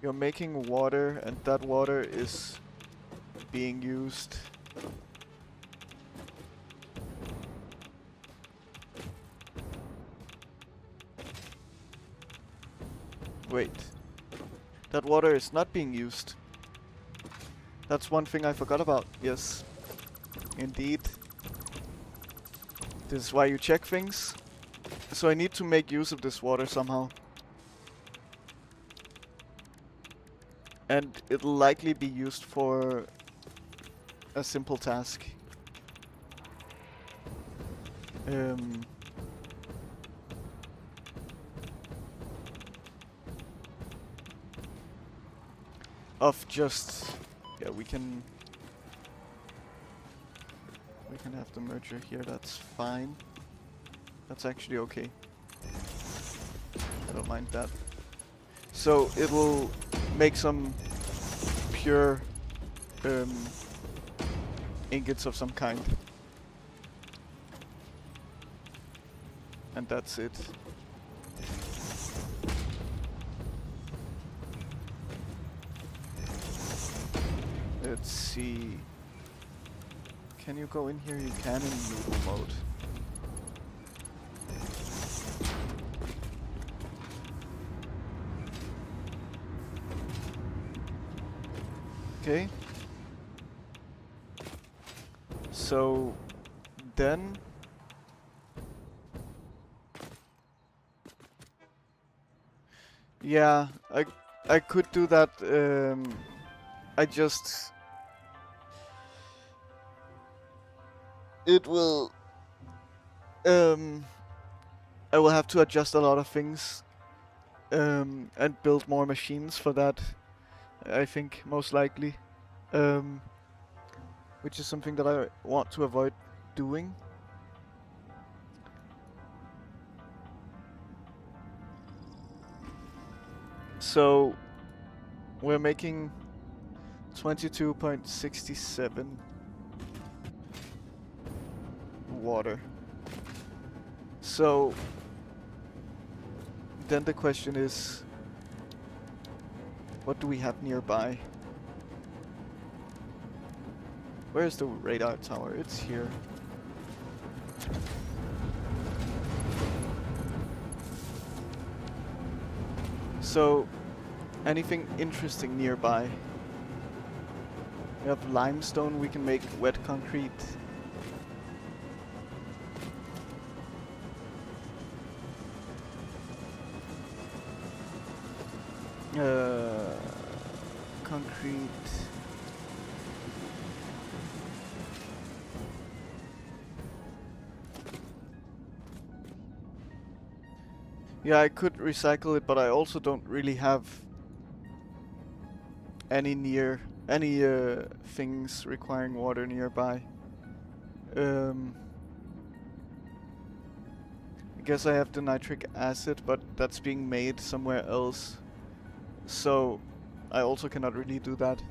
You're making water, and that water is being used. Wait. That water is not being used. That's one thing I forgot about. Yes. Indeed. This is why you check things. So I need to make use of this water somehow. And it'll likely be used for a simple task. Of just... Yeah, we can have the merger here, that's fine. That's actually okay. I don't mind that. So it will make some pure ingots of some kind. And that's it. Let's see. Can you go in here? You can in noodle mode. Okay. So then yeah, I could do that. I just it will I will have to adjust a lot of things and build more machines for that, I think, most likely. Which is something that I want to avoid doing. So we're making 22.67 water. So then the question is, what do we have nearby? Where's the radar tower? It's here. So, anything interesting nearby? We have limestone, we can make wet concrete. concrete. Yeah, I could recycle it, but I also don't really have any things requiring water nearby. I guess I have the nitric acid, but that's being made somewhere else, so I also cannot really do that.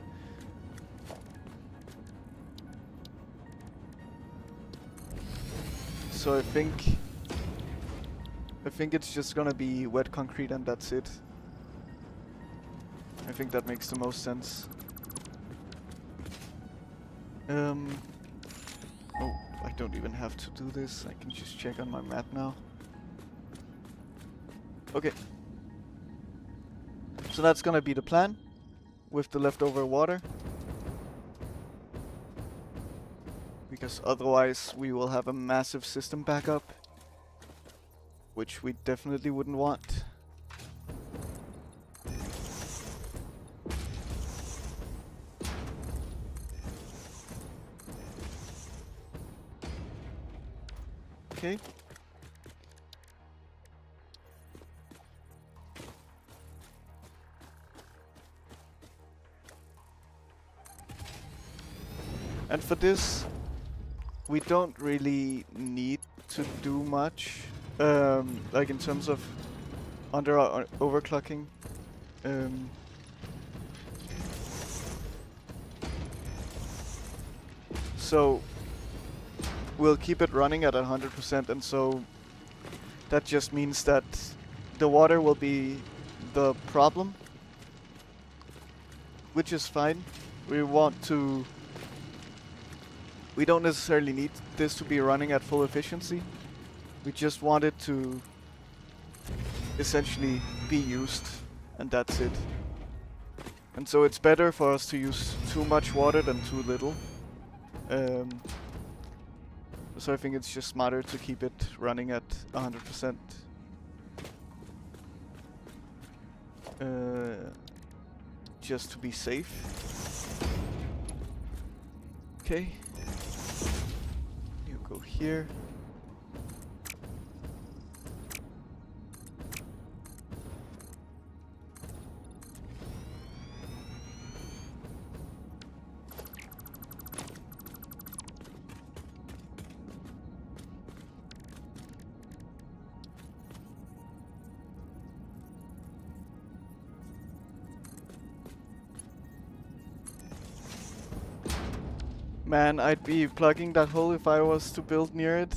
So I think it's just gonna be wet concrete and that's it. I think that makes the most sense. Oh, I don't even have to do this. I can just check on my map now. Okay. So that's gonna be the plan with the leftover water. Because otherwise we will have a massive system backup, which we definitely wouldn't want. Okay. And for this, we don't really need to do much, like in terms of overclocking. So we'll keep it running at 100%, and so that just means that the water will be the problem, which is fine. We don't necessarily need this to be running at full efficiency. We just want it to essentially be used, and that's it. And so it's better for us to use too much water than too little. So I think it's just smarter to keep it running at 100%. Just to be safe. Okay. You go here. Man, I'd be plugging that hole if I was to build near it,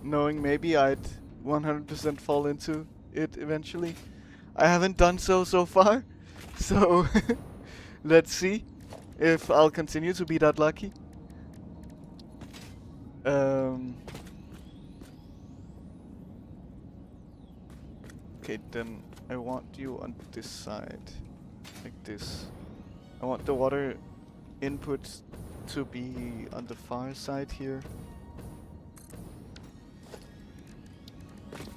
knowing maybe I'd 100% fall into it eventually. I haven't done so far, so let's see if I'll continue to be that lucky. Okay, then I want you on this side, like this. I want the water input to be on the far side here.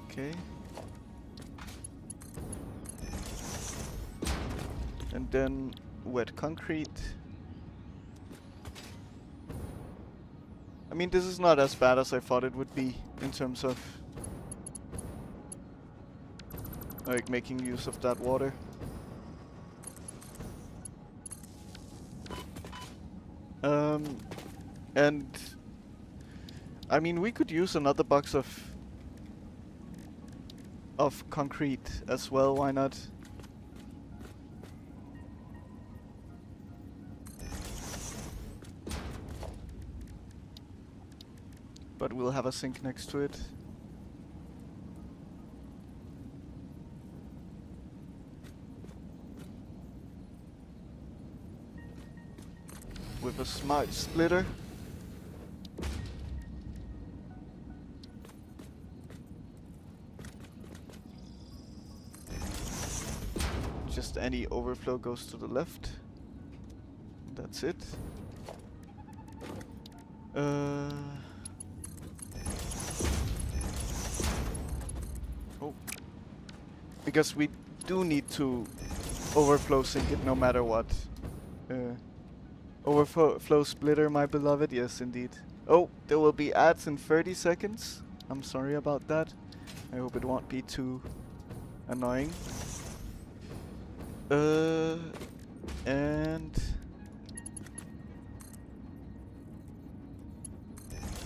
Okay. And then wet concrete. I mean, this is not as bad as I thought it would be in terms of like making use of that water. And I mean, we could use another box of concrete as well, why not? But we'll have a sink next to it. With a smart splitter. Just any overflow goes to the left. That's it. Oh. Because we do need to overflow sink it no matter what. Uh, Overflow splitter, my beloved. Yes, indeed. Oh, there will be ads in 30 seconds. I'm sorry about that. I hope it won't be too annoying. And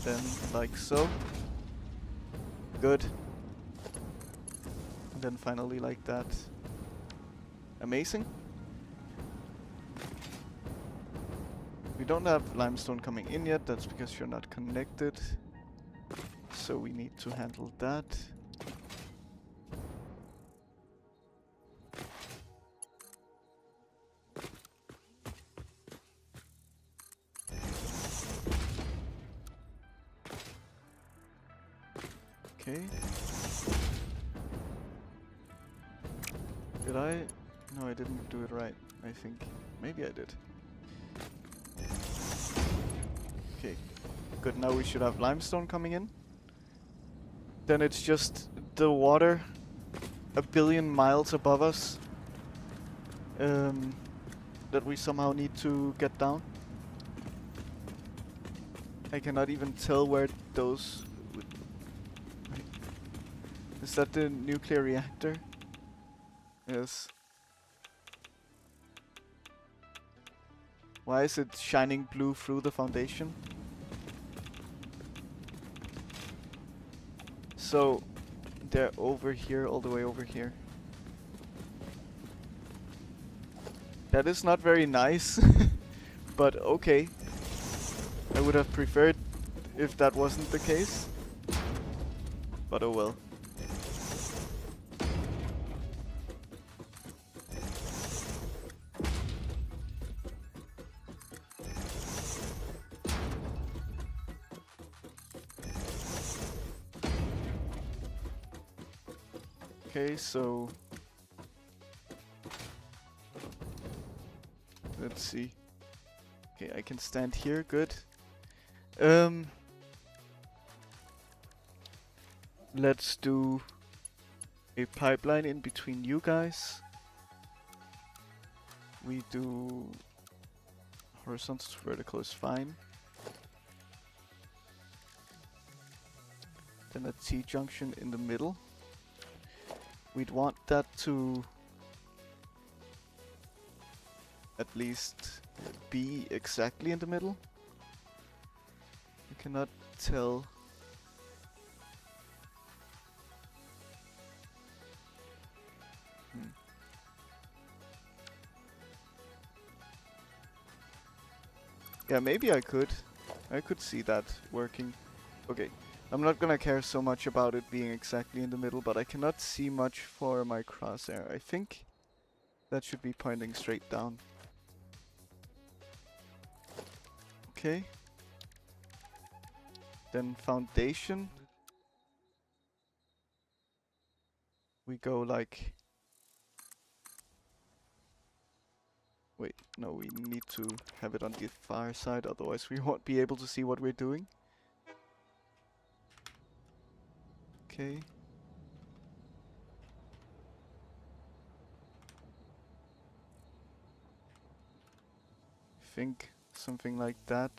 then like so. Good. And then finally like that. Amazing. We don't have limestone coming in yet, that's because you're not connected. So we need to handle that. Okay. Did I? No, I didn't do it right, I think. Maybe I did. Okay. Good, now we should have limestone coming in. Then it's just the water a billion miles above us that we somehow need to get down. I cannot even tell where those... Is that the nuclear reactor? Yes. Why is it shining blue through the foundation? So, they're over here, all the way over here. That is not very nice, but okay. I would have preferred if that wasn't the case. But oh well. Okay, so let's see. Okay, I can stand here, good. Let's do a pipeline in between you guys. We do horizontal to vertical is fine. Then a T-junction in the middle. We'd want that to at least be exactly in the middle. I cannot tell. Yeah, maybe I could. I could see that working. Okay. I'm not gonna care so much about it being exactly in the middle, but I cannot see much for my crosshair. I think that should be pointing straight down. Okay. Then foundation. We go like... Wait, no, we need to have it on the far side, otherwise we won't be able to see what we're doing. Okay. Think something like that.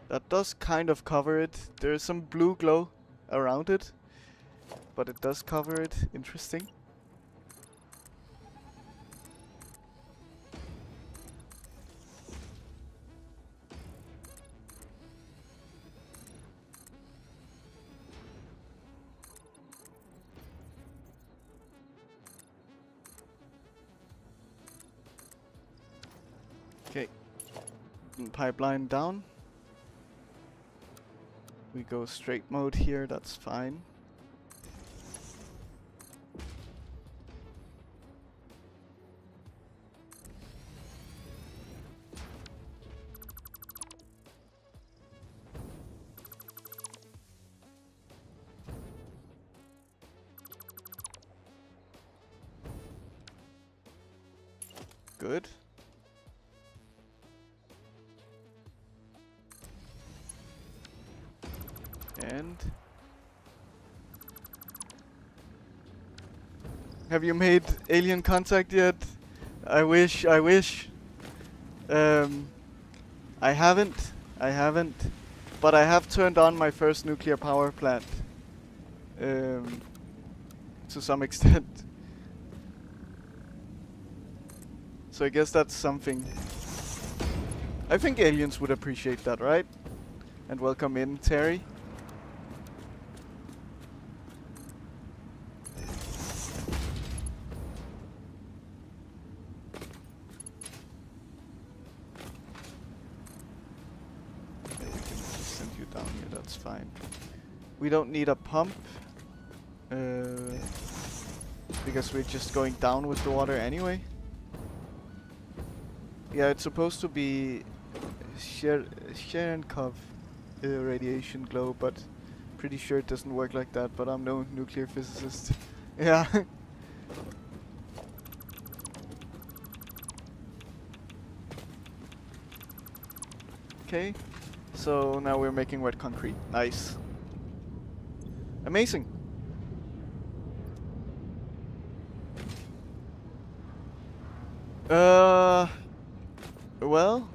That does kind of cover it. There's some blue glow around it, but it does cover it. Interesting. Okay. Pipeline down. We go straight mode here, that's fine. Good. And have you made alien contact yet? I wish. Um, I haven't. But I have turned on my first nuclear power plant. To some extent. So I guess that's something. I think aliens would appreciate that, right? And welcome in, Terry. Yeah, we can send you down here, that's fine. We don't need a pump. Because we're just going down with the water anyway. Yeah, it's supposed to be Cherenkov radiation glow, but pretty sure it doesn't work like that, but I'm no nuclear physicist. Yeah. Okay, so now we're making wet concrete. Nice. Amazing. Well,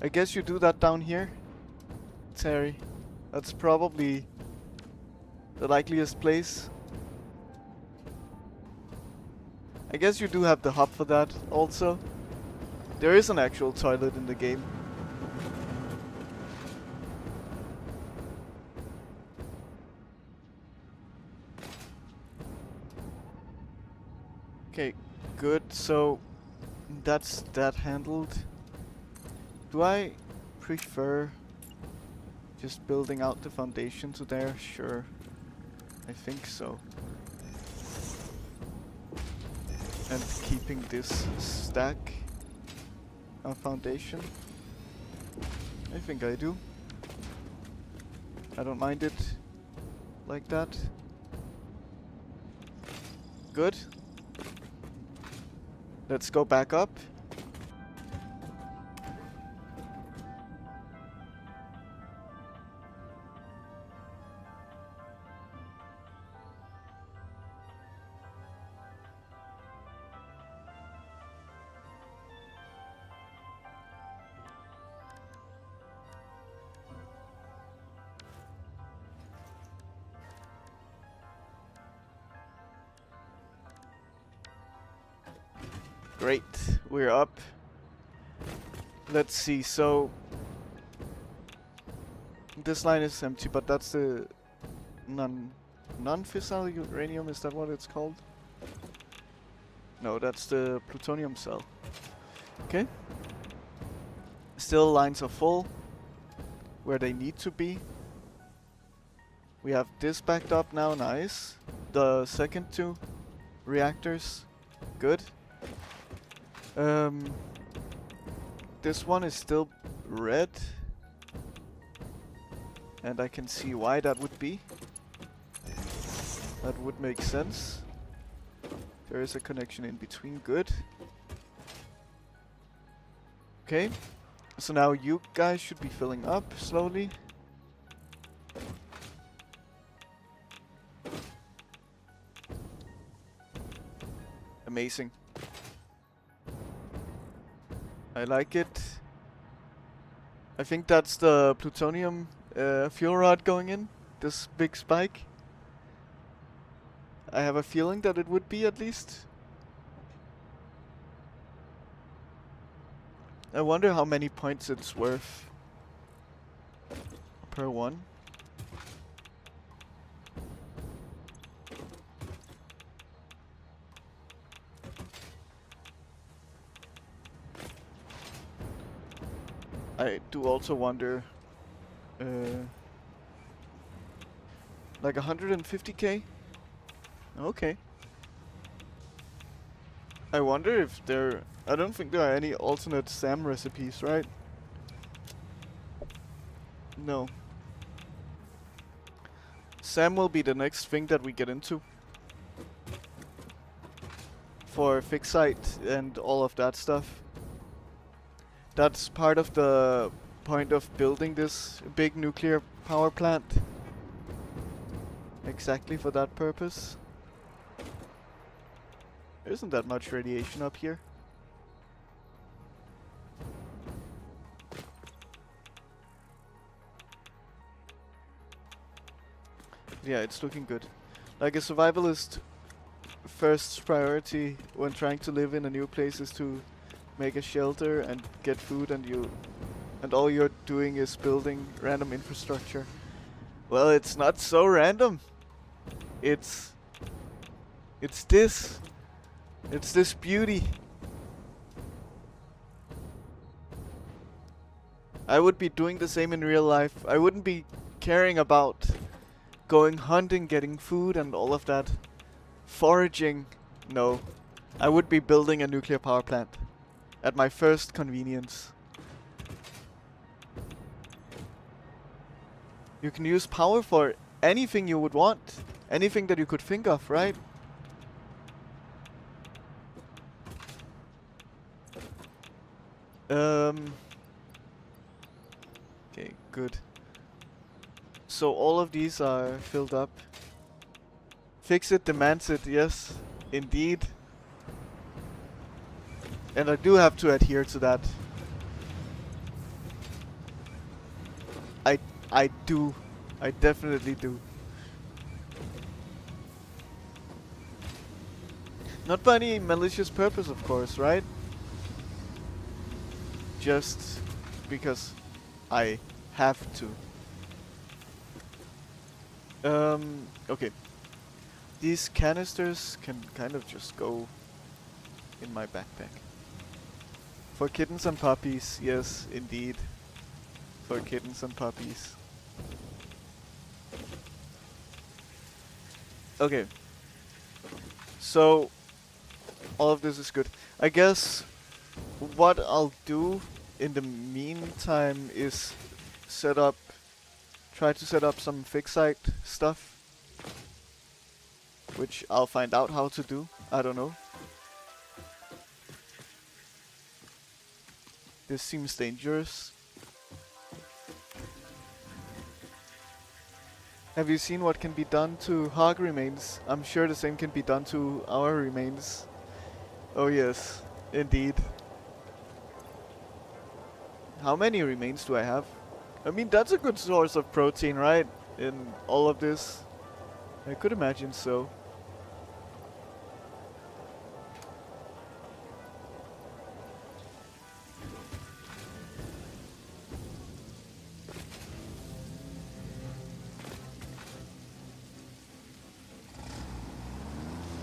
I guess you do that down here, Terry. That's probably the likeliest place. I guess you do have the hub for that also. There is an actual toilet in the game. Okay, good. So that's that handled. Do I prefer just building out the foundation to there? Sure. I think so. And keeping this stack of foundation. I think I do. I don't mind it like that. Good. Let's go back up. Great, we're up. Let's see, so this line is empty, but that's the non-fissile uranium, is that what it's called? No, that's the plutonium cell. Okay. Still lines are full where they need to be. We have this backed up now, nice. The second two reactors, good. This one is still red. And I can see why that would be. That would make sense. There is a connection in between, good. Okay, so now you guys should be filling up slowly. Amazing. I like it. I think that's the plutonium fuel rod going in. This big spike. I have a feeling that it would be, at least. I wonder how many points it's worth per one. I do also wonder, like 150k? Okay. I wonder if there... I don't think there are any alternate SAM recipes, right? No. SAM will be the next thing that we get into. for fixite and all of that stuff. That's part of the point of building this big nuclear power plant. Exactly for that purpose. There isn't that much radiation up here. Yeah, it's looking good. Like a survivalist, first priority when trying to live in a new place is to make a shelter and get food, and all you're doing is building random infrastructure. Well, it's not so random. It's this. It's this beauty. I would be doing the same in real life. I wouldn't be caring about going hunting, getting food and all of that. Foraging. No. I would be building a nuclear power plant. At my first convenience. You can use power for anything you would want. Anything that you could think of, right? Okay, good. So all of these are filled up. Fix it demands it, yes, indeed. And I do have to adhere to that. I do. I definitely do. Not by any malicious purpose, of course, right? Just because I have to. Okay. These canisters can kind of just go in my backpack. For kittens and puppies, yes, indeed. For kittens and puppies. Okay. So, all of this is good. I guess what I'll do in the meantime is try to set up some fixite stuff. Which I'll find out how to do. I don't know. This seems dangerous. Have you seen what can be done to hog remains? I'm sure the same can be done to our remains. Oh yes, indeed. How many remains do I have? I mean, that's a good source of protein, right? In all of this. I could imagine so.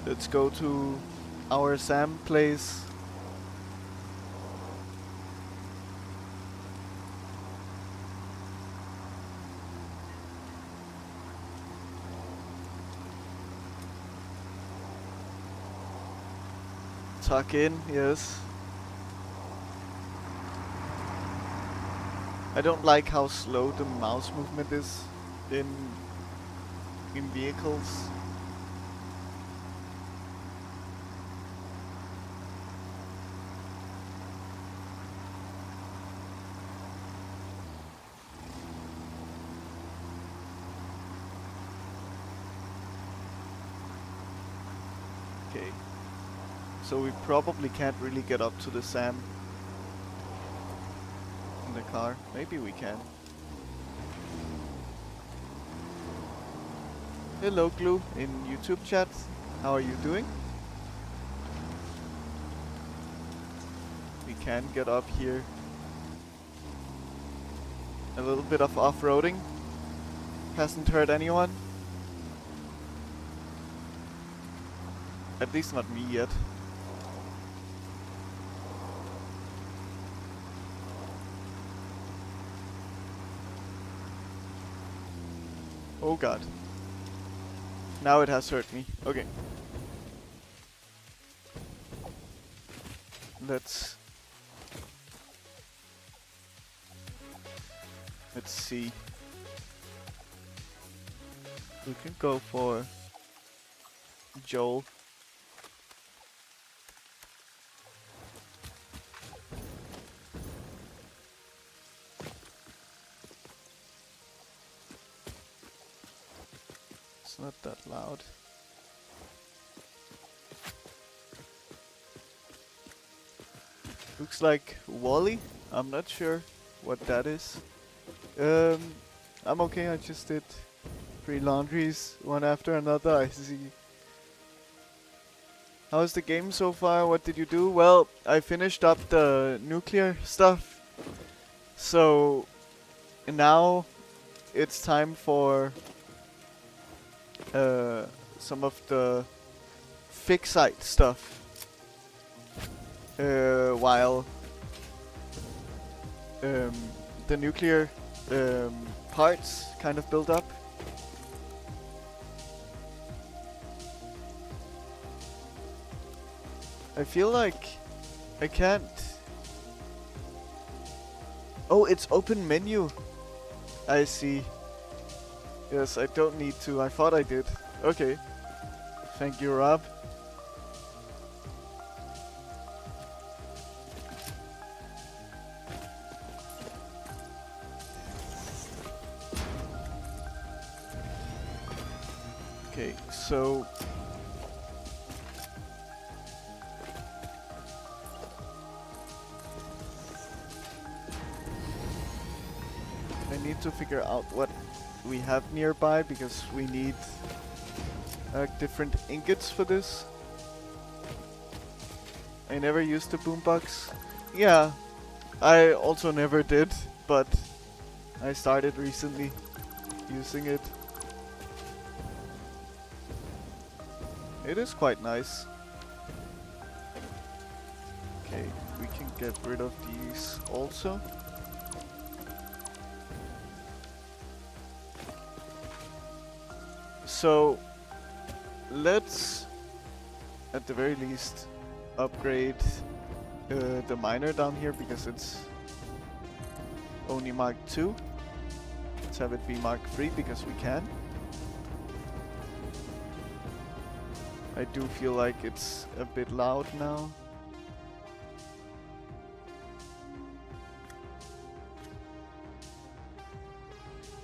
Let's go to our Sam place. Tuck in, yes. I don't like how slow the mouse movement is in vehicles. Okay. So we probably can't really get up to the Sam in the car. Maybe we can. Hello, Glue, in YouTube chat. How are you doing? We can get up here. A little bit of off-roading. Hasn't hurt anyone. At least not me yet. Oh god. Now it has hurt me. Okay. Let's see. We can go for Joel. that loud. Looks like Wally. I'm not sure what that is. I'm okay. I just did 3 laundries, one after another. I see. How's the game so far? What did you do? Well, I finished up the nuclear stuff. So now it's time for some of the fixite stuff. While the nuclear parts kind of build up. I feel like I can't. Oh, it's open menu. I see. Yes, I don't need to. I thought I did. Okay. Thank you, Rob. Okay, so I need to figure out what we have nearby because we need different ingots for this. I never used the boombox. Yeah, I also never did, but I started recently using it. It is quite nice. Okay, we can get rid of these also. So let's, at the very least, upgrade the miner down here because it's only Mark 2. Let's have it be Mark 3 because we can. I do feel like it's a bit loud now.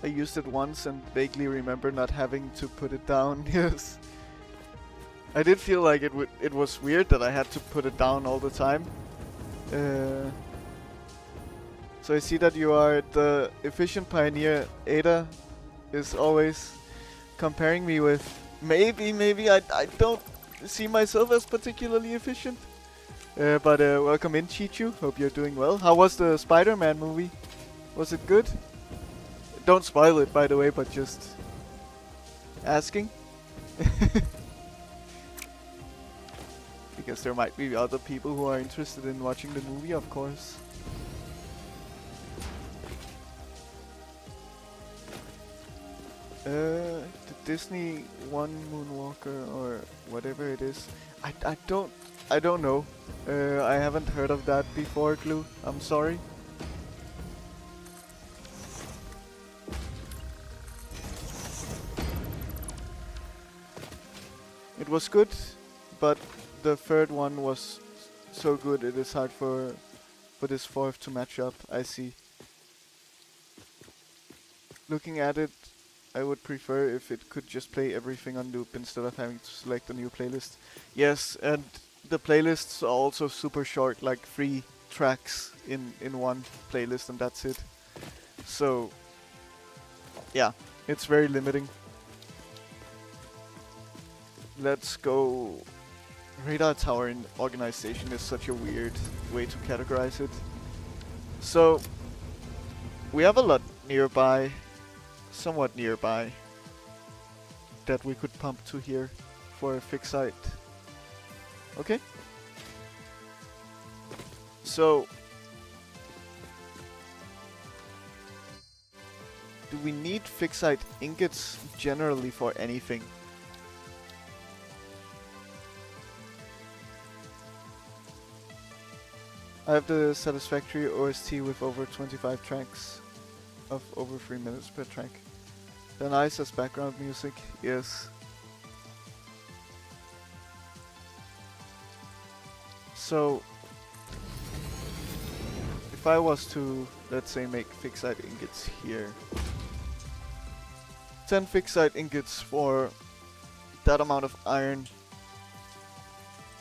I used it once and vaguely remember not having to put it down. Yes. I did feel like it was weird that I had to put it down all the time. So I see that you are the efficient pioneer. Ada is always comparing me with maybe I don't see myself as particularly efficient. But welcome in, Chichu. Hope you're doing well. How was the Spider-Man movie? Was it good? Don't spoil it, by the way, but just asking. Because there might be other people who are interested in watching the movie, of course. The Disney One Moonwalker or whatever it is. I don't know. I haven't heard of that before, Glue. I'm sorry. It was good, but the third one was so good it is hard for this fourth to match up. I see. Looking at it, I would prefer if it could just play everything on loop instead of having to select a new playlist. Yes, and the playlists are also super short, like 3 tracks in one playlist and that's it. So, yeah, it's very limiting. Let's go. Radar tower in organization is such a weird way to categorize it. So, we have a lot nearby, somewhat nearby, that we could pump to here for a fixite. Okay. So, do we need fixite ingots generally for anything? I have the Satisfactory OST with over 25 tracks of over 3 minutes per track. They're nice as background music, yes. So, if I was to, let's say, make fixite ingots here. 10 fixite ingots for that amount of iron.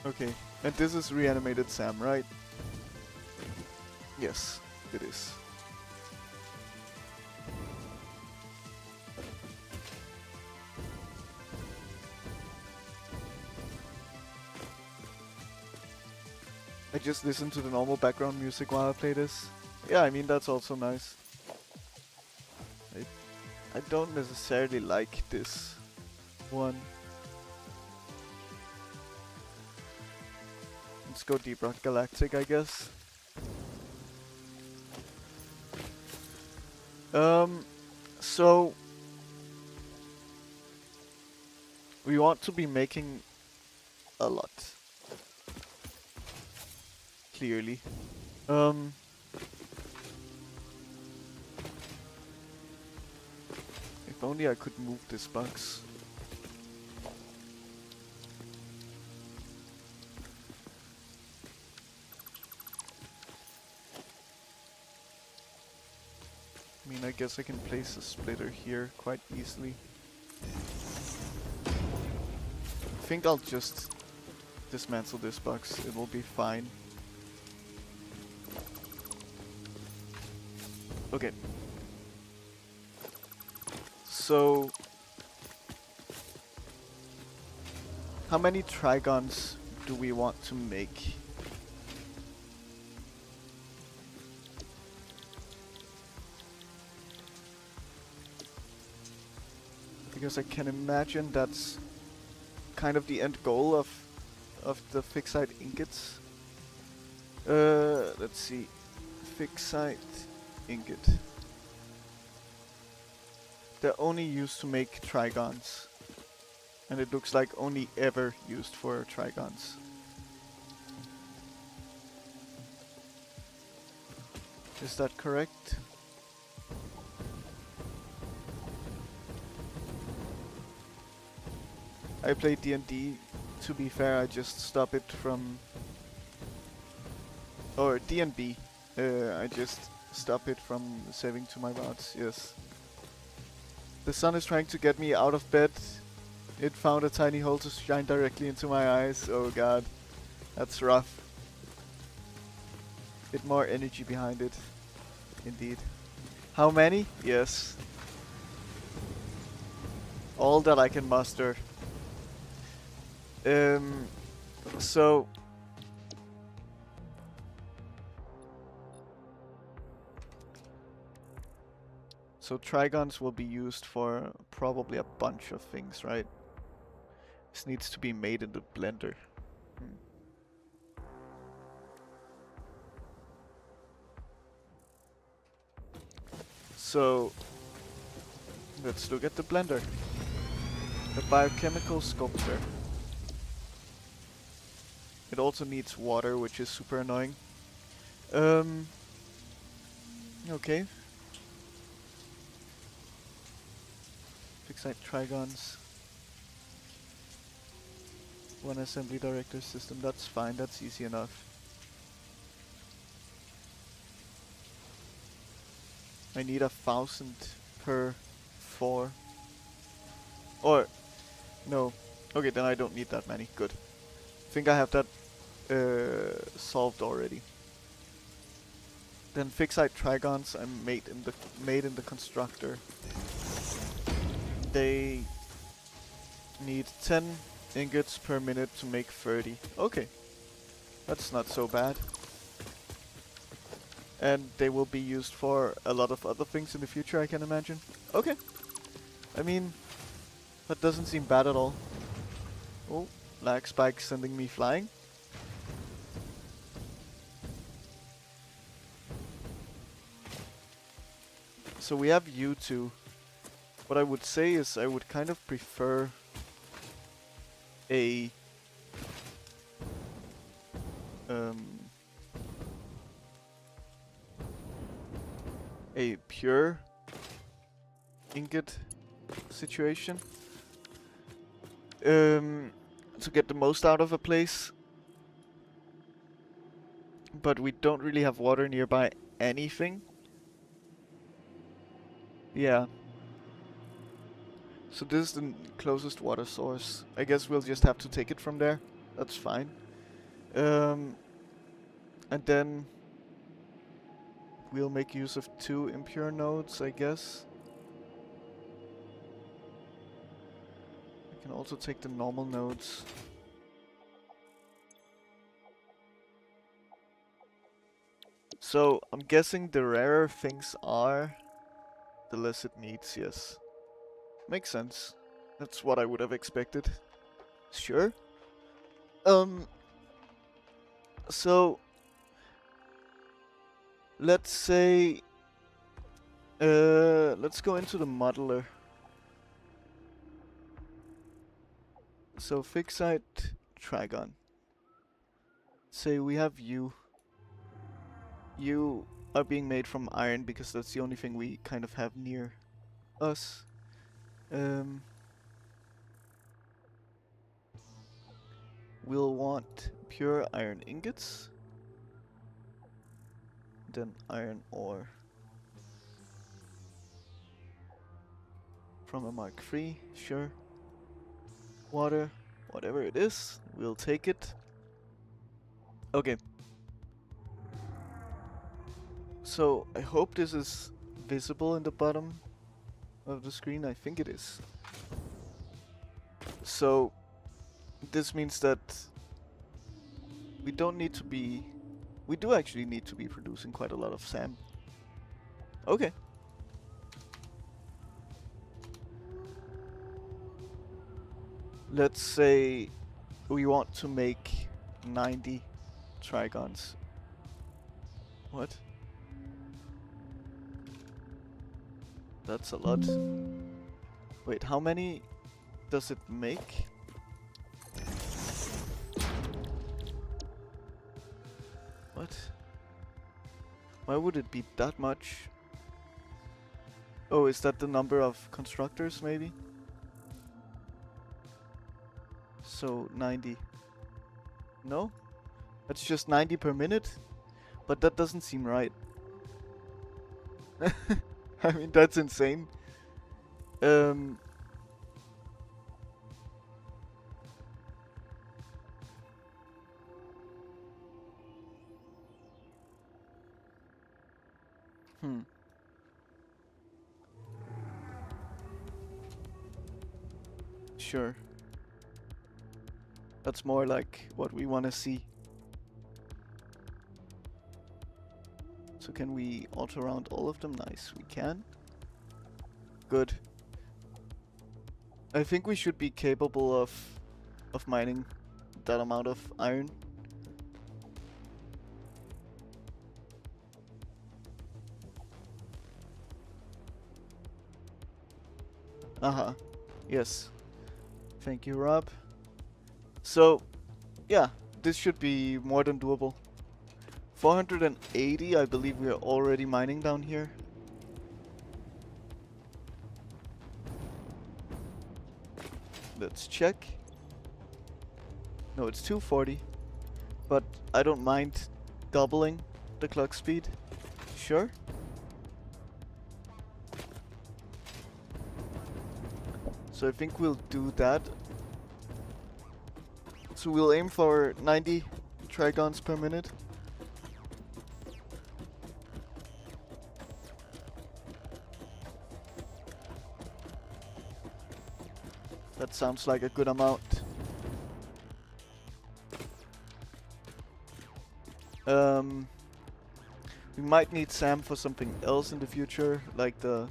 Okay, and this is reanimated Sam, right? Yes, it is. I just listen to the normal background music while I play this. Yeah, I mean, that's also nice. I don't necessarily like this one. Let's go Deep Rock Galactic, I guess. So we want to be making a lot. Clearly. If only I could move this box. I mean, I guess I can place a splitter here quite easily. I think I'll just dismantle this box. It will be fine. Okay. So, how many trigons do we want to make? Because I can imagine that's kind of the end goal of the fixite ingots. Let's see. Fixite ingot. They're only used to make trigons. And it looks like only ever used for trigons. Is that correct? I play D&D, to be fair, I just stop it from... Or D&B, I just stop it from saving to my mods, yes. The sun is trying to get me out of bed. It found a tiny hole to shine directly into my eyes, oh god. That's rough. Bit more energy behind it, indeed. How many? Yes. All that I can muster. So trigons will be used for probably a bunch of things, right? This needs to be made in the blender. So let's look at the blender. The biochemical sculpture. It also needs water, which is super annoying. Okay. Fixite trigons. One assembly director system, that's fine, that's easy enough. I need 1,000 per 4. Or, no. Okay, then I don't need that many, good. I think I have that solved already. Then fixite trigons I made in the constructor. They need 10 ingots per minute to make 30. Okay, that's not so bad. And they will be used for a lot of other things in the future, I can imagine. Okay, I mean, that doesn't seem bad at all. Oh, lag spike sending me flying. So we have U2. What I would say is I would kind of prefer a pure ingot situation to get the most out of a place, but we don't really have water nearby anything. Yeah. So this is the closest water source. I guess we'll just have to take it from there. That's fine. And then we'll make use of 2 impure nodes, I guess. I can also take the normal nodes. So I'm guessing the rarer things are, the less it needs, yes. Makes sense. That's what I would have expected. Sure. So let's say let's go into the modeler. So fixite trigon. Say we have you. You are being made from iron because that's the only thing we kind of have near us. We'll want pure iron ingots. Then iron ore. From a Mark III, sure. Water, whatever it is, we'll take it. Okay. So, I hope this is visible in the bottom of the screen. I think it is. So, this means that we don't need to be... We do actually need to be producing quite a lot of sand. Okay. Let's say we want to make 90 trigons. What? That's a lot. Wait, how many does it make? What? Why would it be that much? Oh, is that the number of constructors, maybe? So, 90. No? That's just 90 per minute? But that doesn't seem right. I mean, that's insane. Sure. That's more like what we want to see. So can we alter around all of them? Nice, we can. Good. I think we should be capable of mining that amount of iron. Uh-huh. Yes. Thank you, Rob. So, yeah, this should be more than doable. 480, I believe we are already mining down here. Let's check. No, it's 240. But I don't mind doubling the clock speed. Sure. So I think we'll do that. So we'll aim for 90 trigons per minute. That sounds like a good amount. We might need SAM for something else in the future, like the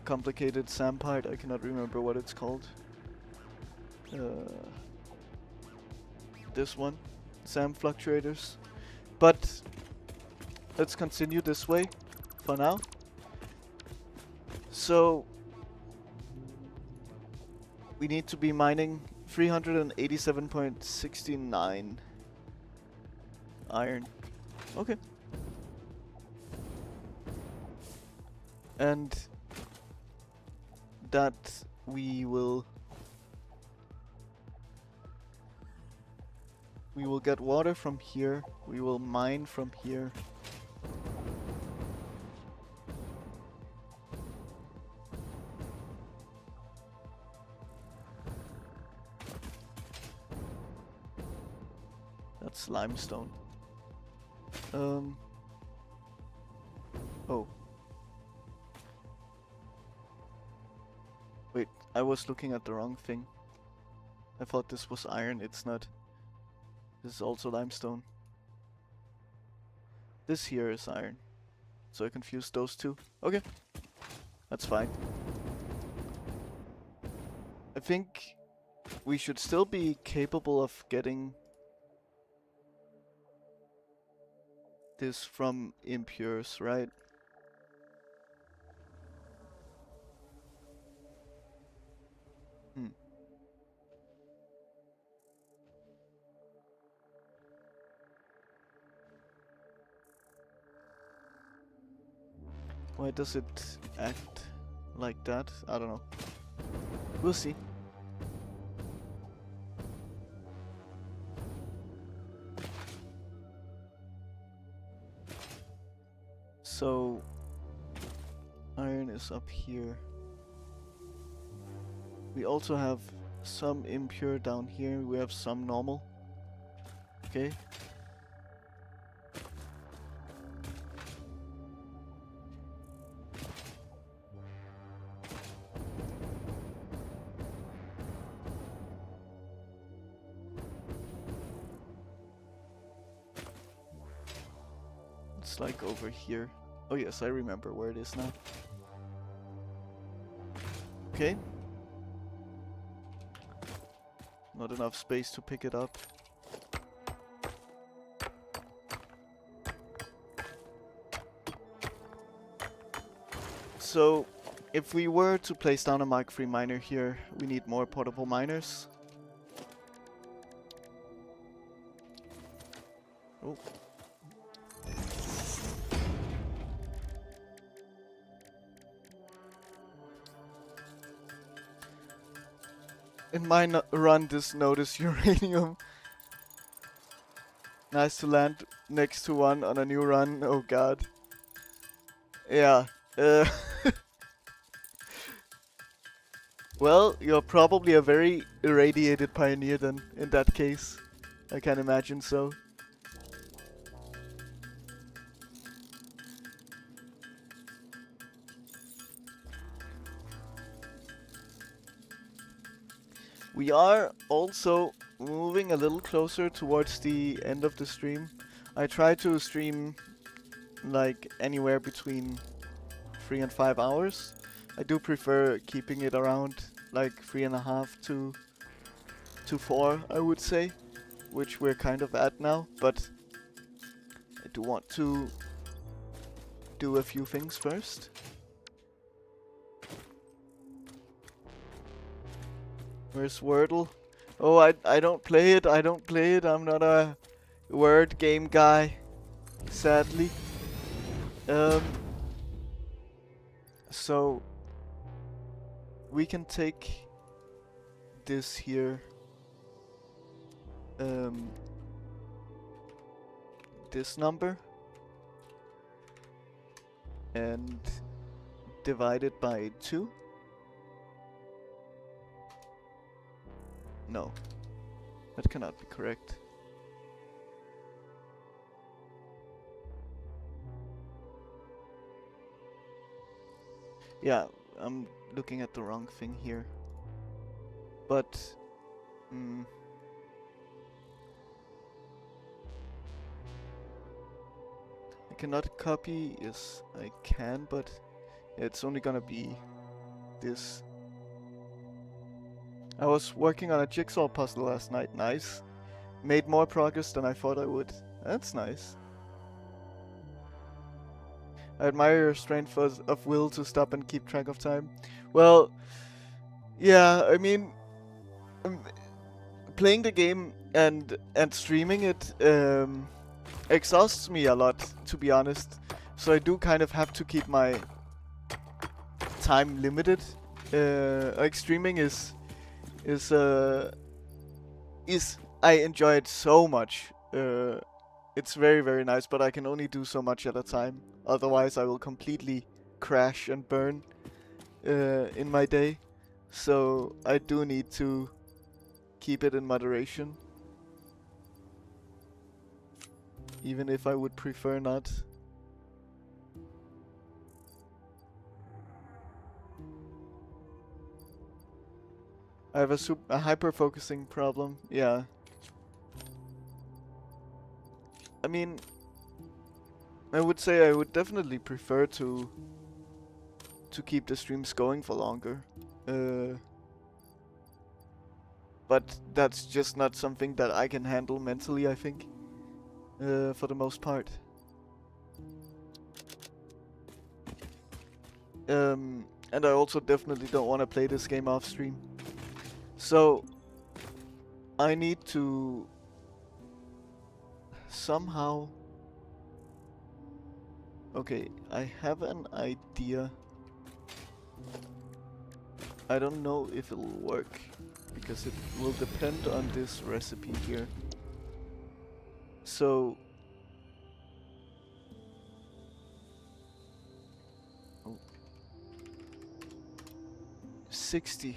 complicated SAM part. I cannot remember what it's called. This one, SAM fluctuators. But let's continue this way for now. So we need to be mining 387.69 iron. Okay. And that we will get water from here. We will mine from here. That's limestone. Oh. Wait, I was looking at the wrong thing. I thought this was iron, it's not. This is also limestone. This here is iron. So I confused those two. Okay. That's fine. I think we should still be capable of getting this from impures, right? Hmm. Why does it act like that? I don't know. We'll see. So, iron is up here. We also have some impure down here. We have some normal. Okay. It's like over here. Oh yes, I remember where it is now. Okay. Not enough space to pick it up. So, if we were to place down a Mark III miner here, we need more portable miners. Oh. In my run, this notice uranium. Nice to land next to one on a new run. Oh god. Yeah. Well, you're probably a very irradiated pioneer then, in that case. I can imagine so. We are also moving a little closer towards the end of the stream. I try to stream like anywhere between 3 and 5 hours. I do prefer keeping it around like 3.5 to 4, I would say, which we're kind of at now, but I do want to do a few things first. Where's Wordle? Oh, I don't play it. I don't play it. I'm not a word game guy, sadly. So we can take this here. This number and divide it by 2. No, that cannot be correct. Yeah, I'm looking at the wrong thing here. But, I cannot copy. Yes, I can, but it's only gonna be this. I was working on a jigsaw puzzle last night. Nice. Made more progress than I thought I would. That's nice. I admire your strength of will to stop and keep track of time. Well, yeah, I mean, playing the game and streaming it exhausts me a lot, to be honest. So I do kind of have to keep my time limited. Like streaming is I enjoy it so much. It's very, very nice, but I can only do so much at a time. Otherwise, I will completely crash and burn in my day. So I do need to keep it in moderation. even if I would prefer not. I have a hyper-focusing problem, yeah. I mean, I would say I would definitely prefer to keep the streams going for longer. But that's just not something that I can handle mentally, I think. For the most part. And I also definitely don't want to play this game off stream. So, I need to somehow... Okay, I have an idea. I don't know if it'll work, because it will depend on this recipe here. So... 60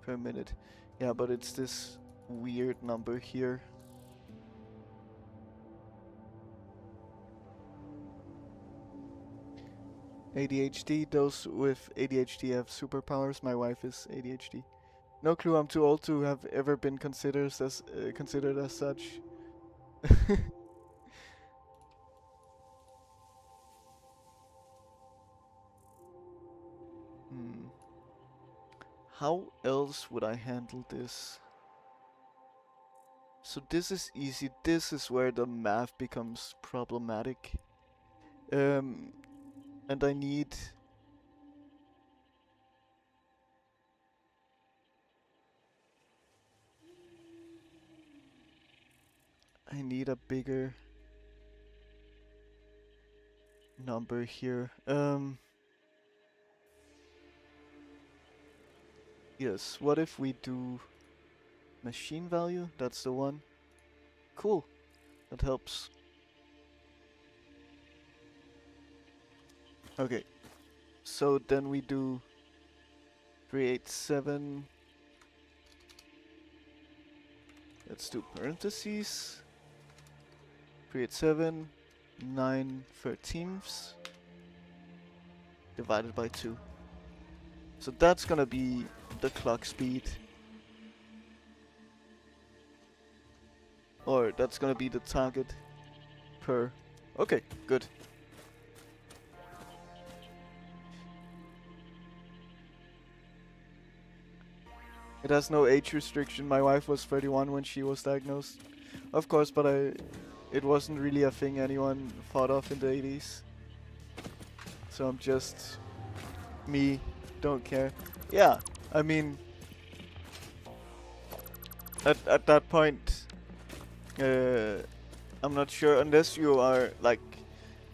per minute. Yeah, but it's this weird number here. ADHD, those with ADHD have superpowers. My wife is ADHD. No clue, I'm too old to have ever been considered as such. How else would I handle this? So this is easy. This is where the math becomes problematic. And I need... a bigger number here. Yes, what if we do machine value? That's the one. Cool. That helps. Okay. So then we do 387. Let's do parentheses. 387 9/13 divided by 2. So that's gonna be the clock speed. Or that's gonna be the target per... Okay, good. It has no age restriction. My wife was 31 when she was diagnosed. Of course, but it wasn't really a thing anyone thought of in the 80s. So I'm just... me, don't care. Yeah, I mean... At that point... I'm not sure, unless you are, like,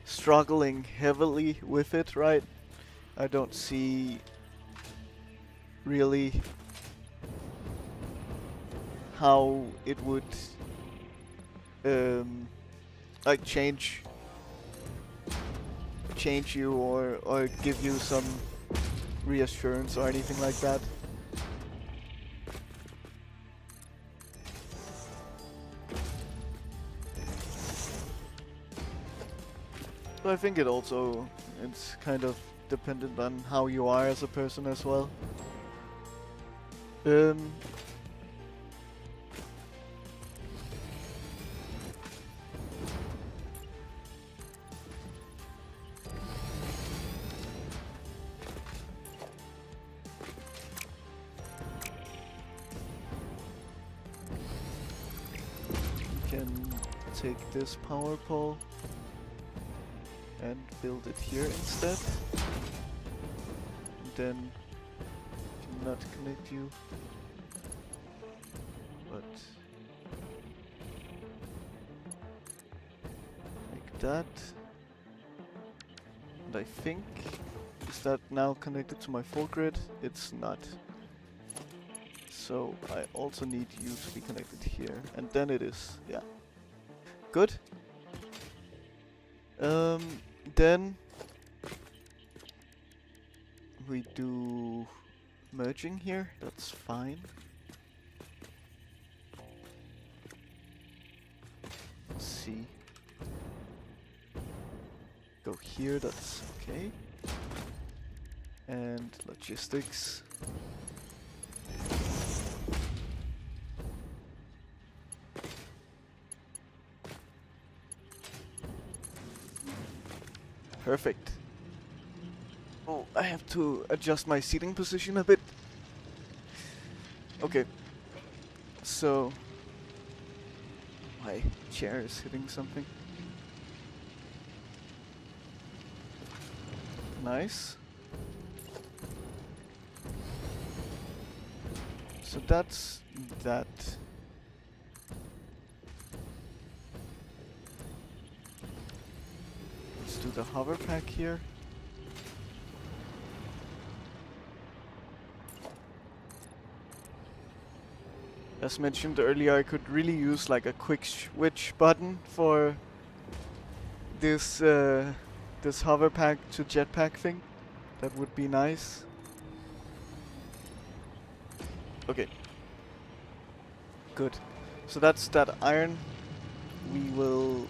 struggling heavily with it, right? I don't see... really... how it would... like change you or give you some reassurance or anything like that. So I think it's kind of dependent on how you are as a person as well. Take this power pole and build it here instead. And then not connect you, but like that. And I think, is that now connected to my full grid? It's not. So I also need you to be connected here, and then it is, yeah. Good. Then we do merging here. That's fine. Let's see. go here, that's okay. And logistics. Perfect. Oh, I have to adjust my seating position a bit. Okay. So my chair is hitting something. Nice. So that's that. Let's do the hover pack here. As mentioned earlier, I could really use like a quick switch button for this this hover pack to jetpack thing. That would be nice. Okay. Good. So that's that iron. We will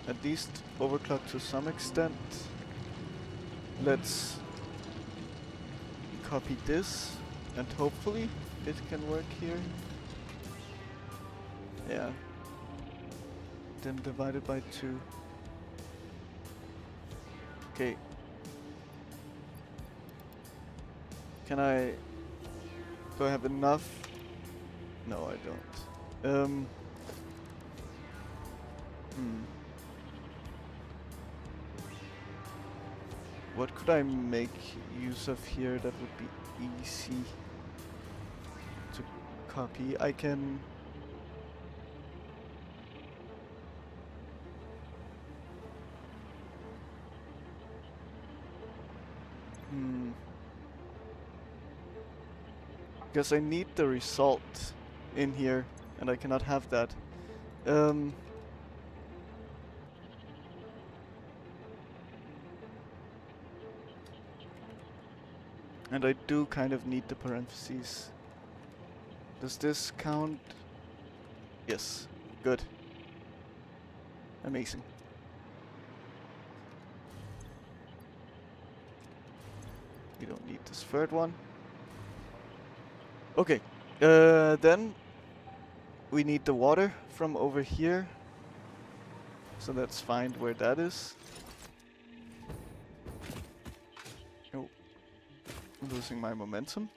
at least overclock to some extent. Let's copy this and hopefully it can work here. Yeah. Then divide it by 2. Okay. Can I... Do I have enough? No, I don't. What could I make use of here that would be easy to copy? I can... Because I need the result in here, and I cannot have that. And I do kind of need the parentheses. Does this count? Yes. Good. Amazing. We don't need this third one. Okay. Then we need the water from over here. So let's find where that is. Oh, I'm losing my momentum.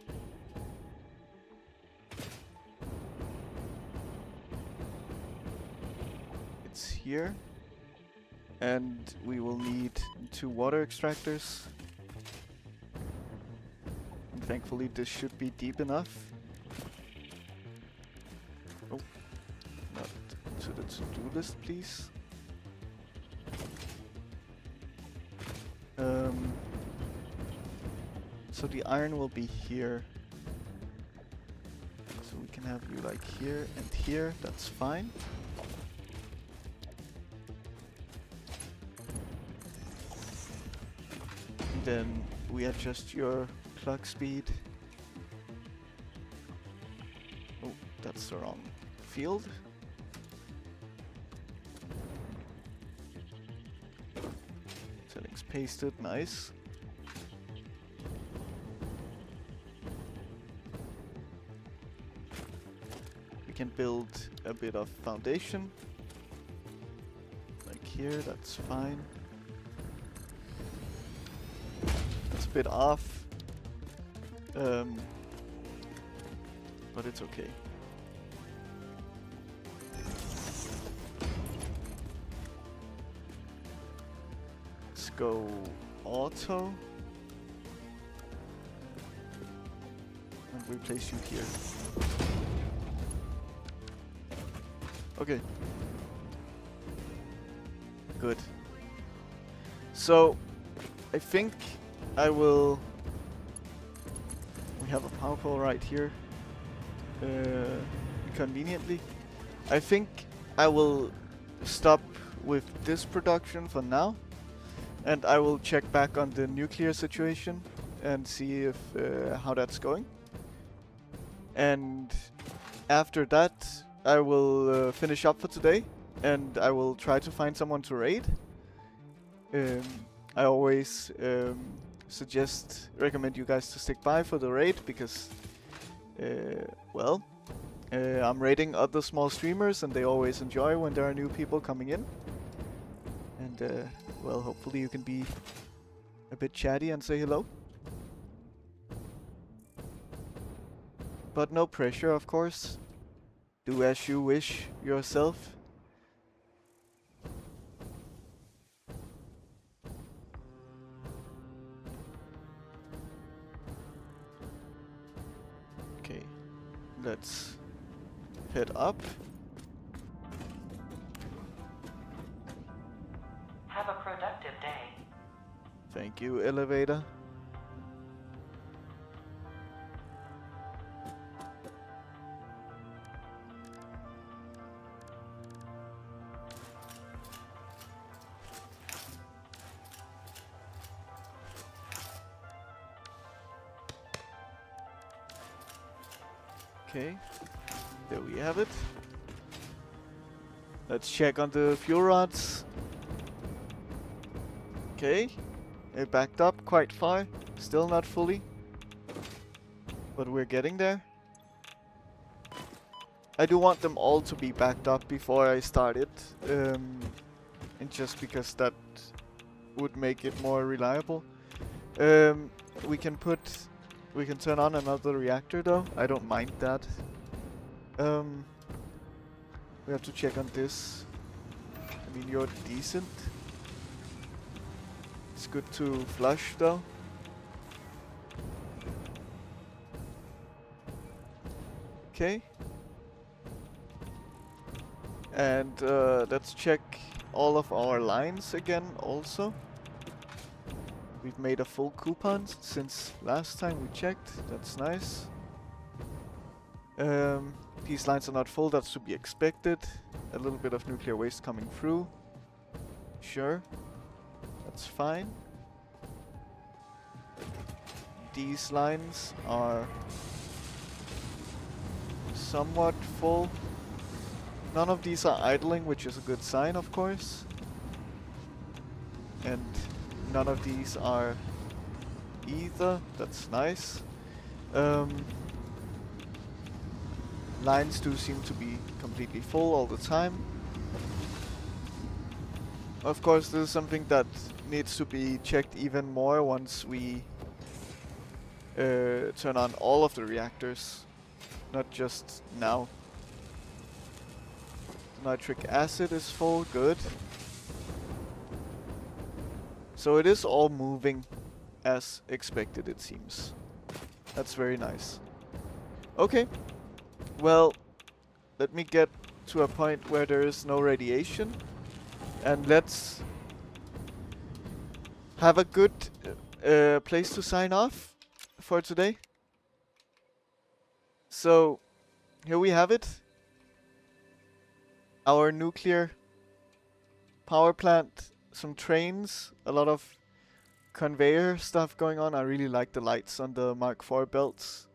It's here. And we will need 2 water extractors. And thankfully this should be deep enough. Oh, not to the to-do list, please. So the iron will be here. So we can have you like here and here, that's fine. And then we adjust your clock speed. Oh, that's the wrong field. Settings pasted, nice. We can build a bit of foundation. Like here, that's fine. That's a bit off. But it's okay. Let's go auto. And replace you here. Okay. Good. So, I think I will... We have a power pole right here. Conveniently. I think I will stop with this production for now. And I will check back on the nuclear situation and see if how that's going. And after that, I will finish up for today, and I will try to find someone to raid. I always recommend you guys to stick by for the raid because, well, I'm raiding other small streamers and they always enjoy when there are new people coming in. And, well, hopefully you can be a bit chatty and say hello. But no pressure, of course. Do as you wish yourself. Okay, let's head up. Have a productive day. Thank you, elevator. Okay, there we have it. Let's check on the fuel rods. Okay, it backed up quite far. Still not fully, but we're getting there. I do want them all to be backed up before I start it, and just because that would make it more reliable. We can turn on another reactor though. I don't mind that. We have to check on this. I mean, you're decent. It's good to flush though. Okay. And let's check all of our lines again also. We've made a full coupon since last time we checked. That's nice. These lines are not full, that's to be expected. A little bit of nuclear waste coming through. Sure. That's fine. These lines are somewhat full. None of these are idling, which is a good sign, of course. And none of these are either. That's nice. Lines do seem to be completely full all the time. Of course, this is something that needs to be checked even more once we turn on all of the reactors, not just now. Nitric acid is full, good. So it is all moving as expected, it seems. That's very nice. Okay. Well, let me get to a point where there is no radiation. And let's have a good place to sign off for today. So, here we have it. Our nuclear power plant, some trains, a lot of conveyor stuff going on. I really like the lights on the Mark IV belts.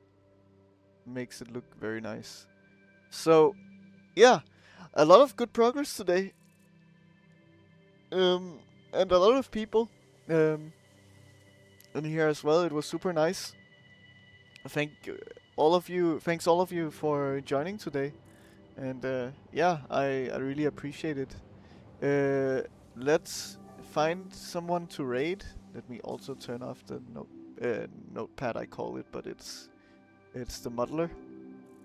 Makes it look very nice. So, yeah, a lot of good progress today. And a lot of people in here as well. It was super nice. Thanks all of you for joining today. And yeah, I really appreciate it. Let's find someone to raid. Let me also turn off the notepad, I call it, but it's the muddler.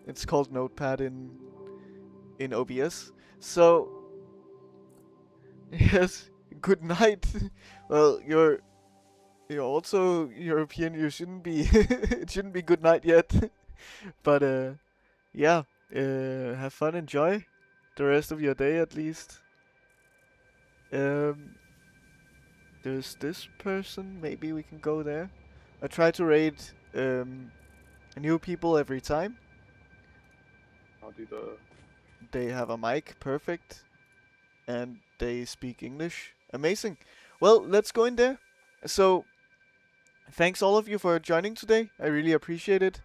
It's called notepad in OBS. So yes, good night. Well, you're also European. You shouldn't be. It shouldn't be good night yet. But yeah. Have fun. Enjoy the rest of your day at least. There's this person. Maybe we can go there. I try to raid new people every time. I'll do the... They have a mic, perfect. And they speak English. Amazing. Well, let's go in there. So, thanks all of you for joining today. I really appreciate it.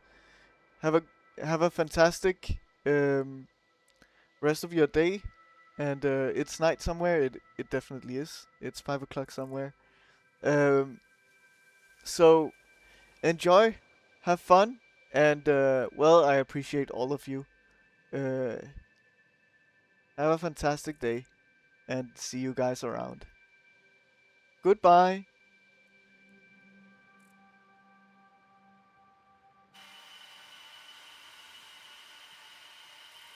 Have a fantastic rest of your day. And it's night somewhere. It definitely is. It's 5 o'clock somewhere. Um, so enjoy, have fun, and well, I appreciate all of you. Uh, have a fantastic day, and see you guys around. Goodbye.